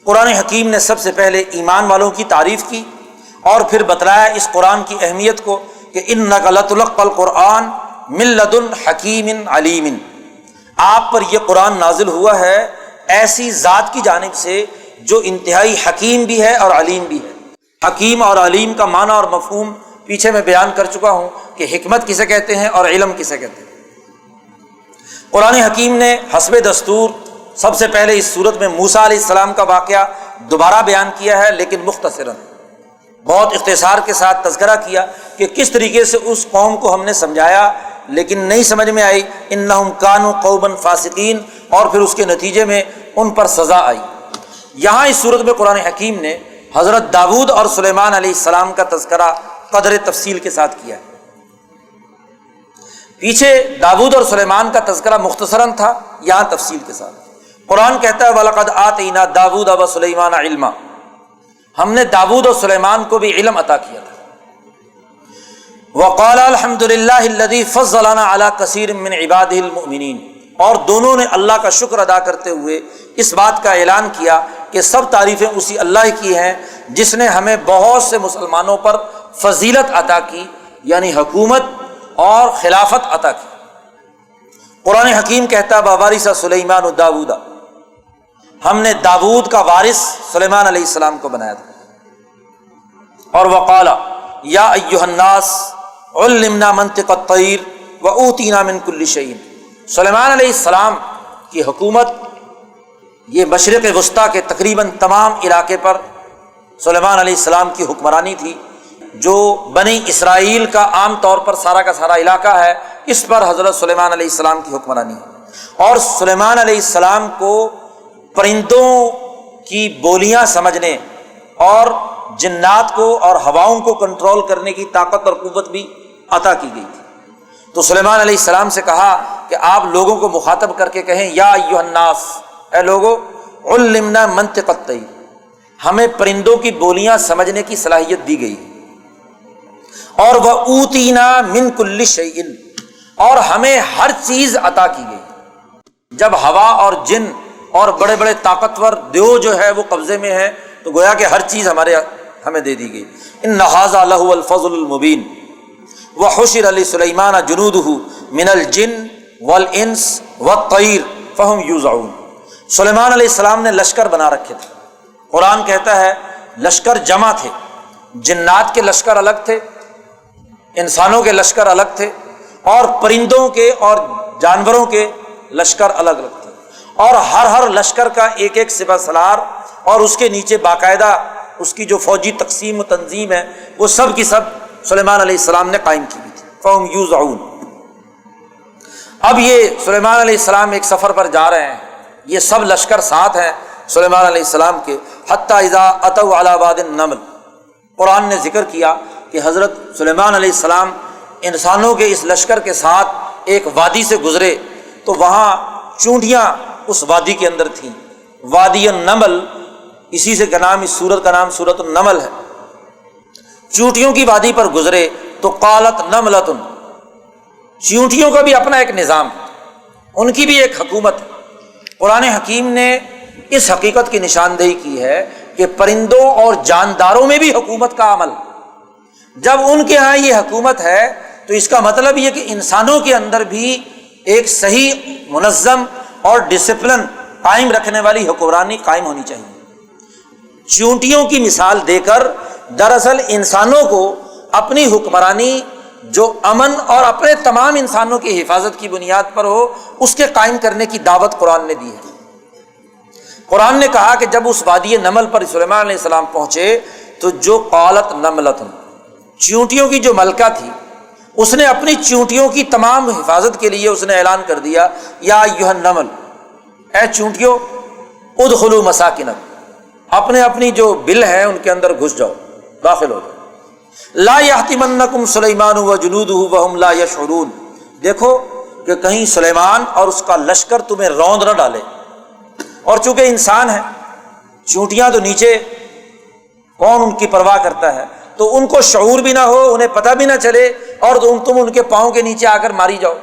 قرآن حکیم نے سب سے پہلے ایمان والوں کی تعریف کی اور پھر بتلایا اس قرآن کی اہمیت کو کہ انک لتلقی القرآن من لدن حکیم علیم، آپ پر یہ قرآن نازل ہوا ہے ایسی ذات کی جانب سے جو انتہائی حکیم بھی ہے اور علیم بھی ہے۔ حکیم اور علیم کا معنی اور مفہوم پیچھے میں بیان کر چکا ہوں کہ حکمت کسے کہتے ہیں اور علم کسے کہتے ہیں۔ قرآن حکیم نے حسب دستور سب سے پہلے اس صورت میں موسیٰ علیہ السلام کا واقعہ دوبارہ بیان کیا ہے، لیکن مختصراً، بہت اختصار کے ساتھ تذکرہ کیا کہ کس طریقے سے اس قوم کو ہم نے سمجھایا لیکن نہیں سمجھ میں آئی، انہم کانوا قوما فاسقین، اور پھر اس کے نتیجے میں ان پر سزا آئی۔ یہاں اس صورت میں قرآن حکیم نے حضرت داؤد اور سلیمان علیہ السلام کا تذکرہ قدر تفصیل کے ساتھ کیا ہے۔ پیچھے داؤد اور سلیمان کا تذکرہ مختصراً تھا، یہاں تفصیل کے ساتھ۔ قرآن کہتا ہے وَلَقَدْ آتَيْنَا دَاوُودَ وَسُلَيْمَانَ عِلْمًا، ہم نے داؤد اور سلیمان کو بھی علم عطا کیا تھا۔ وَقَالَ الْحَمْدُ لِلَّهِ الَّذِي فَضَّلَنَا عَلَى كَثِيرٍ مِّنْ عِبَادِهِ الْمُؤْمِنِينَ، اور دونوں نے اللہ کا شکر ادا کرتے ہوئے اس بات کا اعلان کیا کہ سب تعریفیں اسی اللہ کی ہیں جس نے ہمیں بہت سے مسلمانوں پر فضیلت عطا کی، یعنی حکومت اور خلافت عطا کی۔ قرآن حکیم کہتا وَوَرِثَ سُلَيْمَانُ دَاوُودَ، ہم نے داؤد کا وارث سلیمان علیہ السلام کو بنایا تھا۔ اور وقال یا ایھا الناس علمنا منطق الطیر وأوتینا من کل شیء، سلیمان علیہ السلام کی حکومت یہ مشرق وسطیٰ کے تقریباً تمام علاقے پر سلیمان علیہ السلام کی حکمرانی تھی، جو بنی اسرائیل کا عام طور پر سارا کا سارا علاقہ ہے، اس پر حضرت سلیمان علیہ السلام کی حکمرانی ہے۔ اور سلیمان علیہ السلام کو پرندوں کی بولیاں سمجھنے اور جنات کو اور ہواؤں کو کنٹرول کرنے کی طاقت اور قوت بھی عطا کی گئی تھی۔ تو سلیمان علیہ السلام سے کہا کہ آپ لوگوں کو مخاطب کر کے کہیں یا ایھا الناس، اے لوگو، علمنا منطق الطیر، ہمیں پرندوں کی بولیاں سمجھنے کی صلاحیت دی گئی، اور وَأُوتِینَا مِن کُلِّ شَیْءٍ، اور ہمیں ہر چیز عطا کی گئی۔ جب ہوا اور جن اور بڑے بڑے طاقتور دیو جو ہے وہ قبضے میں ہے تو گویا کہ ہر چیز ہمیں دے دی گئی۔ ان ھذا لہو الفضل المبین وحشر لسلیمان جنودہ من الجن والانس والطیر فہم یوزعون۔ سلیمان علیہ السلام نے لشکر بنا رکھے تھے۔ قرآن کہتا ہے لشکر جمع تھے، جنات کے لشکر الگ تھے، انسانوں کے لشکر الگ تھے، اور پرندوں کے اور جانوروں کے لشکر الگ الگ تھے، اور ہر لشکر کا ایک ایک سپہ سالار اور اس کے نیچے باقاعدہ اس کی جو فوجی تقسیم و تنظیم ہے وہ سب کی سب سلیمان علیہ السلام نے قائم کی ہوئی تھی۔ فہم یوزعون۔ اب یہ سلیمان علیہ السلام ایک سفر پر جا رہے ہیں، یہ سب لشکر ساتھ ہیں سلیمان علیہ السلام کے۔ حتی اذا اتوا علی واد النمل، قرآن نے ذکر کیا کہ حضرت سلیمان علیہ السلام انسانوں کے اس لشکر کے ساتھ ایک وادی سے گزرے تو وہاں چونٹیاں اس وادی کے اندر تھیں۔ وادی النمل، اسی سے کا نام، اس سورت کا نام سورۃ النمل ہے۔ چونٹیوں کی وادی پر گزرے تو قالت نملۃ، چونٹیوں کا بھی اپنا ایک نظام ہے، ان کی بھی ایک حکومت ہے۔ قرآن حکیم نے اس حقیقت کی نشاندہی کی ہے کہ پرندوں اور جانداروں میں بھی حکومت کا عمل، جب ان کے ہاں یہ حکومت ہے تو اس کا مطلب یہ کہ انسانوں کے اندر بھی ایک صحیح منظم اور ڈسپلن قائم رکھنے والی حکمرانی قائم ہونی چاہیے۔ چونٹیوں کی مثال دے کر دراصل انسانوں کو اپنی حکمرانی جو امن اور اپنے تمام انسانوں کی حفاظت کی بنیاد پر ہو اس کے قائم کرنے کی دعوت قرآن نے دی ہے۔ قرآن نے کہا کہ جب اس وادی نمل پر سلیمان علیہ السلام پہنچے تو جو قالت نملۃ، چونٹیوں کی جو ملکہ تھی، اس نے اپنی چونٹیوں کی تمام حفاظت کے لیے اس نے اعلان کر دیا، یا ایھا النمل، اے چونٹیوں، ادخلوا مساکنکم، اپنے اپنی جو بل ہے ان کے اندر گھس جاؤ، داخل ہو جاؤ۔ لا یحطمنکم سلیمان وجنودہ وہم لا یشعرون، دیکھو کہ کہیں سلیمان اور اس کا لشکر تمہیں روند نہ ڈالے۔ اور چونکہ انسان ہے، چونٹیاں تو نیچے، کون ان کی پرواہ کرتا ہے، تو ان کو شعور بھی نہ ہو، انہیں پتہ بھی نہ چلے، اور تم ان کے پاؤں کے نیچے آ کر ماری جاؤ۔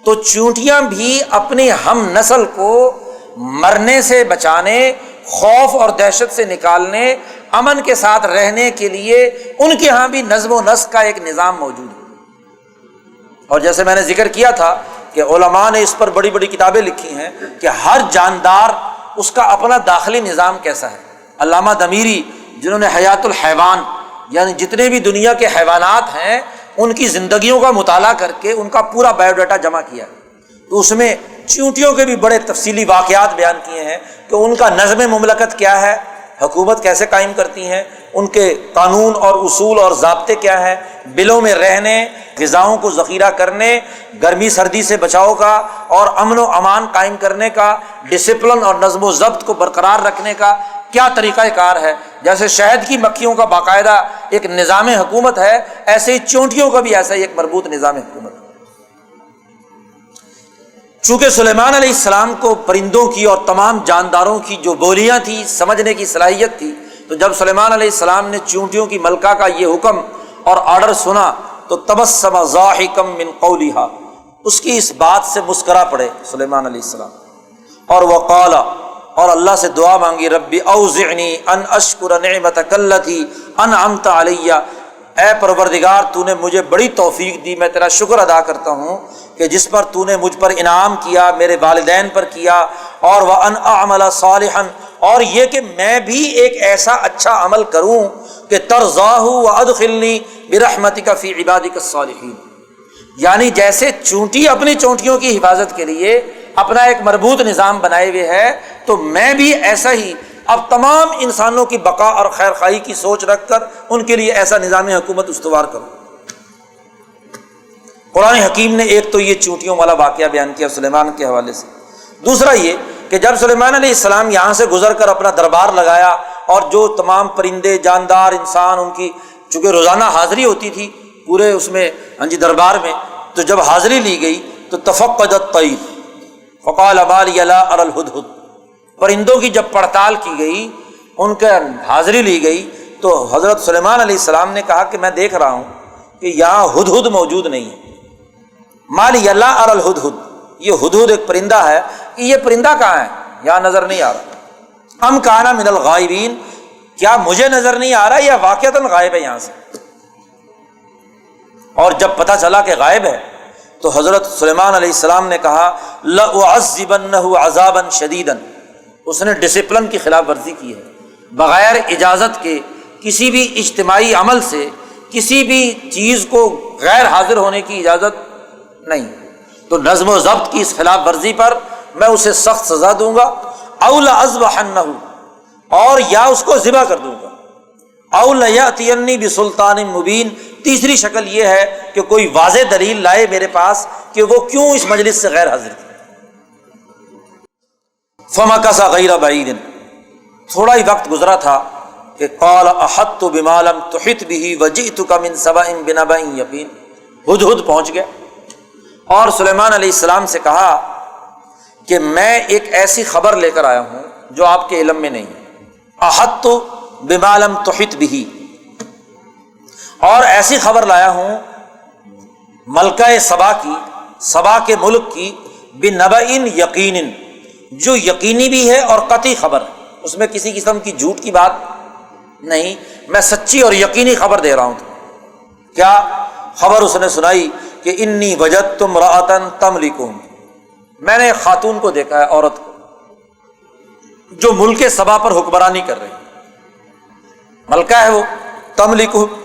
تو چونٹیاں بھی اپنی ہم نسل کو مرنے سے بچانے، خوف اور دہشت سے نکالنے، امن کے ساتھ رہنے کے لیے ان کے ہاں بھی نظم و نسق کا ایک نظام موجود ہے۔ اور جیسے میں نے ذکر کیا تھا کہ علماء نے اس پر بڑی بڑی کتابیں لکھی ہیں کہ ہر جاندار اس کا اپنا داخلی نظام کیسا ہے۔ علامہ دمیری جنہوں نے حیات الحیوان، یعنی جتنے بھی دنیا کے حیوانات ہیں ان کی زندگیوں کا مطالعہ کر کے ان کا پورا بایو ڈاٹا جمع کیا ہے، تو اس میں چونٹیوں کے بھی بڑے تفصیلی واقعات بیان کیے ہیں کہ ان کا نظم مملکت کیا ہے، حکومت کیسے قائم کرتی ہیں، ان کے قانون اور اصول اور ضابطے کیا ہیں، بلوں میں رہنے، غذاؤں کو ذخیرہ کرنے، گرمی سردی سے بچاؤ کا اور امن و امان قائم کرنے کا، ڈسپلن اور نظم و ضبط کو برقرار رکھنے کا کیا طریقہ کار ہے۔ جیسے شہد کی مکھیوں کا باقاعدہ ایک نظام حکومت ہے، ایسے ہی چونٹیوں کا بھی ایسا ہی ایک مربوط نظام حکومت ہے۔ چونکہ سلیمان علیہ السلام کو پرندوں کی اور تمام جانداروں کی جو بولیاں تھیں سمجھنے کی صلاحیت تھی، تو جب سلیمان علیہ السلام نے چونٹیوں کی ملکہ کا یہ حکم اور آرڈر سنا تو تبسم ضاحکا من قولھا، اس کی اس بات سے مسکرا پڑے سلیمان علیہ السلام، اور وقال، اور اللہ سے دعا مانگی، ربی اوزعنی ان اشکر نعمتک التی انعمت علی، اے پروردگار تو نے مجھے بڑی توفیق دی، میں تیرا شکر ادا کرتا ہوں کہ جس پر تو نے مجھ پر انعام کیا، میرے والدین پر کیا، اور وان اعمل صالحا، اور یہ کہ میں بھی ایک ایسا اچھا عمل کروں کہ ترضاہ وادخلنی برحمتک فی عبادک الصالحین، یعنی جیسے چونٹی اپنی چونٹیوں کی حفاظت کے لیے اپنا ایک مربوط نظام بنائے ہوئے ہے، تو میں بھی ایسا ہی اب تمام انسانوں کی بقا اور خیر خواہی کی سوچ رکھ کر ان کے لیے ایسا نظام حکومت استوار کروں۔ قرآن حکیم نے ایک تو یہ چونٹیوں والا واقعہ بیان کیا سلیمان کے حوالے سے، دوسرا یہ کہ جب سلیمان علیہ السلام یہاں سے گزر کر اپنا دربار لگایا اور جو تمام پرندے جاندار انسان ان کی چونکہ روزانہ حاضری ہوتی تھی پورے اس میں دربار میں، تو جب حاضری لی گئی تو تفقد الطیر فقال ما لی لا اری الہدہد، پرندوں کی جب پڑتال کی گئی، ان کے حاضری لی گئی، تو حضرت سلیمان علیہ السلام نے کہا کہ میں دیکھ رہا ہوں کہ یہاں ہدہد موجود نہیں ہے، ما لی لا اری الہدہد، یہ ہدہد ایک پرندہ ہے، یہ پرندہ کہاں ہے؟ یہاں نظر نہیں آ رہا۔ ام کان من الغائبین، کیا مجھے نظر نہیں آ رہا یا واقعتاً غائب ہے یہاں سے؟ اور جب پتہ چلا کہ غائب ہے تو حضرت سلیمان علیہ السلام نے کہا لَأُعَذِّبَنَّهُ عَذَابًا شَدِيدًا، اس نے ڈسپلن کی خلاف ورزی کی ہے، بغیر اجازت کے کسی بھی اجتماعی عمل سے کسی بھی چیز کو غیر حاضر ہونے کی اجازت نہیں، تو نظم و ضبط کی اس خلاف ورزی پر میں اسے سخت سزا دوں گا، اَوْ لَأَذْبَحَنَّهُ، اور یا اس کو ذبح کر دوں گا، اَوْ لَيَأْتِيَنِّي بِسُلْطَانٍ مُبِينٍ، تیسری شکل یہ ہے کہ کوئی واضح دلیل لائے میرے پاس کہ وہ کیوں اس مجلس سے غیر حاضر تھی۔ فَمَكَثَ غَيْرَ بَعِيدٍ، تھوڑا ہی وقت گزرا تھا کہ قَالَ أَحَطْتُ بِمَا لَمْ تُحِطْ بِهِ وَجِئْتُكَ مِنْ سَبَإٍ بِنَبَإٍ يَقِينٍ، ہدہد پہنچ گیا اور سلیمان علیہ السلام سے کہا کہ میں ایک ایسی خبر لے کر آیا ہوں جو آپ کے علم میں نہیں ہے، أَحَطْتُ بِمَا لَمْ تُحِطْ بِهِ، اور ایسی خبر لایا ہوں ملکہ سبا کی، سبا کے ملک کی، بِنَبَإٍ یقین، جو یقینی بھی ہے اور قطعی خبر ہے، اس میں کسی قسم کی جھوٹ کی بات نہیں، میں سچی اور یقینی خبر دے رہا ہوں۔ کیا خبر اس نے سنائی کہ انی وجدت امرأۃ تملکہم، میں نے ایک خاتون کو دیکھا ہے، عورت کو، جو ملک سبا پر حکمرانی کر رہی، ملکہ ہے وہ، تملکہم،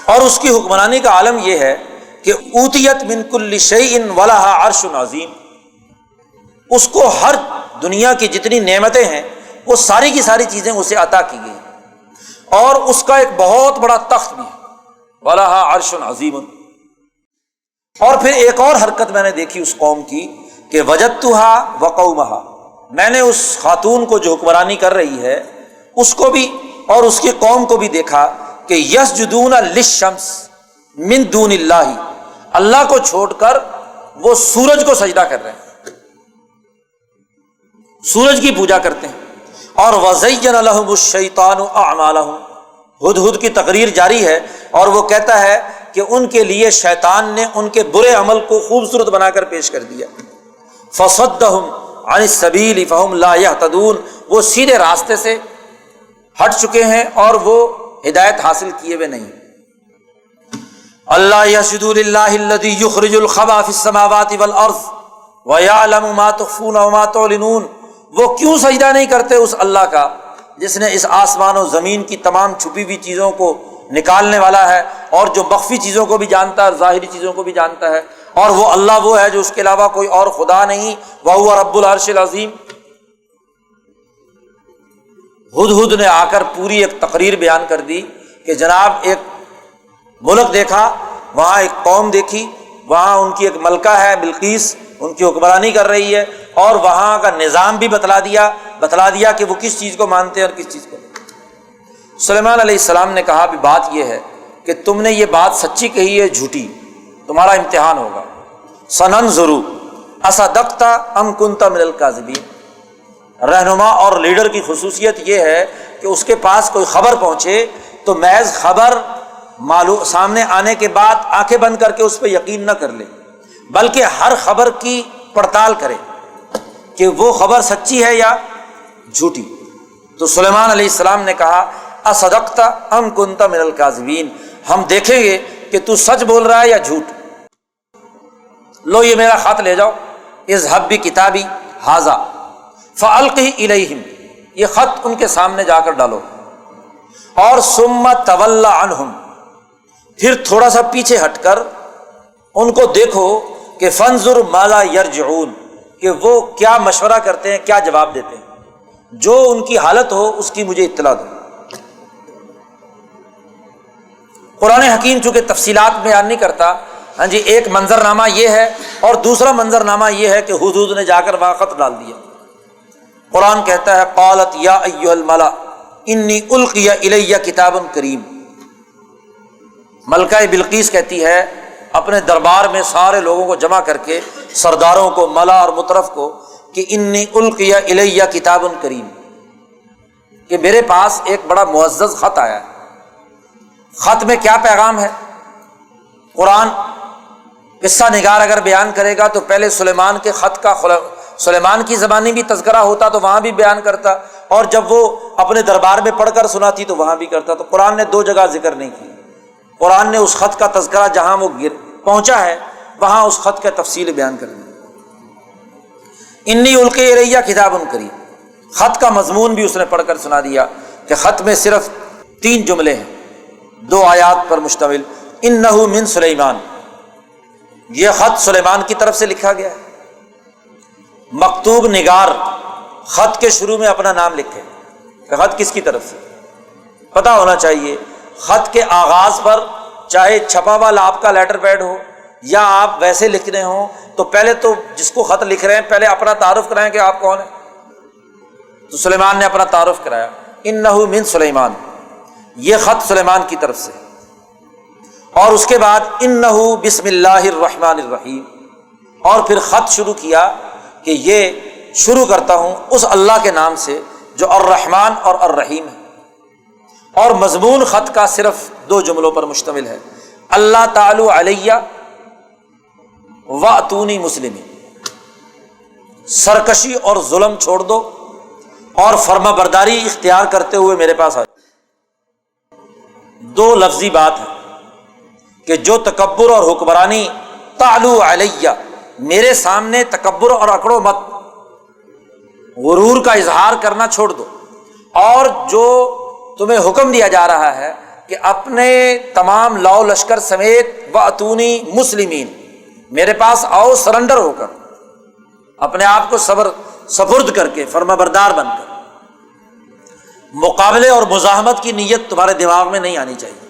اور اس کی حکمرانی کا عالم یہ ہے کہ اوتیت من کل شیء ولہا عرش عظیم، اس کو ہر دنیا کی جتنی نعمتیں ہیں وہ ساری کی ساری چیزیں اسے عطا کی گئی، اور اس کا ایک بہت بڑا تخت بھی ہے، ولہا عرش عظیم۔ اور پھر ایک اور حرکت میں نے دیکھی اس قوم کی کہ وجدتھا وقومھا، میں نے اس خاتون کو جو حکمرانی کر رہی ہے اس کو بھی اور اس کی قوم کو بھی دیکھا کہ یسجدون للشمس من دون اللہ، اللہ کو چھوڑ کر وہ سورج کو سجدہ کر رہے ہیں، سورج کی پوجا کرتے ہیں، اور وَزَيَّنَ لَهُمُ الشَّيْطَانُ أَعْمَالَهُمْ، ہدہد کی تقریر جاری ہے اور وہ کہتا ہے کہ ان کے لیے شیطان نے ان کے برے عمل کو خوبصورت بنا کر پیش کر دیا، فَصَدَّهُمْ عَنِ السَّبِيلِ فَهُمْ لَا يَهْتَدُونَ، وہ سیدھے راستے سے ہٹ چکے ہیں اور وہ ہدایت حاصل کیے ہوئے نہیں۔ اللہ یسجدوا للہ الذی یخرج الخبا فی السماوات والارض ویعلم ما تخفون وما تعلنون، وہ کیوں سجدہ نہیں کرتے اس اللہ کا جس نے اس آسمان و زمین کی تمام چھپی ہوئی چیزوں کو نکالنے والا ہے، اور جو مخفی چیزوں کو بھی جانتا ہے اور ظاہری چیزوں کو بھی جانتا ہے، اور وہ اللہ وہ ہے جو اس کے علاوہ کوئی اور خدا نہیں، وَهُوَ رَبُّ الْعَرْشِ الْعَظِيمِ۔ ہدہد نے آ کر پوری ایک تقریر بیان کر دی کہ جناب ایک ملک دیکھا، وہاں ایک قوم دیکھی، وہاں ان کی ایک ملکہ ہے بلقیس، ان کی حکمرانی کر رہی ہے، اور وہاں کا نظام بھی بتلا دیا کہ وہ کس چیز کو مانتے ہیں اور کس چیز کو نہیں۔ سلیمان علیہ السلام نے کہا بھی بات یہ ہے کہ تم نے یہ بات سچی کہی ہے جھوٹی، تمہارا امتحان ہوگا، سننظر اصدقت ام کنت من الکاذبین۔ رہنما اور لیڈر کی خصوصیت یہ ہے کہ اس کے پاس کوئی خبر پہنچے تو محض خبر سامنے آنے کے بعد آنکھیں بند کر کے اس پہ یقین نہ کر لے، بلکہ ہر خبر کی پڑتال کرے کہ وہ خبر سچی ہے یا جھوٹی۔ تو سلیمان علیہ السلام نے کہا اصدقت ام کنت من الکاذبین، ہم دیکھیں گے کہ تو سچ بول رہا ہے یا جھوٹ۔ لو یہ میرا خط لے جاؤ، اذهب بکتابی ھذا فألقہ الیہم، یہ خط ان کے سامنے جا کر ڈالو، اور ثم تولی عنہم، پھر تھوڑا سا پیچھے ہٹ کر ان کو دیکھو کہ فانظر ماذا یرجعون، کہ وہ کیا مشورہ کرتے ہیں، کیا جواب دیتے ہیں، جو ان کی حالت ہو اس کی مجھے اطلاع دو۔ قرآن حکیم چونکہ تفصیلات بیان نہیں کرتا، ہاں جی، ایک منظرنامہ یہ ہے اور دوسرا منظرنامہ یہ ہے کہ ہدہد نے جا کر وہاں خط ڈال دیا۔ قرآن کہتا ہے قالت یا ایھا الملأ انی القی الی کتاب کریم، ملکہ بلقیس کہتی ہے اپنے دربار میں سارے لوگوں کو جمع کر کے، سرداروں کو، ملا اور مترف کو، کہ انی القی الی کتاب کریم، کہ میرے پاس ایک بڑا معزز خط آیا ہے۔ خط میں کیا پیغام ہے؟ قرآن قصہ نگار اگر بیان کرے گا تو پہلے سلیمان کے خط کا سلیمان کی زبانی بھی تذکرہ ہوتا تو وہاں بھی بیان کرتا، اور جب وہ اپنے دربار میں پڑھ کر سناتی تو وہاں بھی کرتا۔ تو قرآن نے دو جگہ ذکر نہیں کی، قرآن نے اس خط کا تذکرہ جہاں وہ پہنچا ہے وہاں اس خط کا تفصیل بیان کر دی۔ انی القی الیہ کتاب کریم، خط کا مضمون بھی اس نے پڑھ کر سنا دیا کہ خط میں صرف 3 جملے ہیں، 2 آیات پر مشتمل، انہ من سلیمان، یہ خط سلیمان کی طرف سے لکھا گیا ہے۔ مکتوب نگار خط کے شروع میں اپنا نام لکھے کہ خط کس کی طرف سے، پتہ ہونا چاہیے۔ خط کے آغاز پر چاہے چھپا ہوا آپ کا لیٹر پیڈ ہو یا آپ ویسے لکھنے ہوں تو پہلے تو جس کو خط لکھ رہے ہیں پہلے اپنا تعارف کرائیں کہ آپ کون ہیں۔ تو سلیمان نے اپنا تعارف کرایا، انہ من سلیمان، یہ خط سلیمان کی طرف سے، اور اس کے بعد انہ بسم اللہ الرحمن الرحیم، اور پھر خط شروع کیا کہ یہ شروع کرتا ہوں اس اللہ کے نام سے جو الرحمن اور الرحیم ہے۔ اور مضمون خط کا صرف 2 جملوں پر مشتمل ہے، اللہ تعالی علیہ واتونی مسلمین، سرکشی اور ظلم چھوڑ دو اور فرما برداری اختیار کرتے ہوئے میرے پاس آ جاؤ۔ 2 لفظی بات ہے کہ جو تکبر اور حکمرانی، تعلو علیہ، میرے سامنے تکبر اور اکڑو مت، غرور کا اظہار کرنا چھوڑ دو، اور جو تمہیں حکم دیا جا رہا ہے کہ اپنے تمام لاؤ لشکر سمیت واتونی مسلمین، میرے پاس آؤ سرنڈر ہو کر، اپنے آپ کو سپرد کر کے، فرما بردار بن کر۔ مقابلے اور مزاحمت کی نیت تمہارے دماغ میں نہیں آنی چاہیے۔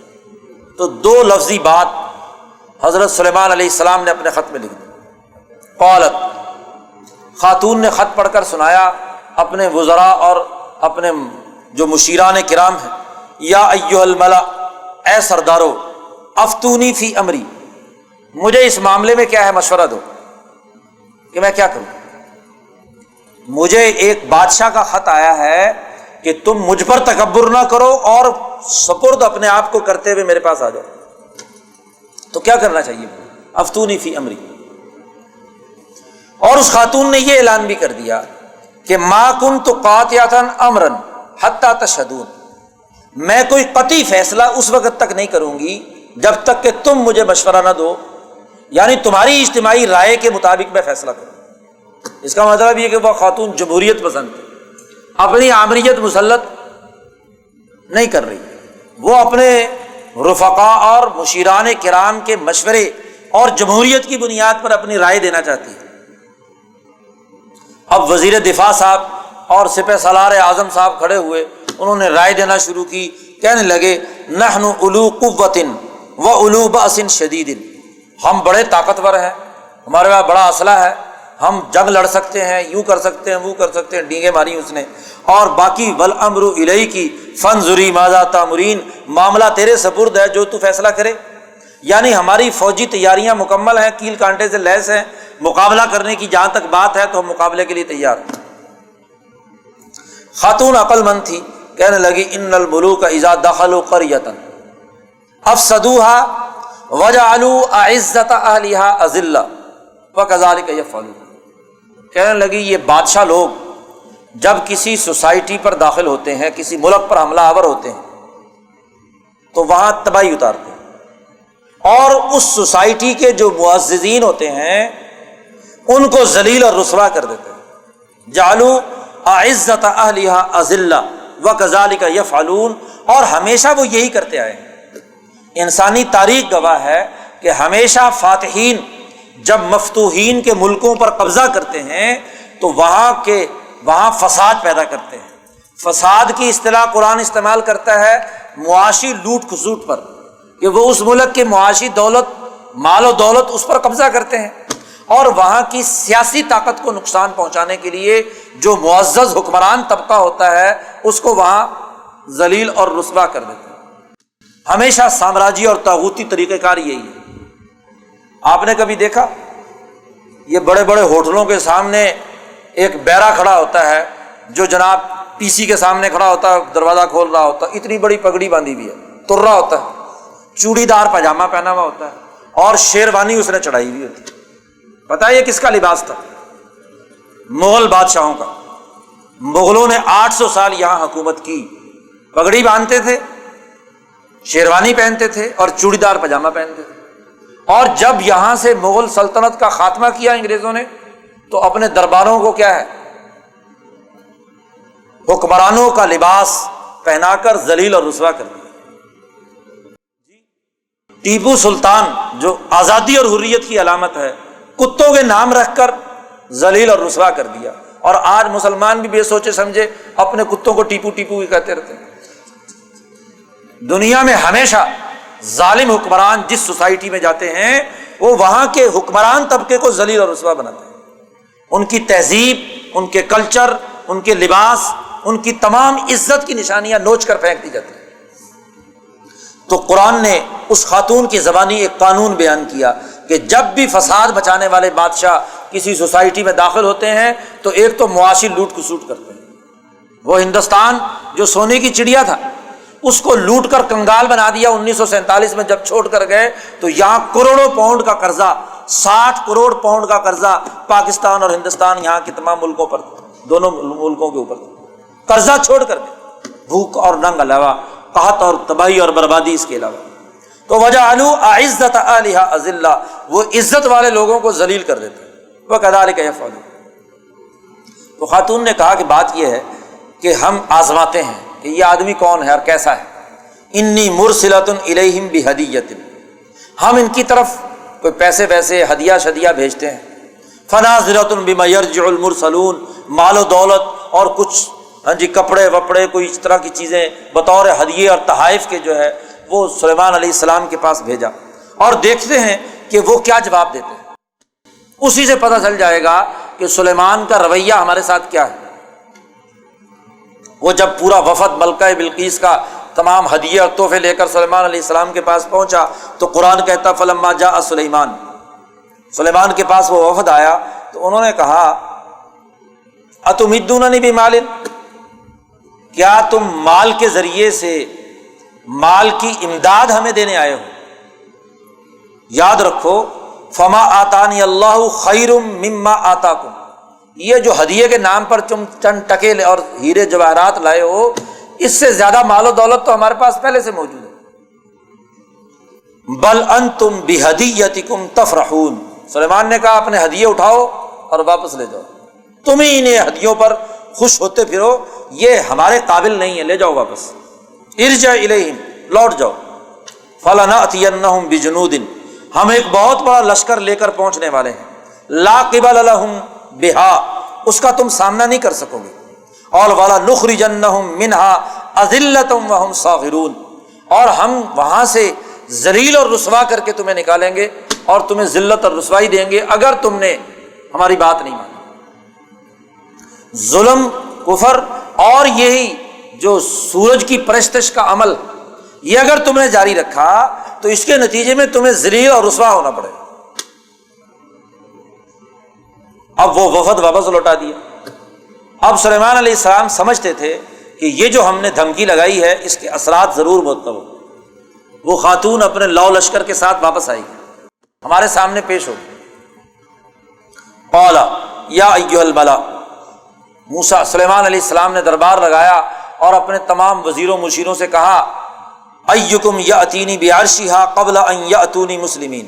تو 2 لفظی بات حضرت سلیمان علیہ السلام نے اپنے خط میں لکھ دی۔ قالت، خاتون نے خط پڑھ کر سنایا اپنے وزراء اور اپنے جو مشیران کرام ہیں، یا ایھا الملا، اے سردارو، افتونی فی امری، مجھے اس معاملے میں کیا ہے مشورہ دو کہ میں کیا کروں۔ مجھے ایک بادشاہ کا خط آیا ہے کہ تم مجھ پر تکبر نہ کرو اور سپرد اپنے آپ کو کرتے ہوئے میرے پاس آ جاؤ، تو کیا کرنا چاہیے؟ افتونی فی امری۔ اور اس خاتون نے یہ اعلان بھی کر دیا کہ ما کنت قاطعۃ امرا حتی تشہدون، میں کوئی قطعی فیصلہ اس وقت تک نہیں کروں گی جب تک کہ تم مجھے مشورہ نہ دو، یعنی تمہاری اجتماعی رائے کے مطابق میں فیصلہ کروں۔ اس کا مطلب یہ کہ وہ خاتون جمہوریت پسند ہے، اپنی آمریت مسلط نہیں کر رہی، وہ اپنے رفقاء اور مشیران کرام کے مشورے اور جمہوریت کی بنیاد پر اپنی رائے دینا چاہتی ہے۔ اب وزیر دفاع صاحب اور سپہ سالار اعظم صاحب کھڑے ہوئے، انہوں نے رائے دینا شروع کی، کہنے لگے نحن اولو قوت و اولو بأس شدید، ہم بڑے طاقتور ہیں، ہمارے پاس بڑا اسلحہ ہے، ہم جنگ لڑ سکتے ہیں، یوں کر سکتے ہیں، وہ کر سکتے ہیں، ڈینگیں ماری اس نے، اور باقی والامر الیک فانظری ماذا تأمرین، معاملہ تیرے سپرد ہے، جو تو فیصلہ کرے۔ یعنی ہماری فوجی تیاریاں مکمل ہیں، کیل کانٹے سے لیس ہیں، مقابلہ کرنے کی جہاں تک بات ہے تو ہم مقابلے کے لیے تیار ہیں۔ خاتون عقل مند تھی، کہنے لگی ان الملوک اذا دخلوا قریۃ افسدوها وجعلوا اعزۃ اہلها اذلہ وکذلک یفعلون، کہنے لگی یہ بادشاہ لوگ جب کسی سوسائٹی پر داخل ہوتے ہیں، کسی ملک پر حملہ آور ہوتے ہیں تو وہاں تباہی اتارتے ہیں، اور اس سوسائٹی کے جو معززین ہوتے ہیں ان کو ذلیل اور رسوا کر دیتے ہیں۔ جعلوا اعزۃ اہلها اذلہ وکذالک یفعلون، اور ہمیشہ وہ یہی کرتے آئے ہیں۔ انسانی تاریخ گواہ ہے کہ ہمیشہ فاتحین جب مفتوحین کے ملکوں پر قبضہ کرتے ہیں تو وہاں فساد پیدا کرتے ہیں۔ فساد کی اصطلاح قرآن استعمال کرتا ہے معاشی لوٹ کھسوٹ پر، کہ وہ اس ملک کے معاشی دولت، مال و دولت اس پر قبضہ کرتے ہیں، اور وہاں کی سیاسی طاقت کو نقصان پہنچانے کے لیے جو معزز حکمران طبقہ ہوتا ہے اس کو وہاں ذلیل اور رسوا کر دیتے ہیں۔ ہمیشہ سامراجی اور طاغوتی طریقہ کار یہی ہے۔ آپ نے کبھی دیکھا یہ بڑے بڑے ہوٹلوں کے سامنے ایک بیرا کھڑا ہوتا ہے جو جناب پی سی کے سامنے کھڑا ہوتا ہے، دروازہ کھول رہا ہوتا ہے، اتنی بڑی پگڑی باندھی ہوئی ہے، تر رہا ہوتا ہے، چوڑی دار پاجامہ پہنا ہوا ہوتا ہے، اور شیروانی اس نے چڑھائی ہوئی ہوتی. پتہ ہے یہ کس کا لباس تھا؟ مغل بادشاہوں کا. مغلوں نے 800 سال یہاں حکومت کی. پگڑی باندھتے تھے، شیروانی پہنتے تھے اور چوڑی دار پاجامہ پہنتے تھے. اور جب یہاں سے مغل سلطنت کا خاتمہ کیا انگریزوں نے تو اپنے درباروں کو کیا ہے، حکمرانوں کا لباس پہنا کر ذلیل اور رسوا کر دیا. ٹیپو سلطان جو آزادی اور حریت کی علامت ہے، کتوں کے نام رکھ کر ذلیل اور رسوا کر دیا. اور آج مسلمان بھی بے سوچے سمجھے اپنے کتوں کو ٹیپو ٹیپو بھی کہتے رہتے ہیں. دنیا میں ہمیشہ ظالم حکمران جس سوسائٹی میں جاتے ہیں وہ وہاں کے حکمران طبقے کو ذلیل اور رسوا بناتے ہیں. ان کی تہذیب، ان کے کلچر، ان کے لباس، ان کی تمام عزت کی نشانیاں نوچ کر پھینک دی جاتی ہیں. تو قرآن نے اس خاتون کی زبانی ایک قانون بیان کیا کہ جب بھی فساد مچانے والے بادشاہ کسی سوسائٹی میں داخل ہوتے ہیں تو ایک تو معاشی لوٹ کسوٹ کرتے ہیں. وہ ہندوستان جو سونے کی چڑیا تھا اس کو لوٹ کر کنگال بنا دیا 1947 میں جب چھوڑ کر گئے. تو یہاں کروڑوں پاؤنڈ کا قرضہ، 60 کروڑ پاؤنڈ کا قرضہ پاکستان اور ہندوستان یہاں کے تمام ملکوں پر، دونوں ملکوں کے اوپر قرضہ چھوڑ کر گئے. بھوک اور ننگ علاوہ، قحط اور تباہی اور بربادی اس کے علاوہ. تو وجعلوا اعزۃ اہلھا اذلہ، وہ عزت والے لوگوں کو ذلیل کر دیتے ہیں. وکذالک یفعلون. تو خاتون نے کہا کہ بات یہ ہے کہ ہم آزماتے ہیں کہ یہ آدمی کون ہے اور کیسا ہے. انی مرسلۃ الیہم بہدیۃ، ہم ان کی طرف کوئی پیسے ویسے ہدیہ شدیہ بھیجتے ہیں. فناظرۃ بما یرجع المرسلون، مال و دولت اور کچھ کپڑے وپڑے، کوئی اس طرح کی چیزیں بطور ہدیے اور تحائف کے جو ہے وہ سلیمان علیہ السلام کے پاس بھیجا. اور دیکھتے ہیں کہ وہ کیا جواب دیتے ہیں. اسی سے پتہ چل جائے گا کہ سلیمان کا رویہ ہمارے ساتھ کیا ہے. وہ جب پورا وفد ملکہ بلقیس کا تمام ہدیے اور تحفے لے کر سلیمان علیہ السلام کے پاس پہنچا تو قرآن کہتا فلما جاء سلیمان، سلیمان کے پاس وہ وفد آیا تو انہوں نے کہا اتمدوننی بمال، کیا تم مال کے ذریعے سے مال کی امداد ہمیں دینے آئے ہو؟ یاد رکھو فما آتانی اللہ خیر مما آتاکم، یہ جو ہدیے کے نام پر تم چند ٹکے اور ہیرے جواہرات لائے ہو، اس سے زیادہ مال و دولت تو ہمارے پاس پہلے سے موجود ہے. بل انتم بہدیتکم تفرحون، سلیمان نے کہا اپنے ہدیے اٹھاؤ اور واپس لے جاؤ، تم ہی انہیں ہدیوں پر خوش ہوتے پھرو، یہ ہمارے قابل نہیں ہے، لے جاؤ واپس. ارجع الیہم، لوٹ جاؤ. فلنأتینہم بجنود، ہم ایک بہت بڑا لشکر لے کر پہنچنے والے ہیں. لا قبل لہم بہا، اس کا تم سامنا نہیں کر سکو گے. اور وَلَنُخْرِجَنَّهُم مِّنْهَا أَذِلَّةً وَهُمْ صَاغِرُونَ، اور ہم وہاں سے ذلیل اور رسوا کر کے تمہیں نکالیں گے اور تمہیں ذلت اور رسوائی دیں گے اگر تم نے ہماری بات نہیں مانی. ظلم، کفر اور یہی جو سورج کی پرستش کا عمل، یہ اگر تم نے جاری رکھا تو اس کے نتیجے میں تمہیں ذلیل اور رسوا ہونا پڑے. اب وہ وفد واپس لوٹا دیا. اب سلیمان علیہ السلام سمجھتے تھے کہ یہ جو ہم نے دھمکی لگائی ہے اس کے اثرات ضرور مرتب ہو. وہ خاتون اپنے لو لشکر کے ساتھ واپس آئی، ہمارے سامنے پیش ہو. قال یا ایھا الملأ، موسیٰ سلیمان علیہ السلام نے دربار لگایا اور اپنے تمام وزیروں مشیروں سے کہا ایکم یأتینی بعرشھا قبل ان یأتونی مسلمین،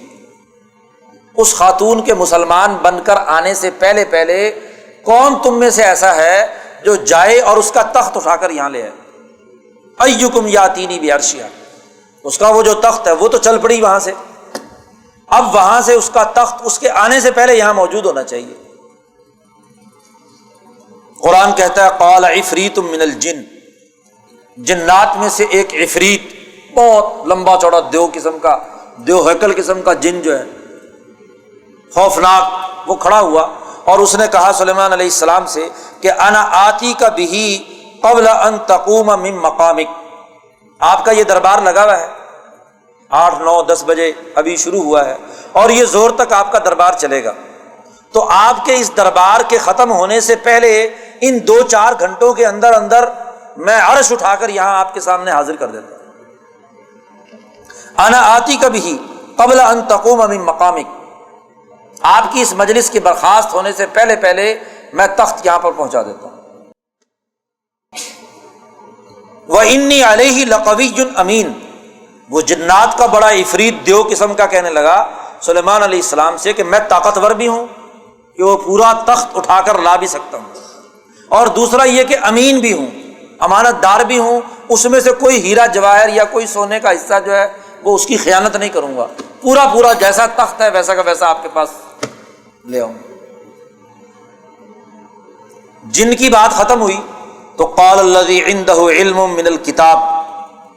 اس خاتون کے مسلمان بن کر آنے سے پہلے پہلے کون تم میں سے ایسا ہے جو جائے اور اس کا تخت اٹھا کر یہاں لے آئے. ایکم یأتینی بعرشھا، اس کا وہ جو تخت ہے وہ تو چل پڑی وہاں سے، اب وہاں سے اس کا تخت اس کے آنے سے پہلے یہاں موجود ہونا چاہیے. قرآن کہتا ہے قال عفریت من الجن، جنات میں سے ایک عفریت، بہت لمبا چوڑا دیو قسم کا، دیو ہیکل قسم کا جن جو ہے خوفناک، وہ کھڑا ہوا اور اس نے کہا سلیمان علیہ السلام سے کہ انا آتی کا بھی قبل ان تقوم من مقامک، آپ کا یہ دربار لگا ہوا ہے 8 9 10 بجے ابھی شروع ہوا ہے اور یہ زور تک آپ کا دربار چلے گا، تو آپ کے اس دربار کے ختم ہونے سے پہلے ان 2-4 گھنٹوں کے اندر اندر میں عرش اٹھا کر یہاں آپ کے سامنے حاضر کر دیتا ہوں. انا آتی کا بھی قبل ان تقوم من مقامک، آپ کی اس مجلس کے برخاست ہونے سے پہلے پہلے میں تخت یہاں پر پہنچا دیتا ہوں۔ وَإِنِّي عَلَيْهِ لَقَوِيٌّ أَمِينٌ، وہ جنات کا بڑا عفریت دیو قسم کا کہنے لگا سلیمان علیہ السلام سے کہ میں طاقتور بھی ہوں کہ وہ پورا تخت اٹھا کر لا بھی سکتا ہوں، اور دوسرا یہ کہ امین بھی ہوں، امانت دار بھی ہوں، اس میں سے کوئی ہیرا جواہر یا کوئی سونے کا حصہ جو ہے وہ اس کی خیانت نہیں کروں گا، پورا جیسا تخت ہے ویسا کا ویسا آپ کے پاس لے آؤں۔ جن کی بات ختم ہوئی تو قال الذی عندہ علم من الکتاب،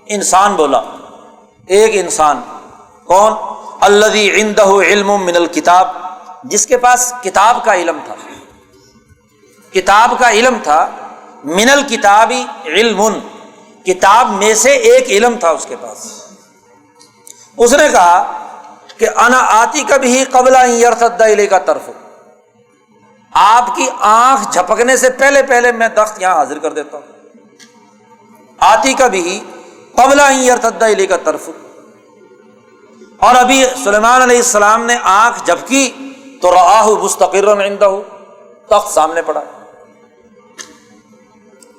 انسان بولا، ایک انسان، کون؟ الذی عندہ علم من الکتاب، جس کے پاس کتاب کا علم تھا، کتاب کا علم تھا، من الکتاب علم، کتاب میں سے ایک علم تھا اس کے پاس۔ اس نے کہا کہ انا آتی کبھی قبل ان یرتد الیک طرفک، آپ کی آنکھ جھپکنے سے پہلے پہلے میں تخت یہاں حاضر کر دیتا ہوں۔ آتی کبھی قبل ان یرتد الیک طرفک، اور ابھی سلیمان علیہ السلام نے آنکھ جھپکی تو رآہ مستقرا عندہ، تخت سامنے پڑا۔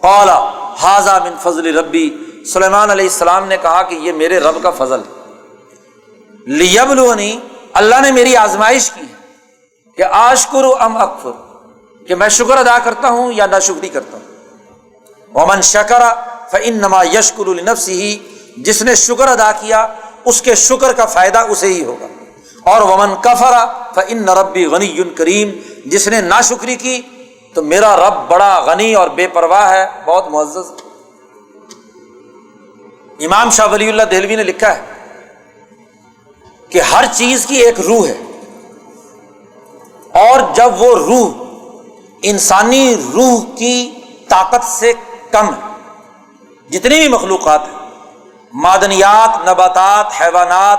قال ھذا من فضل ربی، سلیمان علیہ السلام نے کہا کہ یہ میرے رب کا فضل ہے۔ لیبلونی، اللہ نے میری آزمائش کی ہے کہ اشکر ام اکفر، کہ میں شکر ادا کرتا ہوں یا ناشکری کرتا ہوں۔ ومن شکر فانما یشکر لنفسہ، جس نے شکر ادا کیا اس کے شکر کا فائدہ اسے ہی ہوگا، اور ومن کفر فان ربی غنی کریم، جس نے ناشکری کی تو میرا رب بڑا غنی اور بے پرواہ ہے، بہت معزز۔ امام شاہ ولی اللہ دہلوی نے لکھا ہے کہ ہر چیز کی ایک روح ہے، اور جب وہ روح انسانی روح کی طاقت سے کم ہے، جتنی بھی مخلوقات ہیں، معدنیات، نباتات، حیوانات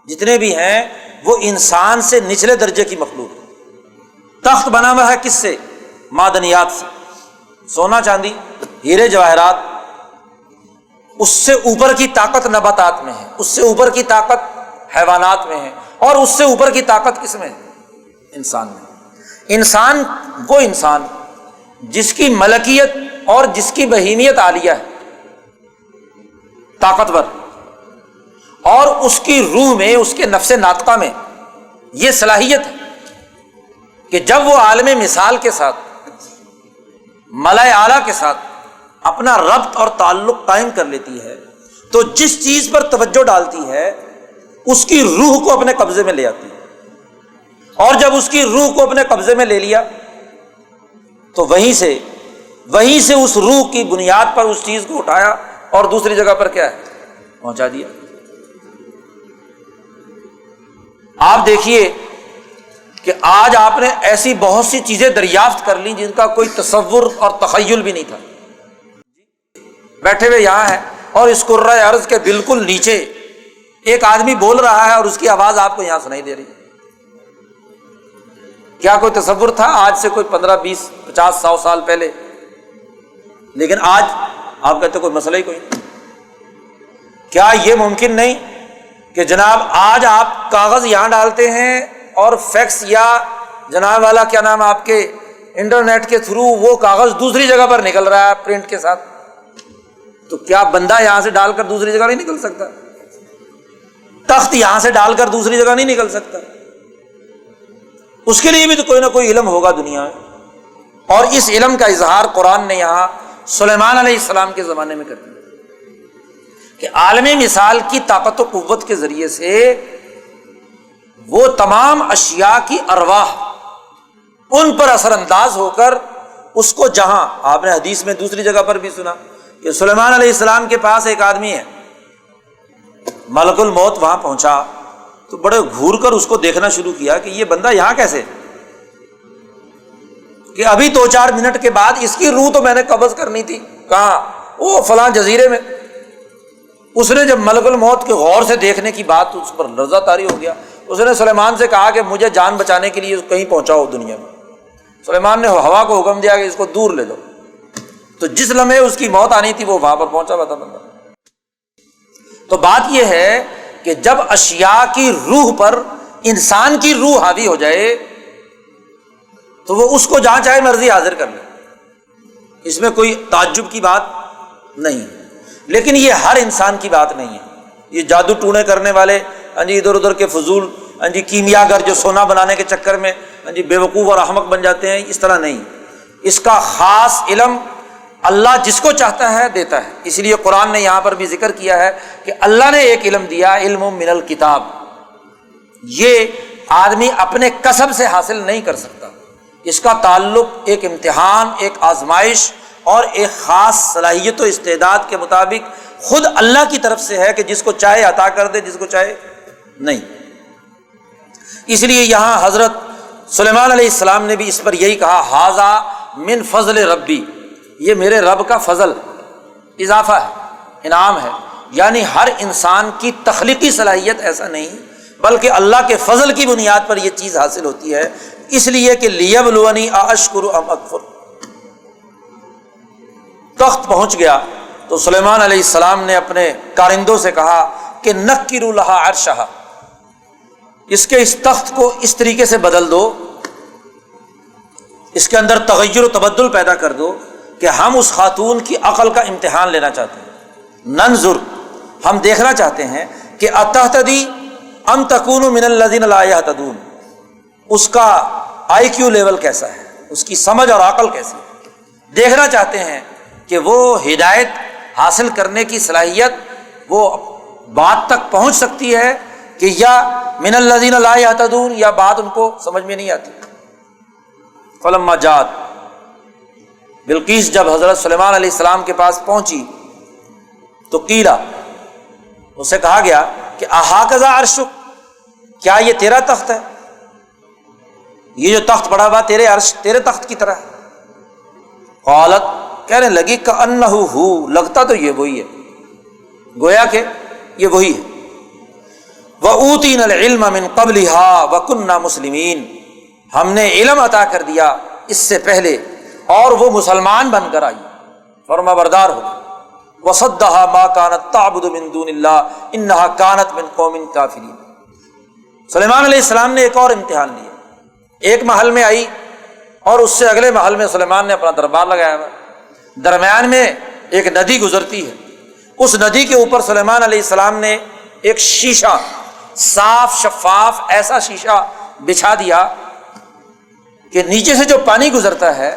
جتنے بھی ہیں، وہ انسان سے نچلے درجے کی مخلوق ہے۔ تخت بنا ہوا ہے کس سے؟ معدنیات سے، سونا چاندی، ہیرے جواہرات، اس سے اوپر کی طاقت نباتات میں ہے، اس سے اوپر کی طاقت حیوانات میں ہے، اور اس سے اوپر کی طاقت کس میں ہے؟ انسان میں۔ انسان وہ انسان جس کی ملکیت اور جس کی بہیمیت عالیہ ہے، طاقتور، اور اس کی روح میں، اس کے نفس ناطقہ میں یہ صلاحیت ہے کہ جب وہ عالم مثال کے ساتھ، ملائے اعلیٰ کے ساتھ اپنا ربط اور تعلق قائم کر لیتی ہے تو جس چیز پر توجہ ڈالتی ہے اس کی روح کو اپنے قبضے میں لے آتی ہے، اور جب اس کی روح کو اپنے قبضے میں لے لیا تو وہیں سے اس روح کی بنیاد پر اس چیز کو اٹھایا اور دوسری جگہ پر کیا ہے؟ پہنچا دیا۔ آپ دیکھیے کہ آج آپ نے ایسی بہت سی چیزیں دریافت کر لیں جن کا کوئی تصور اور تخیل بھی نہیں تھا۔ بیٹھے ہوئے یہاں ہیں اور اس کرۂ ارض کے بالکل نیچے ایک آدمی بول رہا ہے اور اس کی آواز آپ کو یہاں سنائی دے رہی ہے۔ کیا کوئی تصور تھا آج سے کوئی 15 20 50 100 سال پہلے؟ لیکن آج آپ کہتے کوئی مسئلہ ہی کوئی نہیں۔ کیا یہ ممکن نہیں کہ جناب آج آپ کاغذ یہاں ڈالتے ہیں اور فیکس یا جناب والا کیا نام آپ کے انٹرنیٹ کے تھرو وہ کاغذ دوسری جگہ پر نکل رہا ہے پرنٹ کے ساتھ، تو کیا بندہ یہاں سے ڈال کر دوسری جگہ نہیں نکل سکتا؟ تخت یہاں سے ڈال کر دوسری جگہ نہیں نکل سکتا؟ اس کے لیے بھی تو کوئی نہ کوئی علم ہوگا دنیا میں، اور اس علم کا اظہار قرآن نے یہاں سلیمان علیہ السلام کے زمانے میں کر دیا کہ عالم مثال کی طاقت و قوت کے ذریعے سے وہ تمام اشیاء کی ارواح ان پر اثر انداز ہو کر اس کو، جہاں آپ نے حدیث میں دوسری جگہ پر بھی سنا کہ سلیمان علیہ السلام کے پاس ایک آدمی ہے، ملک الموت وہاں پہنچا تو بڑے گھور کر اس کو دیکھنا شروع کیا کہ یہ بندہ یہاں کیسے، کہ ابھی 2-4 منٹ کے بعد اس کی روح تو میں نے قبض کرنی تھی، کہاں؟ وہ فلاں جزیرے میں۔ اس نے جب ملک الموت کے غور سے دیکھنے کی بات، اس پر لرزہ طاری ہو گیا۔ اس نے سلیمان سے کہا کہ مجھے جان بچانے کے لیے کہیں پہنچاؤ دنیا میں۔ سلیمان نے ہوا کو حکم دیا کہ اس کو دور لے جاؤ، تو جس لمحے اس کی موت آنی تھی وہ وہاں پر پہنچا ہوا تھا بندہ۔ تو بات یہ ہے کہ جب اشیاء کی روح پر انسان کی روح حاوی ہو جائے تو وہ اس کو جہاں چاہے مرضی حاضر کر لے، اس میں کوئی تعجب کی بات نہیں۔ لیکن یہ ہر انسان کی بات نہیں ہے، یہ جادو ٹونے کرنے والے ادھر ادھر کے فضول کیمیا گر جو سونا بنانے کے چکر میں بے وقوف اور احمق بن جاتے ہیں، اس طرح نہیں۔ اس کا خاص علم اللہ جس کو چاہتا ہے دیتا ہے۔ اس لیے قرآن نے یہاں پر بھی ذکر کیا ہے کہ اللہ نے ایک علم دیا، علم من الکتاب، یہ آدمی اپنے کسب سے حاصل نہیں کر سکتا، اس کا تعلق ایک امتحان، ایک آزمائش اور ایک خاص صلاحیت و استعداد کے مطابق خود اللہ کی طرف سے ہے کہ جس کو چاہے عطا کر دے، جس کو چاہے نہیں۔ اس لیے یہاں حضرت سلیمان علیہ السلام نے بھی اس پر یہی کہا، ھذا من فضل ربی، یہ میرے رب کا فضل اضافہ ہے، انعام ہے۔ یعنی ہر انسان کی تخلیقی صلاحیت ایسا نہیں، بلکہ اللہ کے فضل کی بنیاد پر یہ چیز حاصل ہوتی ہے، اس لیے کہ لیبلونی ااشکر ام اکفر۔ تخت پہنچ گیا تو سلیمان علیہ السلام نے اپنے کارندوں سے کہا کہ نکروا لہا عرشہا، اس کے اس تخت کو اس طریقے سے بدل دو، اس کے اندر تغیر و تبدل پیدا کر دو کہ ہم اس خاتون کی عقل کا امتحان لینا چاہتے ہیں۔ ننظر، ہم دیکھنا چاہتے ہیں کہ اتہتدی ام تکون من الذین لا یہتدون، اس کا آئی کیو لیول کیسا ہے، اس کی سمجھ اور عقل کیسی ہے، دیکھنا چاہتے ہیں کہ وہ ہدایت حاصل کرنے کی صلاحیت وہ بات تک پہنچ سکتی ہے کہ یا من الذین لا یہتدون، یا بات ان کو سمجھ میں نہیں آتی۔ فلما جاءت، بلقیس جب حضرت سلیمان علیہ السلام کے پاس پہنچی تو قیلا، اسے کہا گیا کہ اہٰذا عرشک، کیا یہ تیرا تخت ہے؟ یہ جو تخت پڑا ہوا تیرے عرش، تیرے تخت کی طرح ہے؟ قالت، کہنے لگی کأنہ ہو، لگتا تو یہ وہی ہے، گویا کہ یہ وہی ہے۔ وَأُوتِينَا الْعِلْمَ مِن قَبْلِهَا وَكُنَّا مُسْلِمِينَ، ہم نے علم عطا کر دیا اس سے پہلے اور وہ مسلمان بن کر آئی، فرما بردار ہو گئی۔ وَصَدَّهَا مَا كَانَتْ تَعْبُدُ مِن دُونِ اللَّهِ إِنَّهَا كَانَتْ مِن قَوْمٍ كَافِرِينَ۔ سلیمان علیہ السلام نے ایک اور امتحان لیا، ایک محل میں آئی اور اس سے اگلے محل میں سلیمان نے اپنا دربار لگایا ہوا، درمیان میں ایک ندی گزرتی ہے، اس ندی کے اوپر سلیمان علیہ السلام نے ایک شیشہ، صاف شفاف ایسا شیشہ بچھا دیا کہ نیچے سے جو پانی گزرتا ہے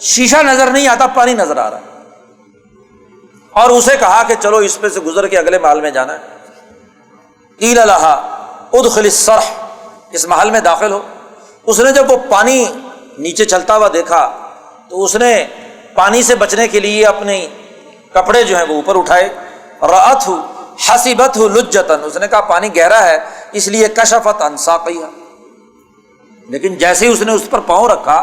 شیشہ نظر نہیں آتا، پانی نظر آ رہا ہے، اور اسے کہا کہ چلو اس پہ سے گزر کے اگلے محل میں جانا ہے۔ قیل لہا ادخل الصرح، اس محل میں داخل ہو۔ اس نے جب وہ پانی نیچے چلتا ہوا دیکھا تو اس نے پانی سے بچنے کے لیے اپنے کپڑے جو ہیں وہ اوپر اٹھائے۔ رأتہ حسبتہ لجۃ، اس نے کہا پانی گہرا ہے اس لیے کشفت عن ساقیہا، لیکن جیسے ہی اس نے اس پر پاؤں رکھا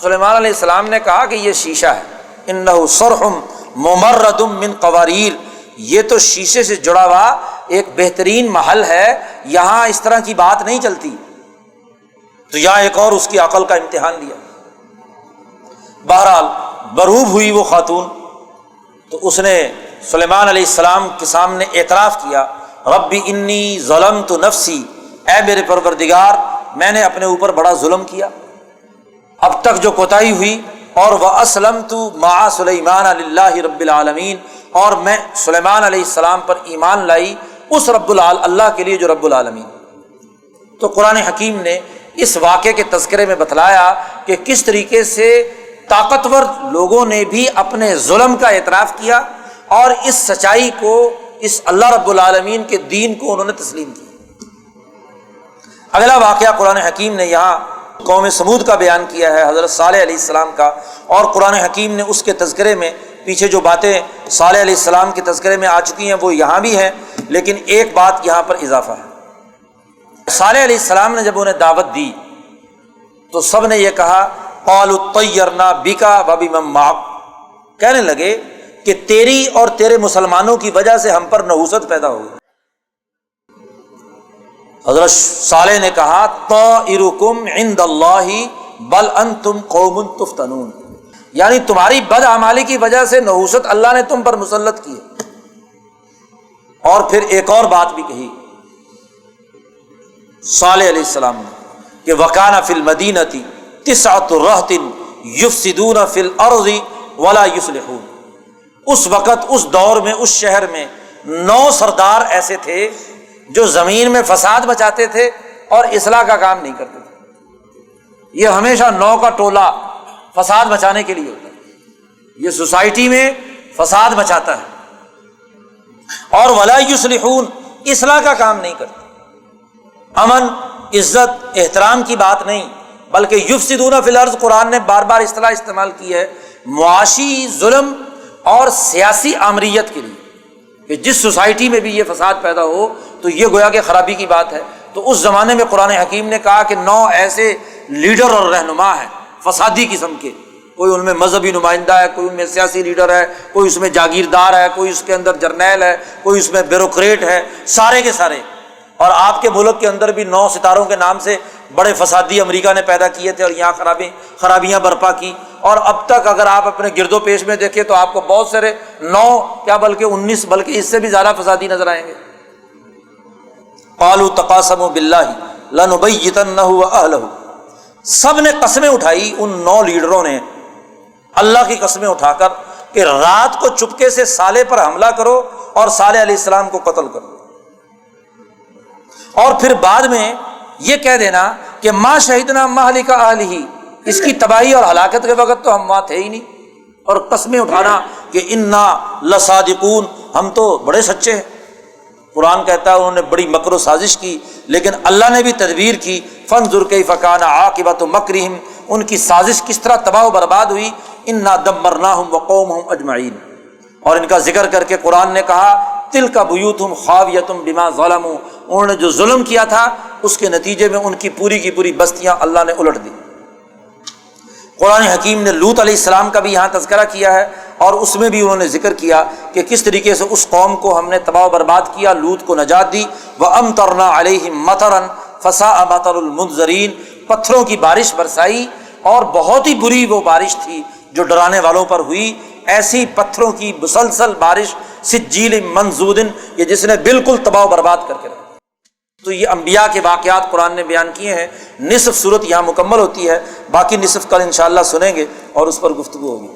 سلیمان علیہ السلام نے کہا کہ یہ شیشہ ہے، انہ صرح ممرد من قواریر، یہ تو شیشے سے جڑا ہوا ایک بہترین محل ہے، یہاں اس طرح کی بات نہیں چلتی۔ تو یہاں ایک اور اس کی عقل کا امتحان لیا۔ بہرحال برہوب ہوئی وہ خاتون، تو اس نے سلیمان علیہ السلام کے سامنے اعتراف کیا، ربی انی ظلمت نفسی، اے میرے پروردگار میں نے اپنے اوپر بڑا ظلم کیا، اب تک جو کوتاہی ہوئی، اور واسلمت مع سلیمان للہ رب العالمین، اور میں سلیمان علیہ السلام پر ایمان لائی اس اللہ کے لیے جو رب العالمین۔ تو قرآن حکیم نے اس واقعے کے تذکرے میں بتلایا کہ کس طریقے سے طاقتور لوگوں نے بھی اپنے ظلم کا اعتراف کیا اور اس سچائی کو، اس اللہ رب العالمین کے دین کو انہوں نے تسلیم کیا۔ اگلا واقعہ قرآن حکیم نے یہاں قوم سمود کا بیان کیا ہے، حضرت صالح علیہ السلام کا، اور قرآن حکیم نے اس کے تذکرے میں پیچھے جو باتیں صالح علیہ السلام کے تذکرے میں آ چکی ہیں وہ یہاں بھی ہیں، لیکن ایک بات یہاں پر اضافہ ہے۔ صالح علیہ السلام نے جب انہیں دعوت دی تو سب نے یہ کہا قالوا طیرنا بک وبمن معک، کہنے لگے کہ تیری اور تیرے مسلمانوں کی وجہ سے ہم پر نحوست پیدا ہو گئی۔ حضرت صالح نے کہا طائرکم عند اللہ بل انتم قوم تفتنون، یعنی تمہاری بدعمالی کی وجہ سے نحوست اللہ نے تم پر مسلط کی ہے۔ اور پھر ایک اور بات بھی کہی صالح علیہ السلام نے کہ وَكَانَ فِي الْمَدِينَةِ تِسْعَةُ رَهْطٍ يُفْسِدُونَ فِي الْأَرْضِ وَلَا يُصْلِحُونَ۔ اس وقت، اس دور میں، اس شہر میں 9 سردار ایسے تھے جو زمین میں فساد مچاتے تھے اور اصلاح کا کام نہیں کرتے تھے۔ یہ ہمیشہ 9 کا ٹولہ فساد مچانے کے لیے ہوتا ہے، یہ سوسائٹی میں فساد مچاتا ہے، اور ولا یصلحون، اصلاح کا کام نہیں کرتے۔ امن، عزت، احترام کی بات نہیں، بلکہ یفسدون فی الارض، قرآن نے بار بار اصطلاح استعمال کی ہے معاشی ظلم اور سیاسی آمریت کے لیے، کہ جس سوسائٹی میں بھی یہ فساد پیدا ہو تو یہ گویا کہ خرابی کی بات ہے۔ تو اس زمانے میں قرآن حکیم نے کہا کہ 9 ایسے لیڈر اور رہنما ہیں فسادی قسم کے، کوئی ان میں مذہبی نمائندہ ہے، کوئی ان میں سیاسی لیڈر ہے، کوئی اس میں جاگیردار ہے، کوئی اس کے اندر جرنیل ہے، کوئی اس میں بیوروکریٹ ہے، سارے کے سارے۔ اور آپ کے ملک کے اندر بھی 9 ستاروں کے نام سے بڑے فسادی امریکہ نے پیدا کیے تھے اور یہاں خرابیاں برپا کی، اور اب تک اگر آپ اپنے گرد و پیش میں دیکھیں تو آپ کو بہت سارے 9 کیا بلکہ 19 بلکہ اس سے بھی زیادہ فسادی نظر آئیں گے۔ قالوا تقاسموا باللہ لنبیتنہ واہلہ، سب نے قسمیں اٹھائی، ان 9 لیڈروں نے اللہ کی قسمیں اٹھا کر کہ رات کو چپکے سے صالح پر حملہ کرو اور صالح علیہ السلام کو قتل کرو، اور پھر بعد میں یہ کہہ دینا کہ ما شہدنا مہلک اہلہ، اس کی تباہی اور ہلاکت کے وقت تو ہم وہاں تھے ہی نہیں، اور قسمیں اٹھانا کہ انا لصادقون، ہم تو بڑے سچے ہیں۔ قرآن کہتا ہے انہوں نے بڑی مکر و سازش کی، لیکن اللہ نے بھی تدبیر کی، فانظر کیف کان عاقبۃ مکرہم، ان کی سازش کس طرح تباہ و برباد ہوئی، انا دمرناہم وقومہم اجمعین۔ اور ان کا ذکر کر کے قرآن نے کہا تلک بیوتہم خاویۃ بما ظلموا، انہوں نے جو ظلم کیا تھا اس کے نتیجے میں ان کی پوری بستیاں اللہ نے الٹ دی۔ قرآن حکیم نے لوط علیہ السلام کا بھی یہاں تذکرہ کیا ہے، اور اس میں بھی انہوں نے ذکر کیا کہ کس طریقے سے اس قوم کو ہم نے تباہ و برباد کیا، لوط کو نجات دی۔ وَأَمْطَرْنَا عَلَيْهِمْ مَطَرًا فَسَاءَ مَطَرُ الْمُنذَرِينَ، پتھروں کی بارش برسائی، اور بہت ہی بری وہ بارش تھی جو ڈرانے والوں پر ہوئی۔ ایسی پتھروں کی مسلسل بارش، سجیل منضود، یہ جس نے بالکل تباہ و برباد کر کے رکھا۔ تو یہ انبیاء کے واقعات قرآن نے بیان کیے ہیں۔ نصف صورت یہاں مکمل ہوتی ہے، باقی نصف کل انشاءاللہ سنیں گے اور اس پر گفتگو ہوگی۔